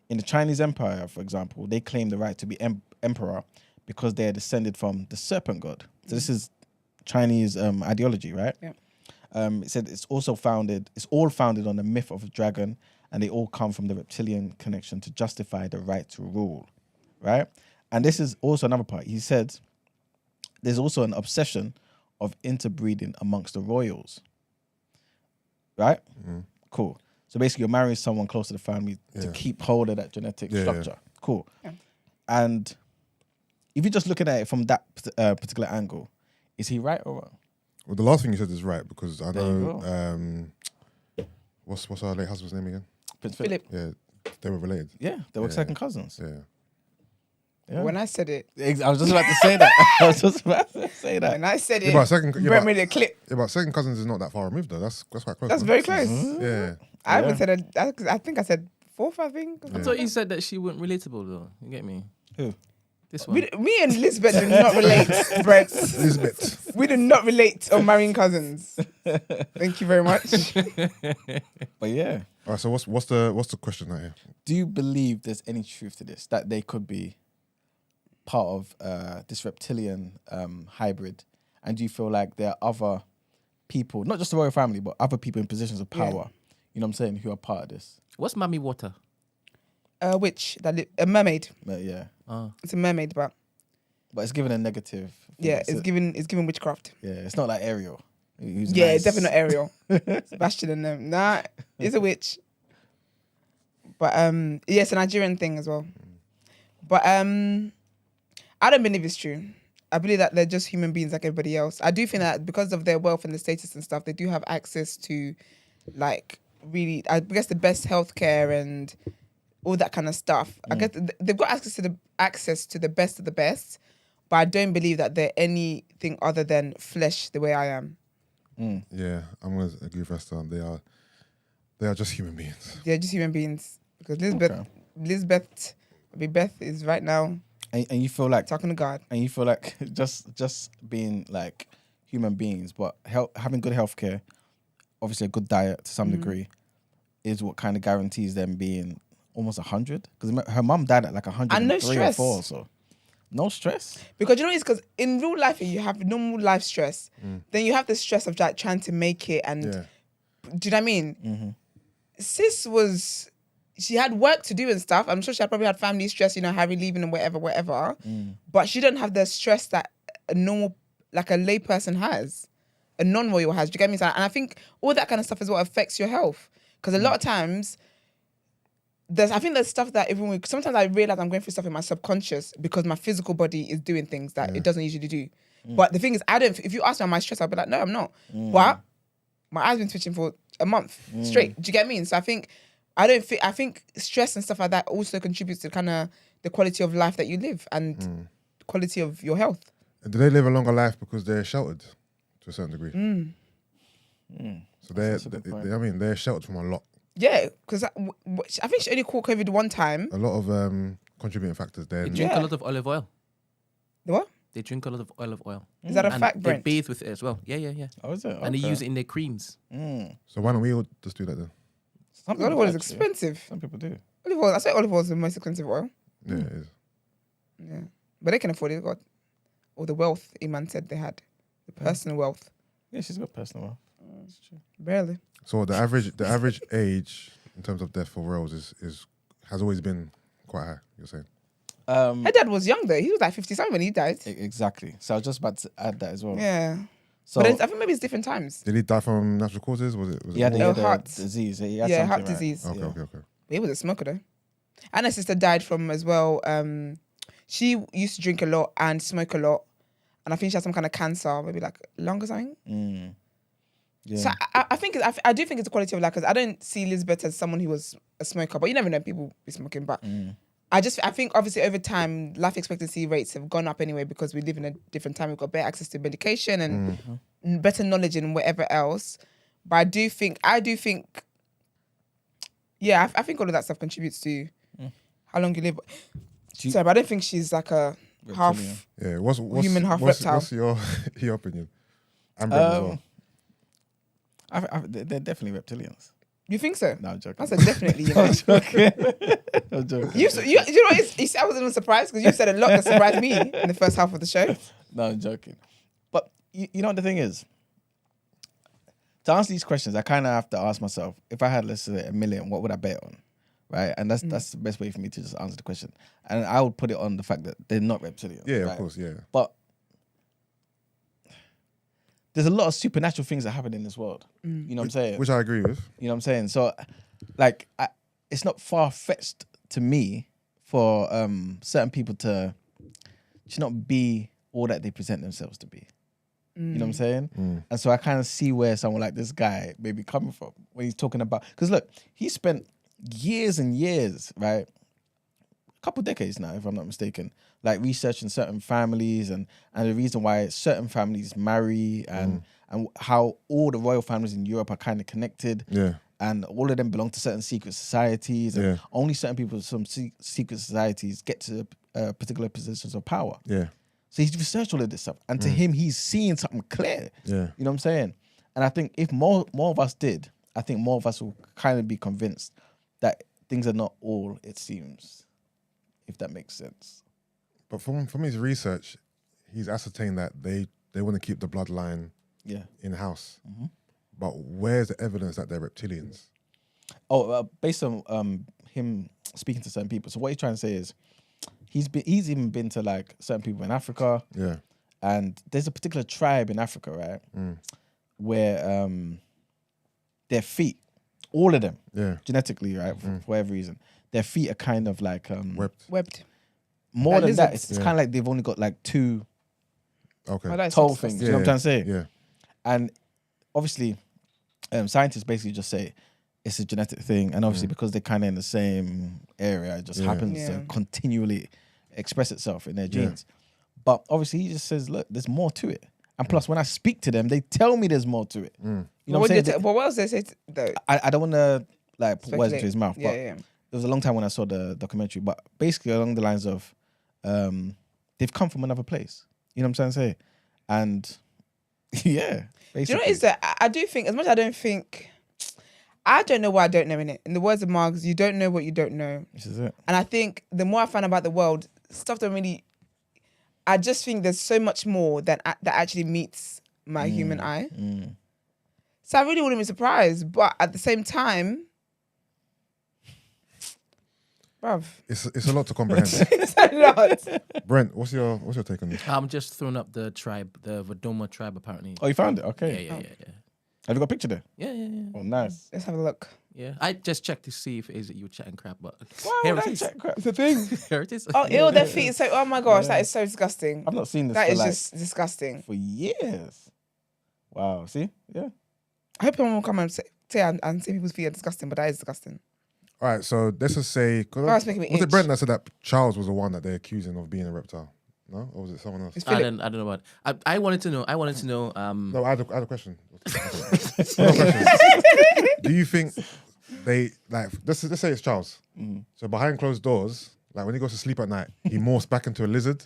In the Chinese Empire, for example, they claimed the right to be emperor because they are descended from the serpent god. So this is Chinese ideology, right? Yeah. It said it's all founded on the myth of a dragon, and they all come from the reptilian connection to justify the right to rule, right? And this is also another part. He said there's also an obsession of interbreeding amongst the royals, right? Cool. So basically, you're marrying someone close to the family to keep hold of that genetic structure. Cool. Yeah. And if you're just looking at it from that particular angle, is he right or wrong? Well, the last thing you said is right because I There you know. What's our late husband's name again? Prince Philip. Yeah, they were related. Yeah, they were Yeah. second cousins. Yeah. Yeah. When I said it, I was just about to say that. when I said it, Yeah, but second, Brett made a clip. yeah, but second cousins is not that far removed though. That's quite close. That's man. very close. Yeah. I haven't said I think I said fourth, I think. I thought you said that she wasn't relatable though. You get me? Who? This one. Me and Elizabeth do not relate, Brett. Elizabeth. We do not relate on marrying cousins. Thank you very much. But yeah, All right. So what's the question right here? do you believe there's any truth to this? That they could be part of this reptilian hybrid? And do you feel like there are other people, not just the royal family, but other people in positions of power, you know what I'm saying, who are part of this? What's Mummy Water? Which? A mermaid. But yeah. It's a mermaid, but But it's given a negative. yeah, it's given witchcraft. Yeah, it's not like Ariel. Who's Yeah, nice. it's definitely not Ariel. Sebastian and them. Nah, it's a witch. But yeah, it's a Nigerian thing as well. But I don't believe it's true. I believe that they're just human beings like everybody else. I do think that because of their wealth and the status and stuff, they do have access to, like, really, I guess, the best healthcare and all that kind of stuff. I guess they've got access to the best of the best, but I don't believe that they're anything other than flesh the way I am. Yeah, I'm gonna agree with Esther. They are just human beings. They're just human beings. Because Beth is right now And you feel like talking to God. And you feel like just being like human beings, but having good healthcare, obviously a good diet to some degree, is what kind of guarantees them being almost 100. Because her mum died at like 103 And no or stress. 4, so no stress. Because you know it's because in real life you have normal life stress. Then you have the stress of like trying to make it and Yeah. do you know what I mean? Sis was she had work to do and stuff. I'm sure she had probably had family stress, Harry leaving and whatever. But she didn't have the stress that a normal, like a lay person has, a non-royal has. Do you get me? And I think all that kind of stuff is what affects your health. Because a lot of times, I think there's stuff that sometimes I realize I'm going through stuff in my subconscious because my physical body is doing things that it doesn't usually do. But the thing is, if you ask me, am I stressed? I'll be like, no, I'm not. But my eyes been twitching for a month straight. Do you get me? So I think stress and stuff like that also contributes to kind of the quality of life that you live and the quality of your health. And do they live a longer life because they're sheltered to a certain degree? So they're sheltered from a lot. Yeah, because I think she only caught COVID one time. A lot of contributing factors there. They drink a lot of olive oil. The what? They drink a lot of olive oil. Is that a and fact, Brent? They bathe with it as well. Yeah. Oh, is it? And they use it in their creams. So why don't we all just do that then? Olive oil is expensive. Some people do. Olive oil. I say olive oil is the most expensive oil. Yeah, it is. Yeah, but they can afford it. Got all the wealth Iman said they had, the personal wealth. Yeah, she's got personal wealth. That's true. Barely. So the average age in terms of death for royals has always been quite high. You're saying? Her dad was young though. He was like 50-something when he died. Exactly. So I was just about to add that as well. Yeah. So But I think maybe it's different times. Did he die from natural causes? Was it? he had Oh, a heart. disease. He had Yeah, something, heart right? disease. Okay. He was a smoker though. And her sister died from as well. She used to drink a lot and smoke a lot. And I think she had some kind of cancer, maybe like lung or something. Yeah. So I do think it's the quality of life because I don't see Elizabeth as someone who was a smoker, but you never know, people be smoking. But I think obviously over time life expectancy rates have gone up anyway because we live in a different time. We've got better access to medication and better knowledge and whatever else. But I think all of that stuff contributes to how long you live. Sorry, but I don't think she's like a Reptilian. half. Yeah. What's Human, half reptile. What's your opinion? And Brent as well. They're definitely reptilians. You think so? No, I'm joking. I said definitely. I'm joking. I'm joking. You know what? I wasn't even surprised because you said a lot that surprised me in the first half of the show. No, I'm joking. But you know what the thing is? To answer these questions, I kind of have to ask myself, if I had, let's say, $1 million, what would I bet on? Right? And that's the best way for me to just answer the question. And I would put it on the fact that they're not reptilians. Yeah, right? of course, yeah. But there's a lot of supernatural things that happen in this world. You know what I'm saying? Which I agree with. You know what I'm saying? So, like, it's not far-fetched to me for certain people to not be all that they present themselves to be. You know what I'm saying? And so I kind of see where someone like this guy may be coming from when he's talking about... Because look, he spent years and years, right? A couple decades now, if I'm not mistaken, like researching certain families and the reason why certain families marry and how all the royal families in Europe are kind of connected. Yeah. And all of them belong to certain secret societies. And only certain people from secret societies get to particular positions of power. Yeah. So he's researched all of this stuff. And to him, he's seeing something clear. Yeah. You know what I'm saying? And I think if more of us did, I think more of us will kind of be convinced that things are not all it seems, if that makes sense. But from his research, he's ascertained that they want to keep the bloodline in-house. But where's the evidence that they're reptilians? Based on him speaking to certain people. So what he's trying to say is, he's even been to like certain people in Africa. Yeah. And there's a particular tribe in Africa, right? Where their feet, all of them, genetically, right, for whatever reason, their feet are kind of like Webbed. More than that, lizards. it's kind of like they've only got like two Okay. toe things. You know what I'm trying to say? Yeah. And obviously, scientists basically just say it's a genetic thing, and obviously because they're kind of in the same area, it just happens to continually express itself in their genes. But obviously, he just says, look, there's more to it. And plus, when I speak to them, they tell me there's more to it. You know what I'm saying? What else they say though? I don't want to like put words into his mouth, but Yeah. it was a long time when I saw the documentary. But basically, along the lines of, they've come from another place. You know what I'm trying to say? And yeah, basically. Do you know what it is that I do think, as much as I don't think, I don't know what I don't know in it. In the words of Marx, you don't know what you don't know. This is it. And I think the more I find about the world, stuff that really, I just think there's so much more that actually meets my human eye. So I really wouldn't be surprised. But at the same time, bruv. It's a lot to comprehend. It's a lot. Brent, what's your take on this? I'm just throwing up the tribe, the Vodoma tribe, apparently. Oh, you found it? Yeah, Okay. yeah. Have you got a picture there? Yeah. Oh, nice. Let's have a look. Yeah, I just checked to see if it is that you were chatting crap, but Why here would it I is. check crap? It's a thing. Here it is. Oh, ew, their feet. So, oh my gosh, that is so disgusting. I've not seen this That for is like, just disgusting. for years. Wow. See? Yeah. I hope someone will come and say and say people's feet are disgusting, but that is disgusting. All right, so let's just say, it's making me was it itch. Brent that said that Charles was the one that they're accusing of being a reptile? No, or was it someone else? It's I Philip. don't know what. I wanted to know. No, I had a question. One more question. Do you think they like? Let's say it's Charles. So behind closed doors, like when he goes to sleep at night, he morphs back into a lizard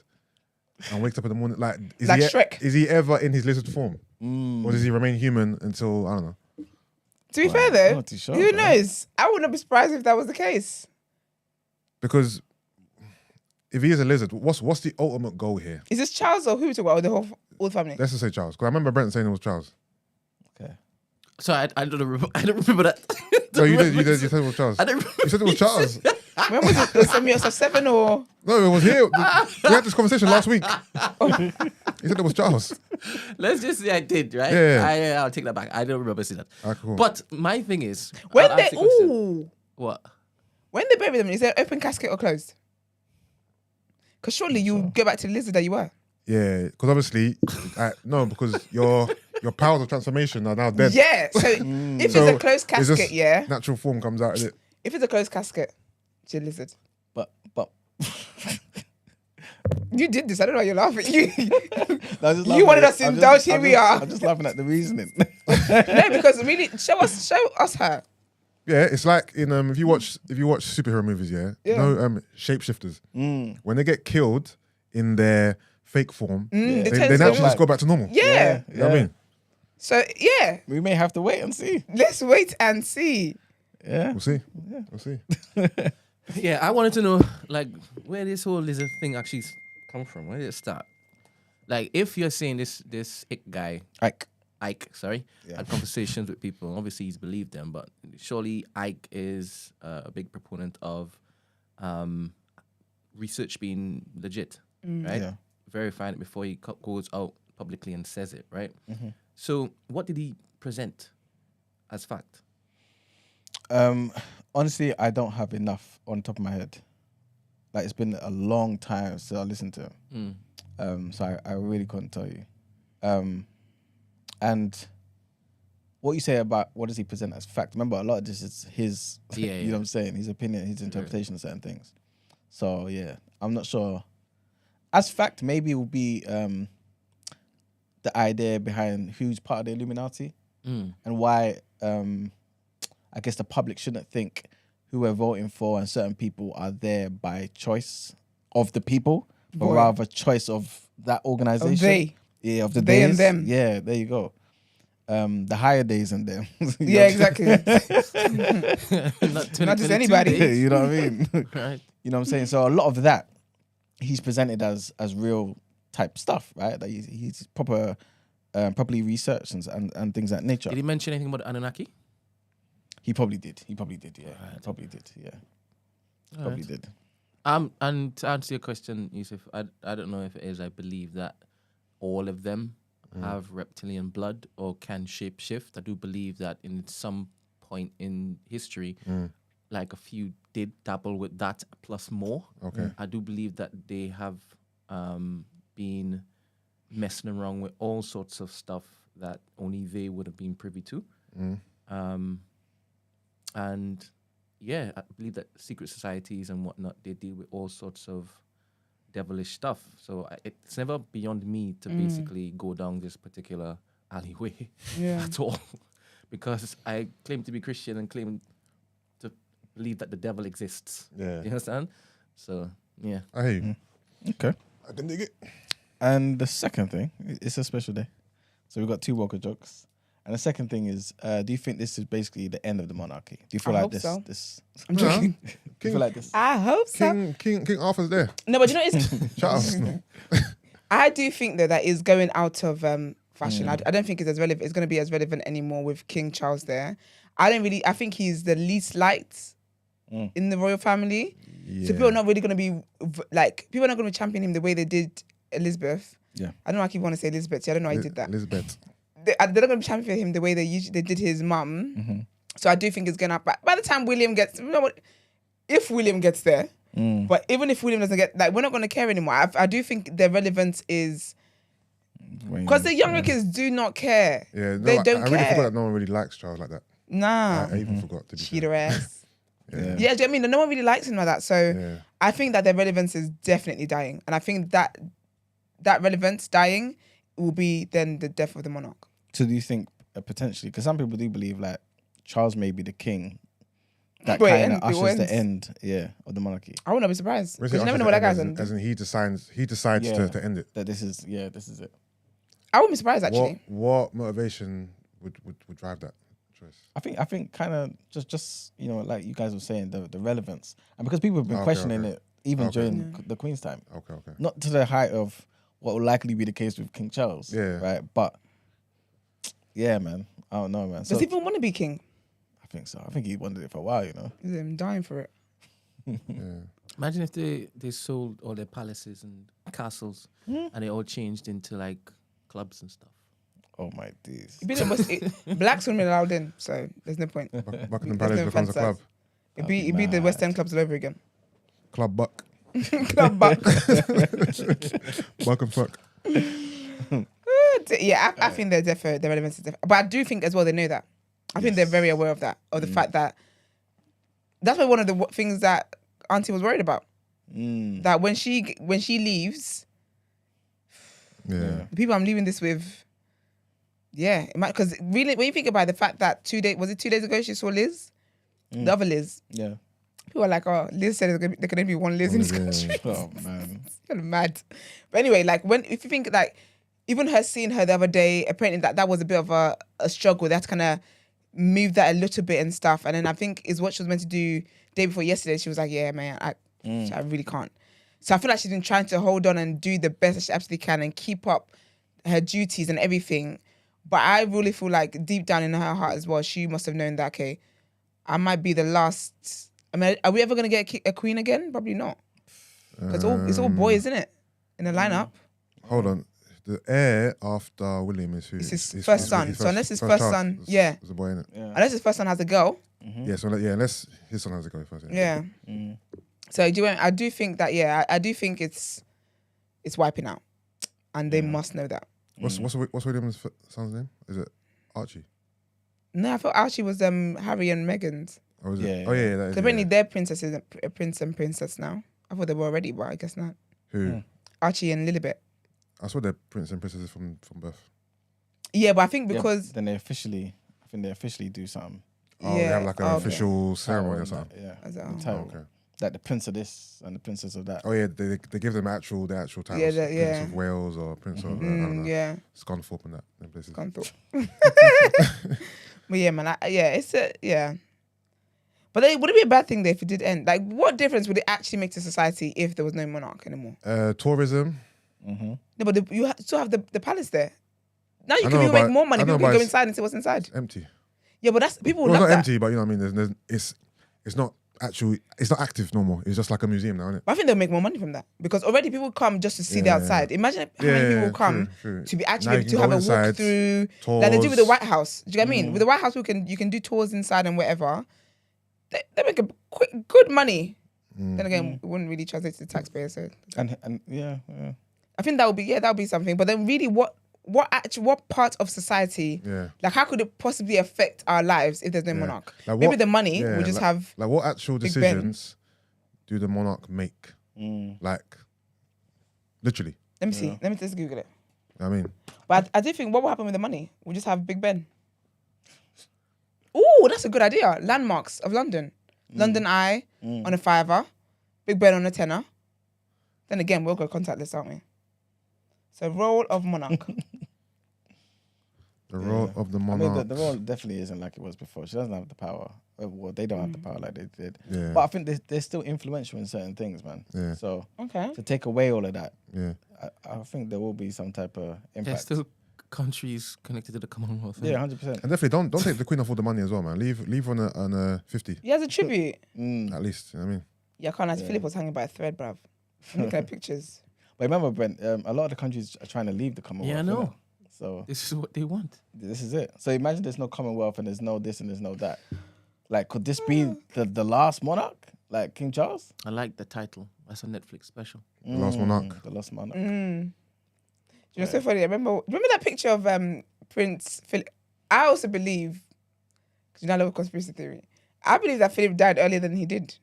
and wakes up in the morning. Like, Like Shrek. Is he ever in his lizard form, or does he remain human until I don't know? To be fair I'm though, not too sure, who bro. knows? I wouldn't be surprised if that was the case. Because if he is a lizard, what's the ultimate goal here? Is this Charles or who we talk about? Or the whole family? Let's just say Charles, because I remember Brent saying it was Charles. Okay. So I don't remember. I don't remember that. No, you did. You said it was Charles. I don't remember. You said it was Charles. When was it? Was it 7 or? No, it was here. We had this conversation last week. He said it was Charles. Let's just say I did, right? Yeah. I'll take that back. I don't remember seeing that. Ah, cool. But my thing is, When I'll they ask the question. ooh, What? when they bury them, is there open casket or closed? Because surely you go back to the lizard that you were. Yeah, because obviously, no, because your powers of transformation are now dead. Yeah. So if So it's a closed it's just casket, yeah. natural form comes out of it. If it's a closed casket, it's a lizard. But You did this. I don't know why you're laughing. you You wanted us to indulge. Here we are. I'm just laughing at the reasoning. No, because really, show us her. Yeah, it's like in if you watch superhero movies, yeah. Yeah. Shapeshifters. When they get killed in their fake form, They they turn to naturally go just go back to normal. Yeah. You know what I mean? So yeah, We may have to wait and see. let's wait and see. Yeah. We'll see. We'll see. Yeah, I wanted to know like where this whole lizard thing actually come from. Where did it start? Like, if you're saying this guy Ike, sorry, had conversations with people. Obviously, he's believed them, but surely Ike is a big proponent of research being legit, right? Yeah. Verifying it before he goes out publicly and says it, right? So, what did he present as fact? Honestly, I don't have enough on top of my head. Like, it's been a long time since I listened to him. So I really couldn't tell you. And what you say about what does he present as fact? Remember, a lot of this is his, you know what I'm saying? His opinion, his interpretation of certain things. So yeah, I'm not sure. As fact, maybe it will be the idea behind who's part of the Illuminati and why I guess the public shouldn't think who we're voting for and certain people are there by choice of the people, but rather choice of that organization. They. Yeah, of the They and days. them. Yeah, there you go. The higher days and them. You Yeah, know? exactly. Not just anybody. days. You know what I mean? Right. You know what I'm saying? So a lot of that he's presented as real type stuff, right? That he's properly researched and things of that nature. Did he mention anything about Anunnaki? He probably did. Yeah. He probably did. Yeah. Probably did. And to answer your question, Yusuf, I don't know if it is. I believe that all of them have reptilian blood or can shape shift. I do believe that in some point in history, like a few did dabble with that plus more. Okay. I do believe that they have been messing around with all sorts of stuff that only they would have been privy to. And yeah, I believe that secret societies and whatnot, they deal with all sorts of devilish stuff. So it's never beyond me to basically go down this particular alleyway at all. Because I claim to be Christian and claim to believe that the devil exists. Yeah. You understand? So, yeah. I hear you. Okay. I can dig it. And the second thing, it's a special day. So we've got two Walker jokes. And the second thing is, do you think this is basically the end of the monarchy? Do you feel I like hope this? so. I'm joking. Do you feel like this? I hope so. King Arthur's there. No, but you know, it's, Shout out. I do think that is going out of fashion. I don't think it's as relevant. It's going to be as relevant anymore with King Charles there. I think he's the least liked in the royal family. So people are not really going to be like, people are not going to champion him the way they did Elizabeth. Yeah. I don't know, I keep wanting to say Elizabeth. I don't know why I did that. Elizabeth. They're not going to champion him the way they did his mum. So I do think it's going to happen. By the time William gets, you know what, if William gets there, but even if William doesn't get, like, we're not going to care anymore. I do think their relevance is, because the younger kids do not care. Yeah, no, they don't I care. really forgot that no one really likes Charles like that. Nah. I even forgot to be fair. Cheater ass. Yeah. Yeah, do you know what I mean? No one really likes him like that. So I think that their relevance is definitely dying. And I think that relevance dying will be then the death of the monarch. So do you think potentially, because some people do believe like Charles may be the king, that Wait, kind and of it ushers the ends. end, of the monarchy. I wouldn't be surprised. Where's Because it you never after know the what that end, guy's as on. in he decides to end it. That this is it. I wouldn't be surprised actually. What motivation would drive that choice? I think kind of just you know, like you guys were saying, the relevance, and because people have been questioning it even during the Queen's time. Okay. Not to the height of what will likely be the case with King Charles. Yeah. Right. But yeah, man. I don't know, man. So Does he even want to be king? I think so. I think he wanted it for a while, you know. He's dying for it. Imagine if they sold all their palaces and castles and they all changed into like clubs and stuff. Oh my days. Blacks wouldn't be allowed in, so there's no point. Buckingham There's Palace no becomes a club. It'd be the West End clubs all over again. Club Buck. Club Buck. Buck and fuck. Yeah, I think their relevance is different. But I do think as well they know that. I think they're very aware of that, of the fact that that's why one of the things that Auntie was worried about. That when she leaves, Yeah. the people I'm leaving this with, because really, when you think about the fact that 2 days ago she saw Liz, the other Liz. Yeah. People are like, oh, Liz said there can only be one Liz in this country. Oh man. It's kind of mad. But anyway, like if you think like, even her seeing her the other day, apparently that was a bit of a struggle. They had to kind of move that a little bit and stuff. And then I think is what she was meant to do day before yesterday. She was like, yeah, man, I really can't. So I feel like she's been trying to hold on and do the best that she absolutely can and keep up her duties and everything. But I really feel like deep down in her heart as well, she must have known that, okay, I might be the last. I mean, are we ever going to get a queen again? Probably not. It's all boys, isn't it? In the lineup. Hold on. The heir after William is who? It's his first son. So unless his first son, is a boy, innit? Yeah. unless his first son has a girl. Yeah, so unless his son has a girl first. Yeah. So I do think that, I do think it's wiping out. And they must know that. What's William's son's name? Is it Archie? No, I thought Archie was Harry and Meghan's. Or is Yeah, it? Oh yeah, that is. So apparently they're princesses, prince and princess now. I thought they were already, but I guess not. Who? Archie and Lilibet. I saw they're prince and princesses from birth. Yeah, but I think because then they officially do something. Oh, they have like an okay. official ceremony or something. Yeah. As a- The title. Okay. Like the prince of this and the princess of that. Oh yeah, they give them the actual titles. Yeah, Prince of Wales or Prince of I don't know. yeah, Scunthorpe and that them places. Scunthorpe. But yeah, man, it's yeah. But would it be a bad thing though if it did end? Like, what difference would it actually make to society if there was no monarch anymore? Tourism. No, but you still have the palace there. Now you I can know, even make but- more money. I know, People can but go it's- inside and see what's inside. It's empty. Yeah, but that's people Well, love it's not that. empty, but you know what I mean. It's not actually. It's not active no more. It's just like a museum now, isn't it? But I think they'll make more money from that because already people come just to see the Yeah. outside. Imagine how many people come true. to be actually Now you able to can have go a inside, walk through, like they do with the tours. White House. Do you get what I mean? With the White House, you can do tours inside and whatever. They make good money. Then again, it wouldn't really translate to the taxpayer. So And yeah. I think that would be something. But then really, what part of society? Yeah. Like, how could it possibly affect our lives if there's no monarch? Like Maybe what- the money yeah, we just like- have. Like what actual Big Ben. decisions do the monarch make? Like, literally. Let me see. Let me just Google it. I mean, But I do think what will happen with the money? We'll just have Big Ben. Ooh, that's a good idea. Landmarks of London. London Eye on a £5, Big Ben on a £10. Then again, we'll go contactless, aren't we? So role of monarch. the role of the I monarch. mean, the role definitely isn't like it was before. She doesn't have the power. Well, they don't have the power like they did. Yeah. But I think they're still influential in certain things, man. Yeah. So Okay. to take away all of that, Yeah. I think there will be some type of They're impact. still countries connected to the Commonwealth. Yeah, innit? 100%. And definitely don't take the Queen off all the money as well, man. Leave on a 50 Yeah, as a tribute. at least. You know what I mean? Yeah, I can't lie. Philip was hanging by a thread, bruv. I'm looking at pictures. But remember, Brent, a lot of the countries are trying to leave the Commonwealth. Yeah, I know. innit? So This is what they want. this is it. So imagine there's no Commonwealth and there's no this and there's no that. Like, could this be the last monarch? Like King Charles? I like the title. That's a Netflix special. The last monarch. The last monarch. Do you know, so funny. Remember that picture of Prince Philip? I also believe, because you know I love a conspiracy theory. I believe that Philip died earlier than he did,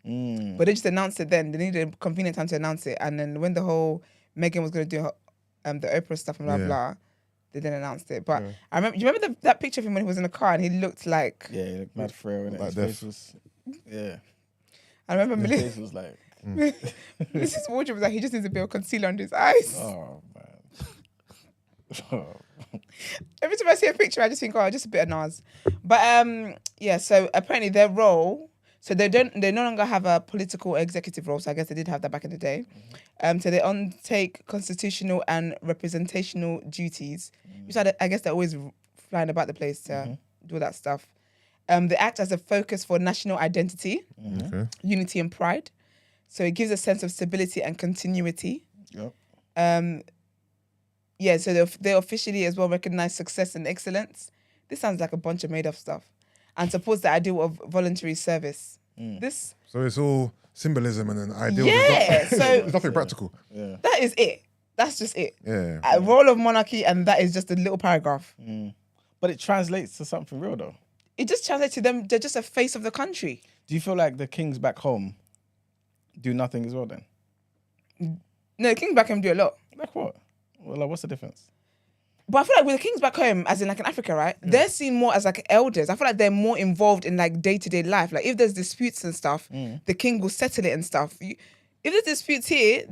but they just announced it then. They needed a convenient time to announce it, and then when the whole Meghan was going to do the Oprah stuff and blah blah, they then announced it. But I remember. Do you remember that picture of him when he was in the car and he looked like? Yeah, he looked mad frail. Like His death. face was, yeah. I remember His Melissa. face was like, Mrs. Wardrobe was like, he just needs a bit of concealer under his eyes. oh man. Every time I see a picture, I just think, oh, just a bit of Nas. But yeah, so apparently their role, so they no longer have a political executive role. So I guess they did have that back in the day. So they undertake constitutional and representational duties. Which I guess they're always flying about the place to do that stuff. They act as a focus for national identity, Okay. unity and pride. So it gives a sense of stability and continuity. Yep. Yeah, so they officially as well recognize success and excellence. This sounds like a bunch of made-up stuff. And supports the ideal of voluntary service. This, So it's all symbolism and an ideal. Yeah, so- it's nothing practical. Yeah. that is it. That's just it. Yeah. A role of monarchy, and that is just a little paragraph. But it translates to something real though. It just translates to them, they're just a face of the country. Do you feel like the kings back home do nothing as well then? No, the kings back home do a lot. Like what? Well, like, what's the difference? But I feel like with the kings back home, as in like in Africa, right? They're seen more as like elders. I feel like they're more involved in like day-to-day life. Like if there's disputes and stuff, the king will settle it and stuff. If there's disputes here,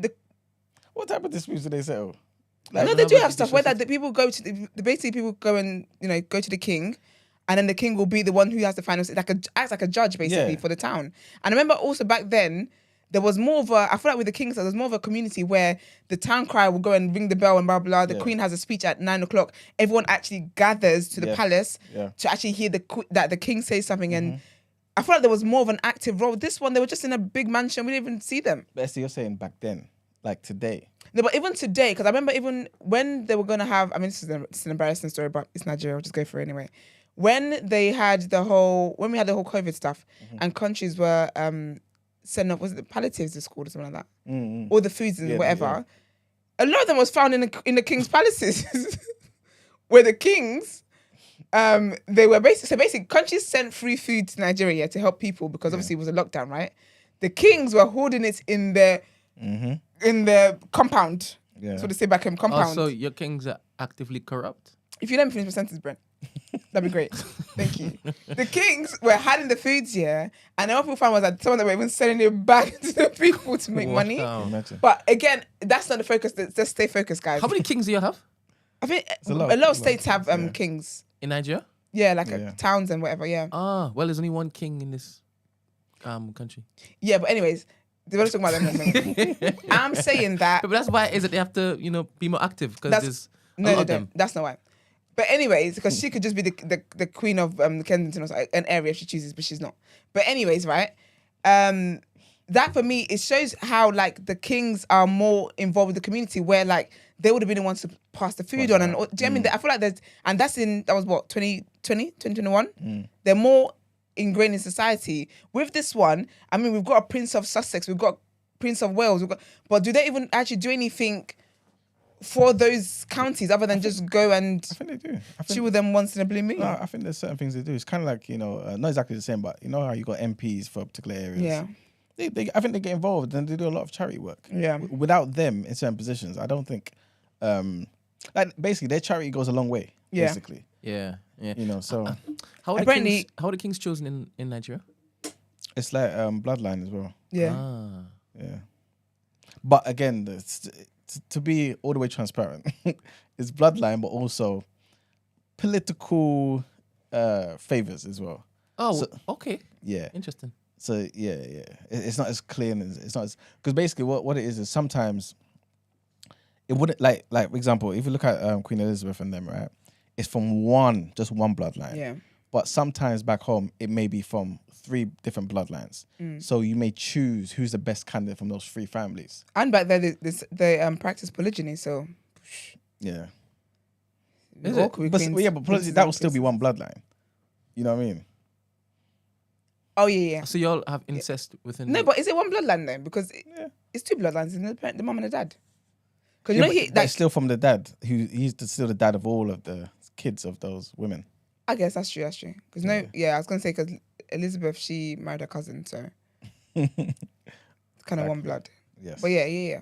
What type of disputes do they settle? no, they do have stuff where that the people go to basically people go and go to the king, and then the king will be the one who has the final say, acts like a judge basically Yeah. for the town. And I remember also back then there was more of a, I feel like with the kings there was more of a community where the town crier will go and ring the bell and blah blah. The queen has a speech at 9:00. Everyone actually gathers to the palace to actually hear that the king says something and. I feel like there was more of an active role. This one, they were just in a big mansion. We didn't even see them. But Esther, you're saying back then, like today. No, but even today, because I remember even when they were going to have, I mean, it's an embarrassing story, but it's Nigeria. I'll just go for it anyway. When we had the whole COVID stuff and countries were sending up, was it the palliatives it's called or something like that? All the foods and whatever. A lot of them was found in the king's palaces where the kings, they were basically countries sent free food to Nigeria to help people because obviously it was a lockdown, right? The kings were hoarding it in their compound. Yeah. That's what they say back home, compound. Also, your kings are actively corrupt. If you let me finish my sentence, Brent, that'd be great. Thank you. The kings were hiding the foods here, and then what people found was that some of them were even selling it back to the people to make money. Wow. Imagine. But again, that's not the focus. Just stay focused, guys. How many kings do you have I think a a lot. lot of states have kings. in Nigeria? Yeah, like Yeah. towns and whatever. Yeah. Ah, well, there's only one king in this country. Yeah, but anyways, we're not talking about them. I'm saying that. But that's why is it they have to be more active because there's a No, lot they of them. don't. That's not why. But anyways, because she could just be the queen of Kensington or something, an area if she chooses, but she's not. But anyways, right? That for me, it shows how like the kings are more involved with the community, where like they would have been the ones to pass the food on. And do you know what I mean? I feel like that was what 2021. They're more ingrained in society. With this one, I mean, we've got a Prince of Sussex, we've got Prince of Wales, but do they even actually do anything for those counties other than just go and I think they do. chill with them once in a blue moon? No, I think there's certain things they do. It's kind of like, not exactly the same, but you know how you got MPs for particular areas? Yeah. I think they get involved and they do a lot of charity work. Yeah. Without them in certain positions, I don't think, like basically their charity goes a long way, Yeah. basically. Yeah. So How are the Apparently- kings? How are the kings chosen in Nigeria? it's like bloodline as well. Yeah. Ah. Yeah. But again, to be all the way transparent, it's bloodline, but also political favors as well. Oh, So- okay. Yeah. Interesting. So it's not as clear and it's not as, because basically what it is sometimes it wouldn't like for example, if you look at Queen Elizabeth and them, right? It's from just one bloodline. Yeah. But sometimes back home, it may be from 3 different bloodlines. So you may choose who's the best candidate from those 3 families. And back there, they practice polygyny, so Yeah. we all could be But queens, yeah, but princes that and would still be princesses. one bloodline. You know what I mean? Oh yeah. So y'all have incest within. No, but is it one bloodline then? Because it's 2 bloodlines, isn't it? The mum and the dad. Because you know but it's still from the dad. Still the dad of all of the kids of those women. I guess that's true. That's true. Because I was gonna say because Elizabeth, she married her cousin, so it's kind of one blood. Yes. But yeah.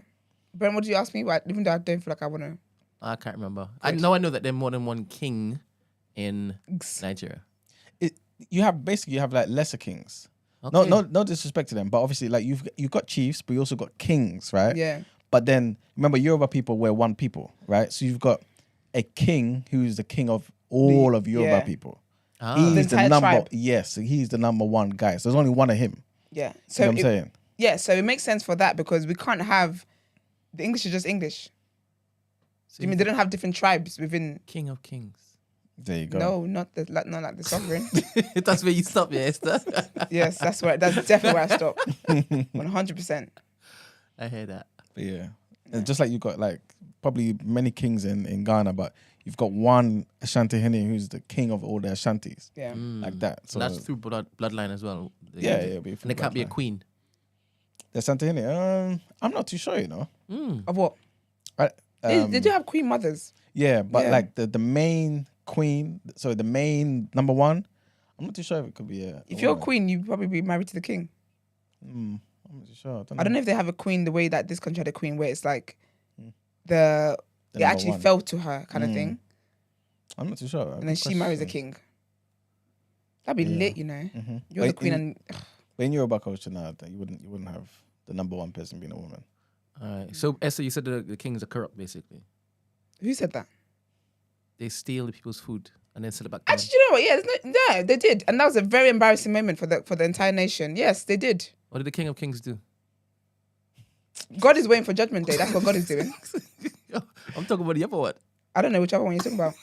Brent, what did you ask me? But even though I don't feel like I want to. I can't remember. I know that there's more than one king in Nigeria. You have like lesser kings. Okay. No disrespect to them, but obviously like you've got chiefs, but you also got kings, right? Yeah. But then remember, Yoruba people were one people, right? So you've got a king who's the king of all of Yoruba people. He's The entire tribe. Yes, he's the number one guy. So there's only one of him. Yeah. You So know what I'm saying? Yeah, so it makes sense for that because we can't have the English is just English. So You mean they don't have different tribes within? King of Kings? There you go. No, not like the sovereign. That's where you stop, yeah, Esther. Yes, that's definitely where I stop. 100%. I hear that. But yeah. And just like you've got like probably many kings in Ghana, but you've got one Ashanti Hene who's the king of all the Ashantis. Yeah. Like that. So that's through bloodline as well. Yeah. And it can't be a queen. The Ashanti Hene, I'm not too sure, you know. Of what? They do have queen mothers. Yeah, but like the main queen, so the main number one, I'm not too sure if it could be a If you're a woman. queen, you'd probably be married to the king. I'm not too sure. I don't know if they have a queen the way that this country had a queen, where it's like it number actually one. fell to her kind of thing, I'm not too sure. and then she marries a king. That'd be lit, you know. You're the queen, and But in Yoruba culture now, you wouldn't have the number one person being a woman. All right. So, Esther, you said the kings are corrupt, basically. who said that? They steal the people's food and then sell it back to them. Actually, you know what? Yeah, they did, and that was a very embarrassing moment for the entire nation. Yes, they did. What did the King of Kings do? God is waiting for Judgment Day. That's what God is doing. I'm talking about the other one. I don't know whichever one you're talking about.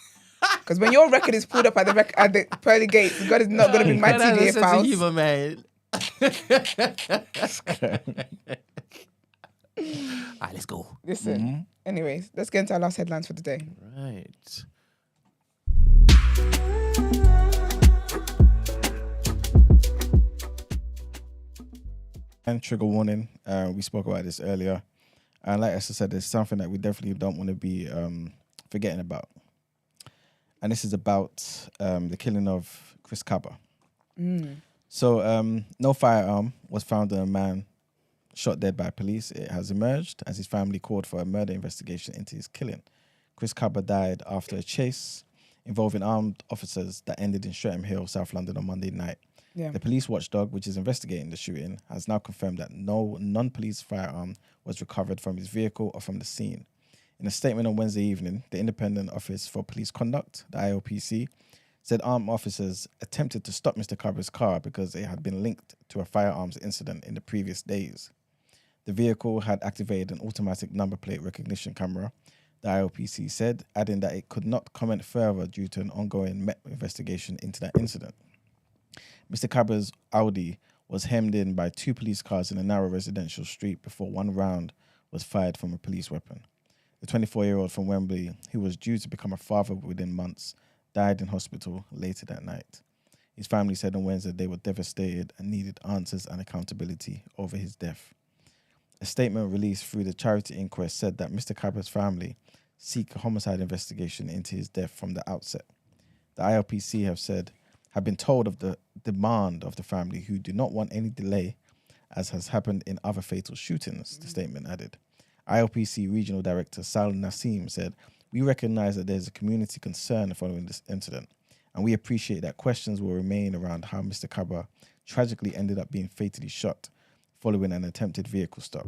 Because when your record is pulled up at the pearly gates, God is not going to bring my God has a TDA sense of files. humor, man. All right, let's go. Listen. Anyways, let's get into our last headlines for the day. Right. And trigger warning. We spoke about this earlier, and like Esther said, it's something that we definitely don't want to be forgetting about. And this is about the killing of Chris Kaba. So no firearm was found in a man shot dead by police. It has emerged as his family called for a murder investigation into his killing. Chris Kaba died after a chase involving armed officers that ended in Streatham Hill, South London on Monday night. Yeah. The police watchdog, which is investigating the shooting, has now confirmed that no non-police firearm was recovered from his vehicle or from the scene. In a statement on Wednesday evening, the Independent Office for Police Conduct, the IOPC, said armed officers attempted to stop Mr. Kaba's car because it had been linked to a firearms incident in the previous days. The vehicle had activated an automatic number plate recognition camera, the IOPC said, adding that it could not comment further due to an ongoing Met investigation into that incident. Mr. Kaba's Audi was hemmed in by 2 police cars in a narrow residential street before one round was fired from a police weapon. The 24-year-old from Wembley, who was due to become a father within months, died in hospital later that night. His family said on Wednesday they were devastated and needed answers and accountability over his death. A statement released through the charity inquest said that Mr. Kaba's family seek a homicide investigation into his death from the outset. The ILPC have been told of the demand of the family, who do not want any delay, as has happened in other fatal shootings, the statement added. ILPC Regional Director Sal Nassim said, "We recognize that there's a community concern following this incident, and we appreciate that questions will remain around how Mr. Kaba tragically ended up being fatally shot following an attempted vehicle stop.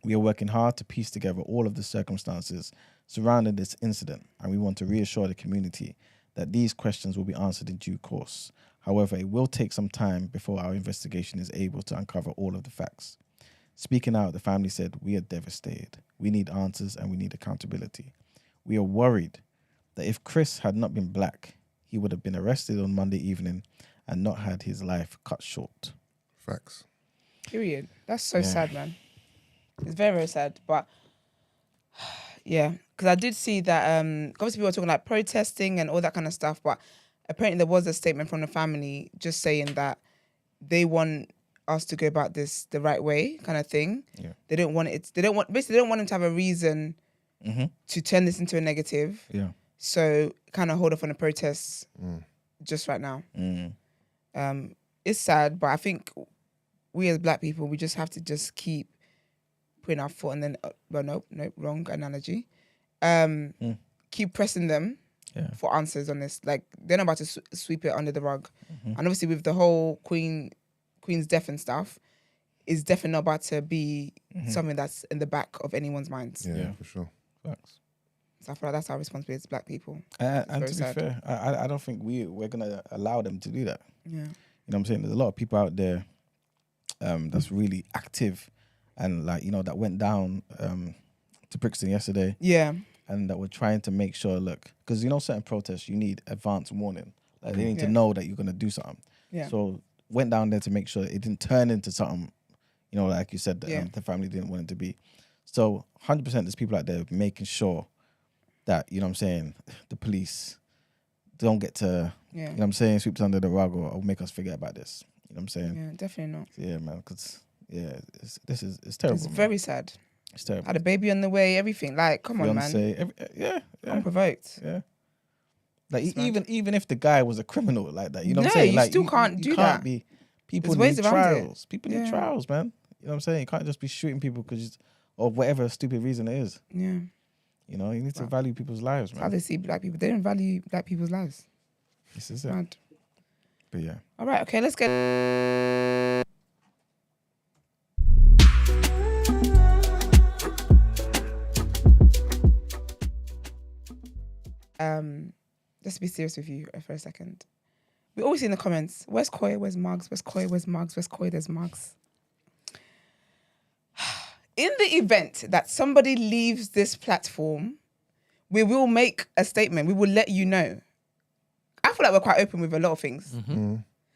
We are working hard to piece together all of the circumstances surrounding this incident, and we want to reassure the community that these questions will be answered in due course. However, it will take some time before our investigation is able to uncover all of the facts." Speaking out, the family said, "We are devastated. We need answers and we need accountability. We are worried that if Chris had not been black, he would have been arrested on Monday evening and not had his life cut short." Facts. Period. That's so sad, man. It's very, very sad. But yeah, because I did see that obviously people were talking like protesting and all that kind of stuff, but apparently there was a statement from the family just saying that they want us to go about this the right way, kind of thing. Yeah. They don't want it. They don't want him to have a reason to turn this into a negative. Yeah. So kind of hold off on the protests just right now. It's sad, but I think we as black people, we just have to just keep putting our foot and then, nope, wrong analogy. Keep pressing them for answers on this. Like, they're not about to sweep it under the rug. And obviously with the whole Queen's death and stuff, is definitely not about to be something that's in the back of anyone's minds. Yeah, for sure. Facts. So I feel like that's our responsibility as black people. And to be sad. fair, I don't think we're going to allow them to do that. Yeah. You know what I'm saying? There's a lot of people out there that's really active and like, you know, that went down to Brixton yesterday. Yeah. And that were trying to make sure, look, because, you know, certain protests, you need advance warning. Like, they need to know that you're going to do something. Yeah. So went down there to make sure it didn't turn into something, you know, like you said, the family didn't want it to be. So 100% there's people out there making sure that, you know what I'm saying, the police don't get to, you know what I'm saying, sweep us under the rug or make us forget about this. You know what I'm saying? Yeah, definitely not. Yeah, man, because, it's terrible. It's very sad. It's terrible. Had a baby on the way, everything. Like, come on, man. Unprovoked. Yeah. Like, even if the guy was a criminal like that, you know what I'm No, saying? you Like, still can't do that. People There's ways need around trials. it. People need trials, man. You know what I'm saying? You can't just be shooting people because of whatever stupid reason it is. Yeah. You know, you need to value people's lives, How man. they see black people. They don't value black people's lives. This is it. Mad. But yeah. All right, okay, let's get... Let's be serious with you for a second. We always see in the comments, where's Koi, where's Mugs, where's Koi, where's Mugs, where's Koi, there's Mugs. In the event that somebody leaves this platform, we will make a statement. We will let you know. I feel like we're quite open with a lot of things.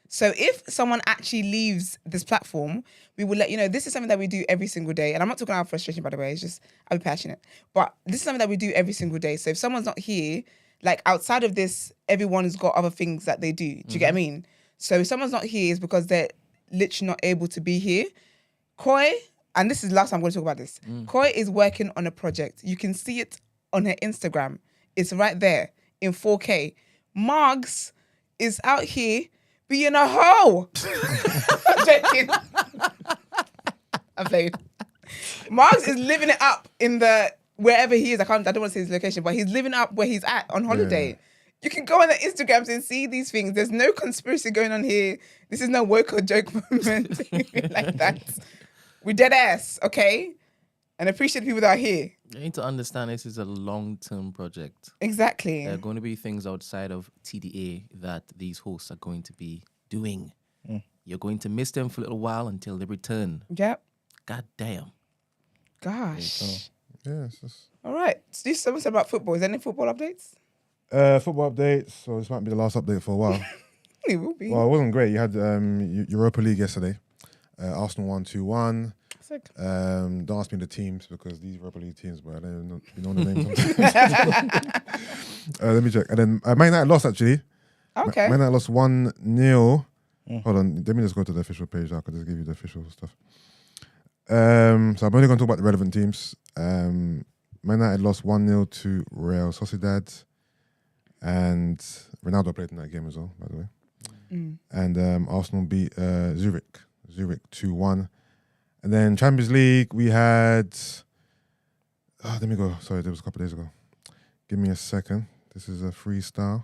So if someone actually leaves this platform, we will let you know. This is something that we do every single day. And I'm not talking about frustration, by the way. It's just, I'll be passionate. But this is something that we do every single day. So if someone's not here, like outside of this, everyone's got other things that they do. Do you get what I mean? So if someone's not here, it's because they're literally not able to be here. Koi, and this is the last time I'm going to talk about this. Koi is working on a project. You can see it on her Instagram. It's right there in 4K. Margs is out here being a hoe. I'm joking. I'm playing. Margs is living it up in the wherever he is. I don't want to say his location, but he's living up where he's at on holiday. Yeah. You can go on the Instagrams and see these things. There's no conspiracy going on here. This is no woke or joke moment like that. We dead ass, okay? And appreciate people that are here. You need to understand this is a long-term project. Exactly. There are going to be things outside of TDA that these hosts are going to be doing. You're going to miss them for a little while until they return. Yep. God damn. Gosh. Yeah, it's just... All right. So someone said about football. Is there any football updates? Football updates. So this might be the last update for a while. It will be. Well, it wasn't great. You had Europa League yesterday. Arsenal won 2-1. Don't ask me the teams because these Europa League teams, but I don't know the names. Let me check. And then Man United lost actually. Okay. Man United lost 1-0. Hold on, let me just go to the official page. I could just give you the official stuff. So I'm only going to talk about the relevant teams. Man United lost 1-0 to Real Sociedad, and Ronaldo played in that game as well, by the way. And Arsenal beat Zurich 2-1. And then Champions League, we had... let me go. Sorry, that was a couple of days ago. Give me a second. This is a freestyle.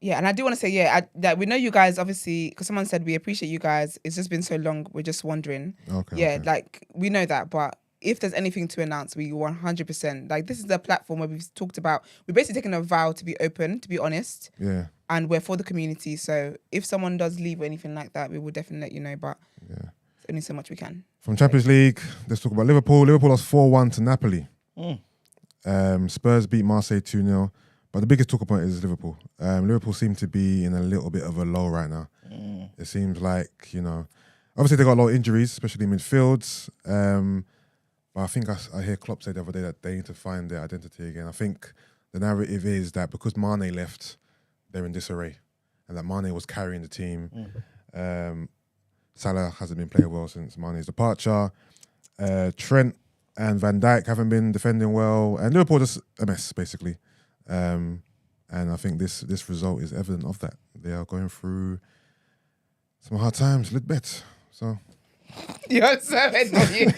Yeah, and I do want to say, that we know you guys, obviously, because someone said we appreciate you guys. It's just been so long. We're just wondering. Okay. Like, we know that. But if there's anything to announce, we 100%. Like, this is the platform where we've talked about... We're basically taking a vow to be open, to be honest. Yeah. And we're for the community. So if someone does leave or anything like that, we will definitely let you know. But... Yeah. There's only so much we can. From Champions League, let's talk about Liverpool. Liverpool lost 4-1 to Napoli. Spurs beat Marseille 2-0. But the biggest talk point is Liverpool. Liverpool seem to be in a little bit of a low right now. It seems like, obviously they got a lot of injuries, especially midfields. But I think I hear Klopp say the other day that they need to find their identity again. I think the narrative is that because Mane left, they're in disarray. And that Mane was carrying the team. Salah hasn't been playing well since Mane's departure. Trent and Van Dijk haven't been defending well. And Liverpool just a mess, basically. And I think this result is evident of that. They are going through some hard times, a little bit. So You're so annoying.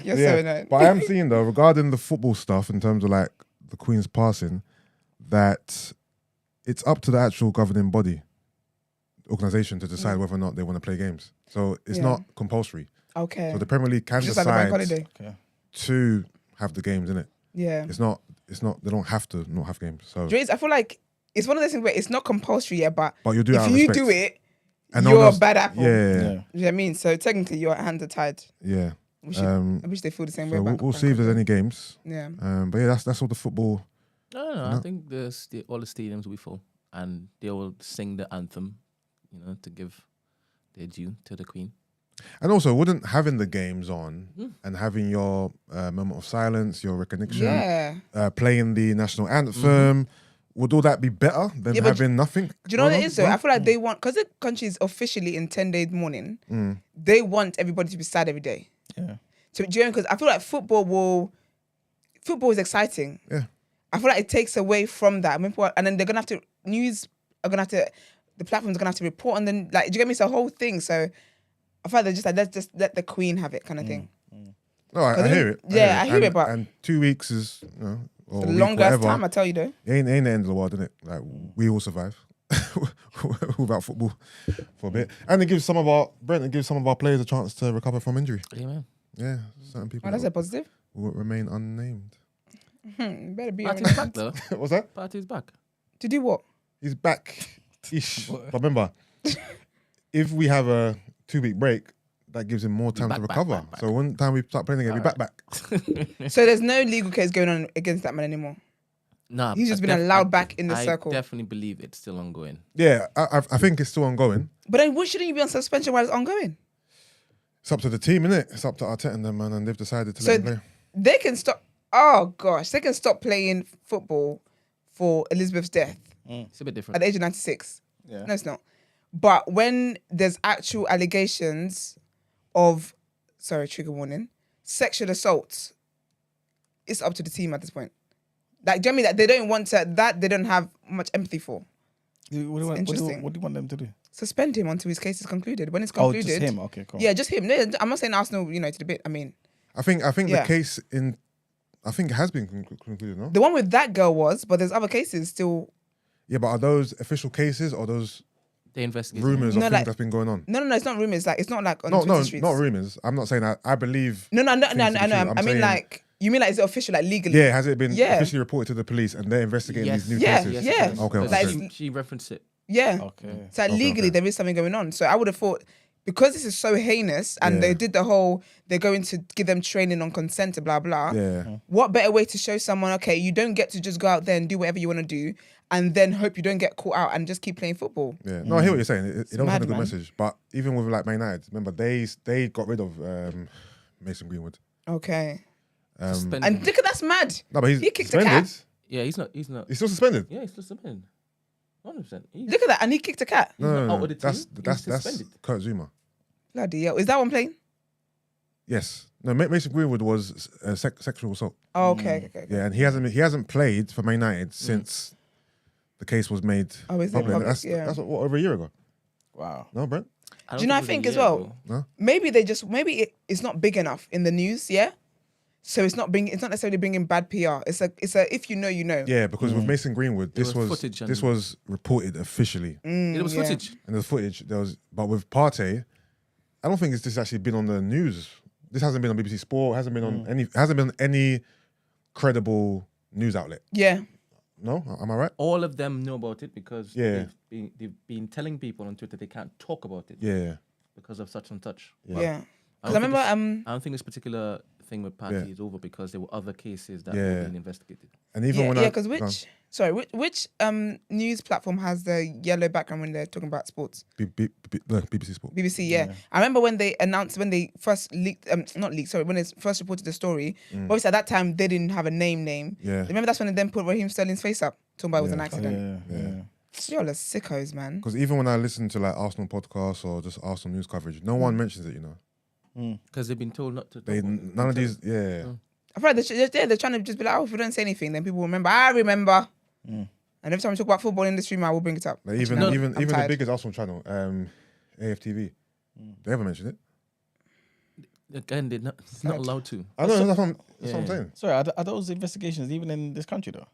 You're so annoying. But I am seeing though, regarding the football stuff in terms of like the Queen's passing, that it's up to the actual governing body, organisation, to decide whether or not they want to play games. So it's not compulsory. Okay. So the Premier League can Just like the bank decide holiday. to have the games in it. Yeah. It's not. They don't have to not have games. So Dre's, I feel like it's one of those things where it's not compulsory yet, but you do it out if of you respect. do it, And no you're one a else- bad apple. Yeah. You know what I mean? So technically, your hands are tied. Yeah. I wish they feel the same way. So about we'll see if there's any games. Yeah. But yeah, that's all the football. No. I think all the stadiums will be full, and they will sing the anthem, to give their due to the Queen. And also, wouldn't having the games on and having your moment of silence, your recognition, playing the national anthem, would all that be better than Yeah, but having nothing? Do you know what going it on? is though? I feel like they want, because the country is officially in 10-day mourning, they want everybody to be sad every day. Yeah. So do you know? Because I feel like football is exciting. Yeah. I feel like it takes away from that. I mean, and then they're gonna have to the platforms are gonna have to report, and then like, do you get me? It's a whole thing. So I feel like they're just like, let's just let the Queen have it, kind of thing. No, I hear it. Yeah, I hear it, but and 2 weeks is or the a week, longest whatever. time, I tell you though. It ain't the end of the world, innit? Like we all survive without football for a bit, and it gives some of our players a chance to recover from injury. Amen. Yeah, certain people Oh, that's a positive. will remain unnamed. Better be Party's back though. What's that? Party's back. to do what? He's back. Ish. But remember, if we have a 2-week break, that gives him more time to recover. back. So one time we start playing again, we back. So there's no legal case going on against that man anymore. Nah, He's just I been def- allowed I- back in the I circle. definitely believe it's still ongoing. Yeah, I think it's still ongoing. But then, shouldn't you be on suspension while it's ongoing? It's up to the team, innit? It's up to Arteta and them, man, and they've decided to So let him play. they can stop. Oh gosh, they can stop playing football for Elizabeth's death It's a bit at different. the age of 96. Yeah. No, it's not. But when there's actual allegations of, trigger warning, sexual assault, it's up to the team at this point. Like, do you know what I mean? That they don't want to, that they don't have much empathy for. What do you want, interesting. what do you want them to do? Suspend him until his case is concluded. When it's Oh, concluded, just him. Okay, cool. yeah, just him. No, I'm not saying Arsenal, to the bit. I mean, I think Yeah. the case I think it has been concluded, no? the one with that girl was, but there's other cases still. Yeah, but are those official cases or those They investigate. rumours No, of like- things that's been going on? No, it's not rumors. Like, it's not like on No, Twitter streets. not rumours. I'm not saying that. I believe. No, things to be I true. know. I'm I mean, saying- like, you mean like, is it official, like legally? Yeah, has it been Yeah. officially reported to the police and they're investigating Yes. these new Yeah, cases? yeah. Okay, Because okay. she referenced it. Yeah. Okay. So like, Okay, legally, okay. there is something going on. So I would have thought, because this is so heinous, and Yeah. they did the whole, they're going to give them training on consent, blah blah. Yeah. What better way to show someone, okay, you don't get to just go out there and do whatever you want to do, and then hope you don't get caught out and just keep playing football. Yeah, no, I hear what you're saying. It doesn't send mad, a good man. message. But even with like Man United, remember they got rid of Mason Greenwood. Okay. Suspended. And look at that's mad. No, but he's He kicked a suspended. cat. Yeah, he's not. He's not. He's still suspended. Yeah, he's still suspended. 100%. Look at that, and he kicked a cat. No, not out of the that's team. that's He's that's suspended. Kurt Zuma. Bloody hell. Is that one playing? Yes. No, Mason Greenwood was sexual assault. Oh, okay. Yeah, and he hasn't played for Man United since the case was made Oh, is it public. public? That's Yeah. what over a year ago. Wow. No, Brent. Do you know, I think as well, maybe it's not big enough in the news, yeah? So it's not necessarily bringing bad PR. It's a if you know, you know. Yeah, because with Mason Greenwood, There this was was footage and- this was reported officially, It was yeah. footage. and the footage there was. But with Partey, I don't think this has actually been on the news. This hasn't been on BBC Sport. Hasn't been on any credible news outlet. Yeah. No, am I right? All of them know about it because Yeah. they've been telling people on Twitter they can't talk about it. Yeah. because of such and such. Yeah. I Because I don't think remember, I don't think this particular thing with Patty Yeah. is over because there were other cases that Yeah. were being investigated. And even yeah, when yeah, I because which news platform has the yellow background when they're talking about sports? no, BBC Sport. BBC, yeah. I remember when they announced, when they first leaked, not leaked, sorry, when they first reported the story, obviously at that time they didn't have a name. Yeah. Remember that's when they then put Raheem Sterling's face up, talking about it was an accident. Yeah. Y'all are sickos, man. Because even when I listen to like Arsenal podcasts or just Arsenal news coverage, no one mentions it. You know, Because they've been told not to. they none of these. Yeah. I feel like they're trying to just be like, oh, if we don't say anything, then people will remember. I remember. And every time we talk about football in the stream, I will bring it up. Like Actually, even I'm the tired. biggest Arsenal channel, AFTV, they haven't mentioned it. Again, they're not allowed to. I don't know. That's what I'm saying. Sorry, are those investigations even in this country though?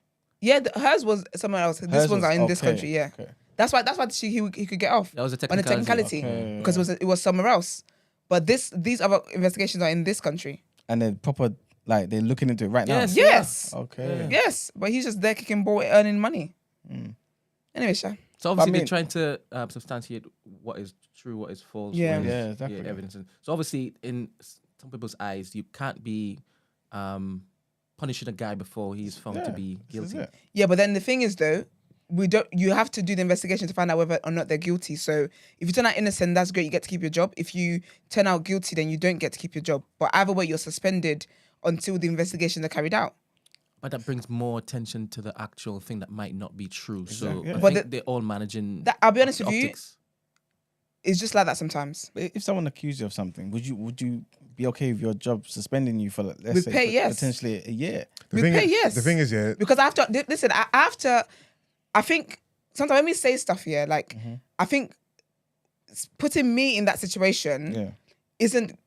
Yeah, hers was somewhere else. These ones are in this okay, country. Yeah, okay. that's why he could get off That was a on a technicality. technicality because it was somewhere else. But these other investigations are in this country. And then proper, like they're looking into it right now. Yes. Yes, Okay. yes, but he's just there kicking ball, earning money. Anyway, Sha. So obviously But I mean- they're trying to substantiate what is true, what is false. Yeah. what is, Yeah, exactly. evidence. So obviously, in some people's eyes, you can't be punishing a guy before he's found to be this is guilty. it. Yeah, but then the thing is though, you have to do the investigation to find out whether or not they're guilty. So if you turn out innocent, that's great, you get to keep your job. If you turn out guilty, then you don't get to keep your job. But either way, you're suspended until the investigations are carried out. But that brings more attention to the actual thing that might not be true. So Exactly, yeah. I But think they're all managing. I'll be honest with you, optics. it's just like that sometimes. But if someone accused you of something, would you be okay with your job suspending you for, let's With say, pay, yes. potentially a year? With pay, yes. The thing is, yeah, Because I think sometimes when we say stuff here, like I think putting me in that situation Yeah.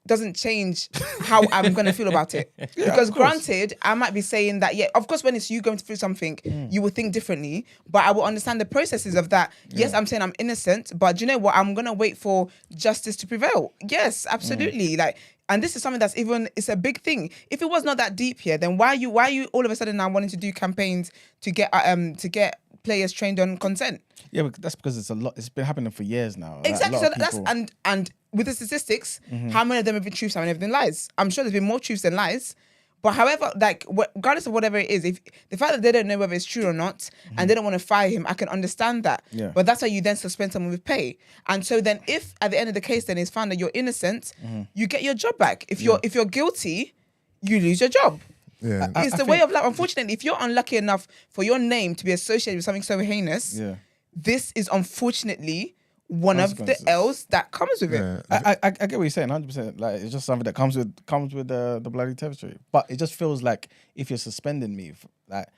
doesn't change how I'm gonna feel about it. Because granted, I might be saying that, yeah, of course, when it's you going through something, you will think differently. But I will understand the processes of that. Yes, I'm saying I'm innocent, but do you know what? I'm gonna wait for justice to prevail. Yes, absolutely. Like, and this is something that's it's a big thing. If it was not that deep here, then why are you all of a sudden now wanting to do campaigns to get players trained on consent? Yeah, but that's because it's a lot. It's been happening for years now. Like, a Exactly. lot So of that's people- and with the statistics, how many of them have been truths, how many have been lies? I'm sure there's been more truths than lies. But however, like regardless of whatever it is, if the fact that they don't know whether it's true or not, and they don't want to fire him, I can understand that. Yeah. But that's how you then suspend someone with pay. And so then, if at the end of the case, then it's found that you're innocent, you get your job back. If you're guilty, you lose your job. yeah. It's the way of life. Unfortunately, if you're unlucky enough for your name to be associated with something so heinous, Yeah. this is unfortunately one of the Consequences. L's that comes with it. Yeah. I get what you're saying, 100%. Like it's just something that comes with the bloody territory. But it just feels like if you're suspending me, like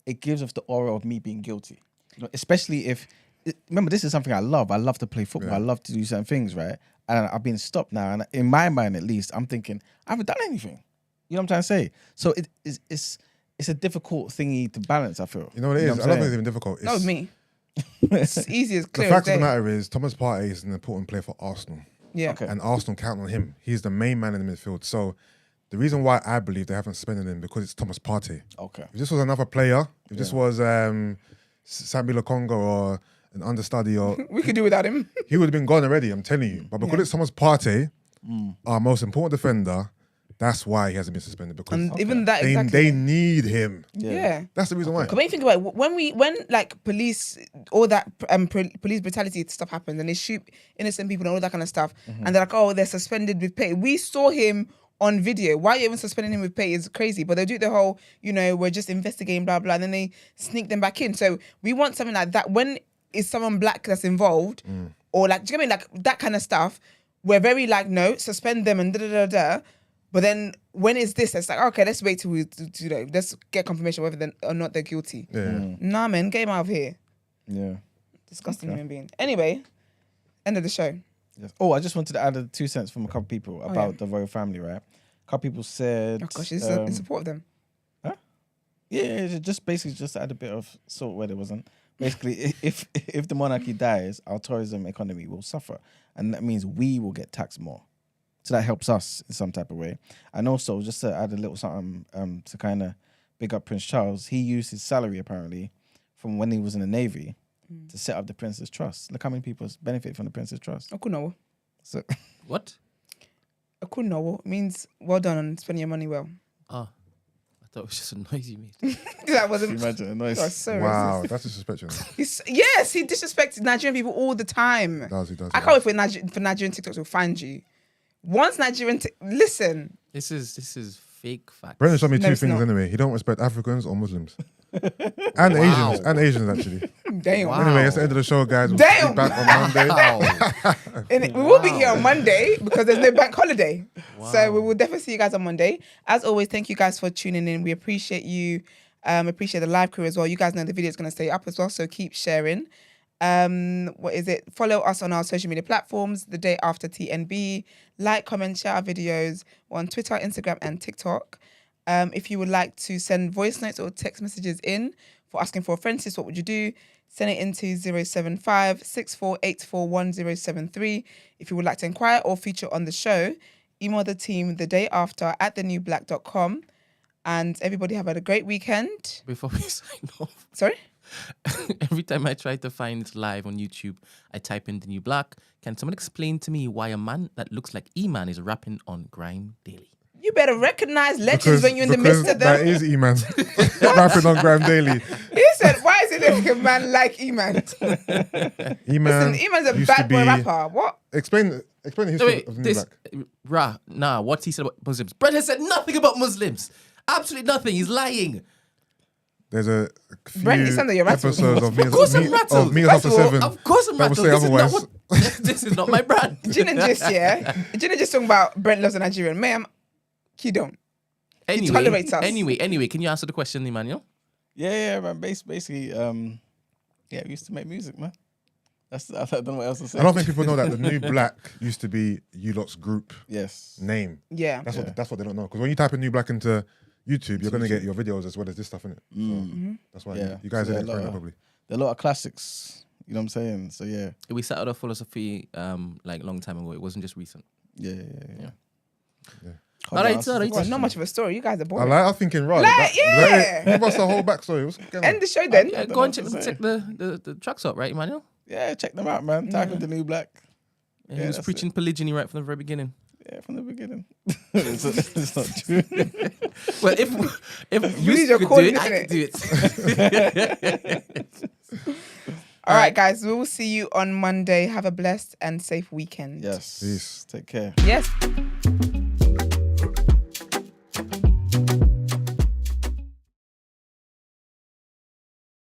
it gives off the aura of me being guilty. You know, especially if remember, this is something I love. I love to play football. Yeah. I love to do certain things, right? And I've been stopped now. And in my mind, at least, I'm thinking I haven't done anything. You know what I'm trying to say? So it's a difficult thingy to balance. I feel. You know what it is? what I I'm don't think saying? it's even difficult. Not with It's, me. It's easy as the clear fact as of the day. matter is, Thomas Partey is an important player for Arsenal, Yeah. Okay. and Arsenal count on him. He's the main man in the midfield. So the reason why I believe they haven't suspended him because it's Thomas Partey. Okay. If this was another player, if this was Sambi Lokonga or an understudy, or We could do without him. he would have been gone already. I'm telling you. But because it's Thomas Partey, our most important defender, that's why he hasn't been suspended because And even that, they exactly. need him. Yeah. That's the reason why. But when you think about it, when like police, all that police brutality stuff happens and they shoot innocent people and all that kind of stuff, and they're like, oh, they're suspended with pay. We saw him on video. Why are you even suspending him with pay is crazy. But they do the whole, we're just investigating, blah, blah, and then they sneak them back in. So we want something like that. When is someone black that's involved, or like, do you know what I mean? Like that kind of stuff, we're very like, no, suspend them and da-da-da-da. But then when is this? It's like, okay, let's wait till let's get confirmation whether or not they're guilty. Yeah. Nah, man, get him out of here. Yeah. Disgusting human being. Anyway, end of the show. Yes. Oh, I just wanted to add 2 cents from a couple people about the royal family, right? A couple people said, Oh gosh, it's in support of them. yeah, just basically just to add a bit of salt where there wasn't. Basically, if the monarchy dies, our tourism economy will suffer, and that means we will get taxed more. So that helps us in some type of way. And also, just to add a little something to kind of big up Prince Charles, he used his salary apparently from when he was in the Navy to set up the Prince's Trust. Look how many people benefit from the Prince's Trust. Oh, cool, no. So What? Akuno means well done and spending your money well. Oh, I thought it was just a noise you made. That wasn't. imagine a noise. That's so Wow, racist. that's disrespectful. Yes, he disrespects Nigerian people all the time. He does. I can't wait for Nigerian TikToks will find you. Once Nigerian, listen. This is fake facts. Brendan showed me No, two it's things not. anyway. He don't respect Africans or Muslims. And Asians actually. Damn. Wow. Anyway, it's the end of the show, guys. We'll Damn. be back on Monday. Wow. And we will be here on Monday because there's no bank holiday. So we will definitely see you guys on Monday. As always, thank you guys for tuning in. We appreciate you. Appreciate the live crew as well. You guys know the video is going to stay up as well, so keep sharing. What is it? Follow us on our social media platforms, The Day After TNB. Like, comment, share our videos. We're on Twitter, Instagram, and TikTok. If you would like to send voice notes or text messages in for asking for a friend list, what would you do? Send it into 075 6484 1073. If you would like to inquire or feature on the show, email the team thedayafter@thenewblack.com. And everybody have had a great weekend. Before we sign off, Sorry? every time I try to find it live on YouTube, I type in The New Black. Can someone explain to me why a man that looks like E-Man is rapping on Grime Daily? You better recognize legends when you're in the midst of That them. is E-Man. Rapping on Grime Daily. He said, why is it a man like E-Man? E-Man. Listen, E-Man's a used bad to boy be- rapper. What? Explain the No, history wait, of the New this Black. what he said about Muslims. Brett has said nothing about Muslims. Absolutely nothing. He's lying. There's a few Brent, you sound like you're rattled. episodes of Of course I'm Me rattled. Meals First After of all, 7 Of course I'm that will rattled. say This is not otherwise. this is not my brand. Gina just, yeah. Gina just talking about Brent loves a Nigerian. Ma'am, he don't. tolerates us. Anyway, can you answer the question, Emmanuel? Yeah, man. Basically, we used to make music, man. I don't know what else to say. I don't think people know that the New Black used to be you lot's group Yes. name. Yeah. That's what they don't know. Because when you type in New Black into YouTube, you're gonna get your videos as well as this stuff in it. So that's why Yeah. you guys So didn't a lot explain that of- probably. There are a lot of classics. You know what I'm saying? So yeah. We started our philosophy like long time ago. It wasn't just recent. Yeah. All right. Well, not much of a story. You guys are I boring. like. I'm thinking, right? Like, yeah. Give us the whole backstory. What's going on? End the show then. don't Go know and what check, to say. check the tracks up, right, Emmanuel? Yeah, check them out, man. Type in The New Black. And he was that's preaching polygyny right from the very beginning. Yeah, from the beginning. it's not true. Well, if You need you your could do calling, it, I could innit? do it. All right, guys. We will see you on Monday. Have a blessed and safe weekend. Yes. Peace. Take care. Yes.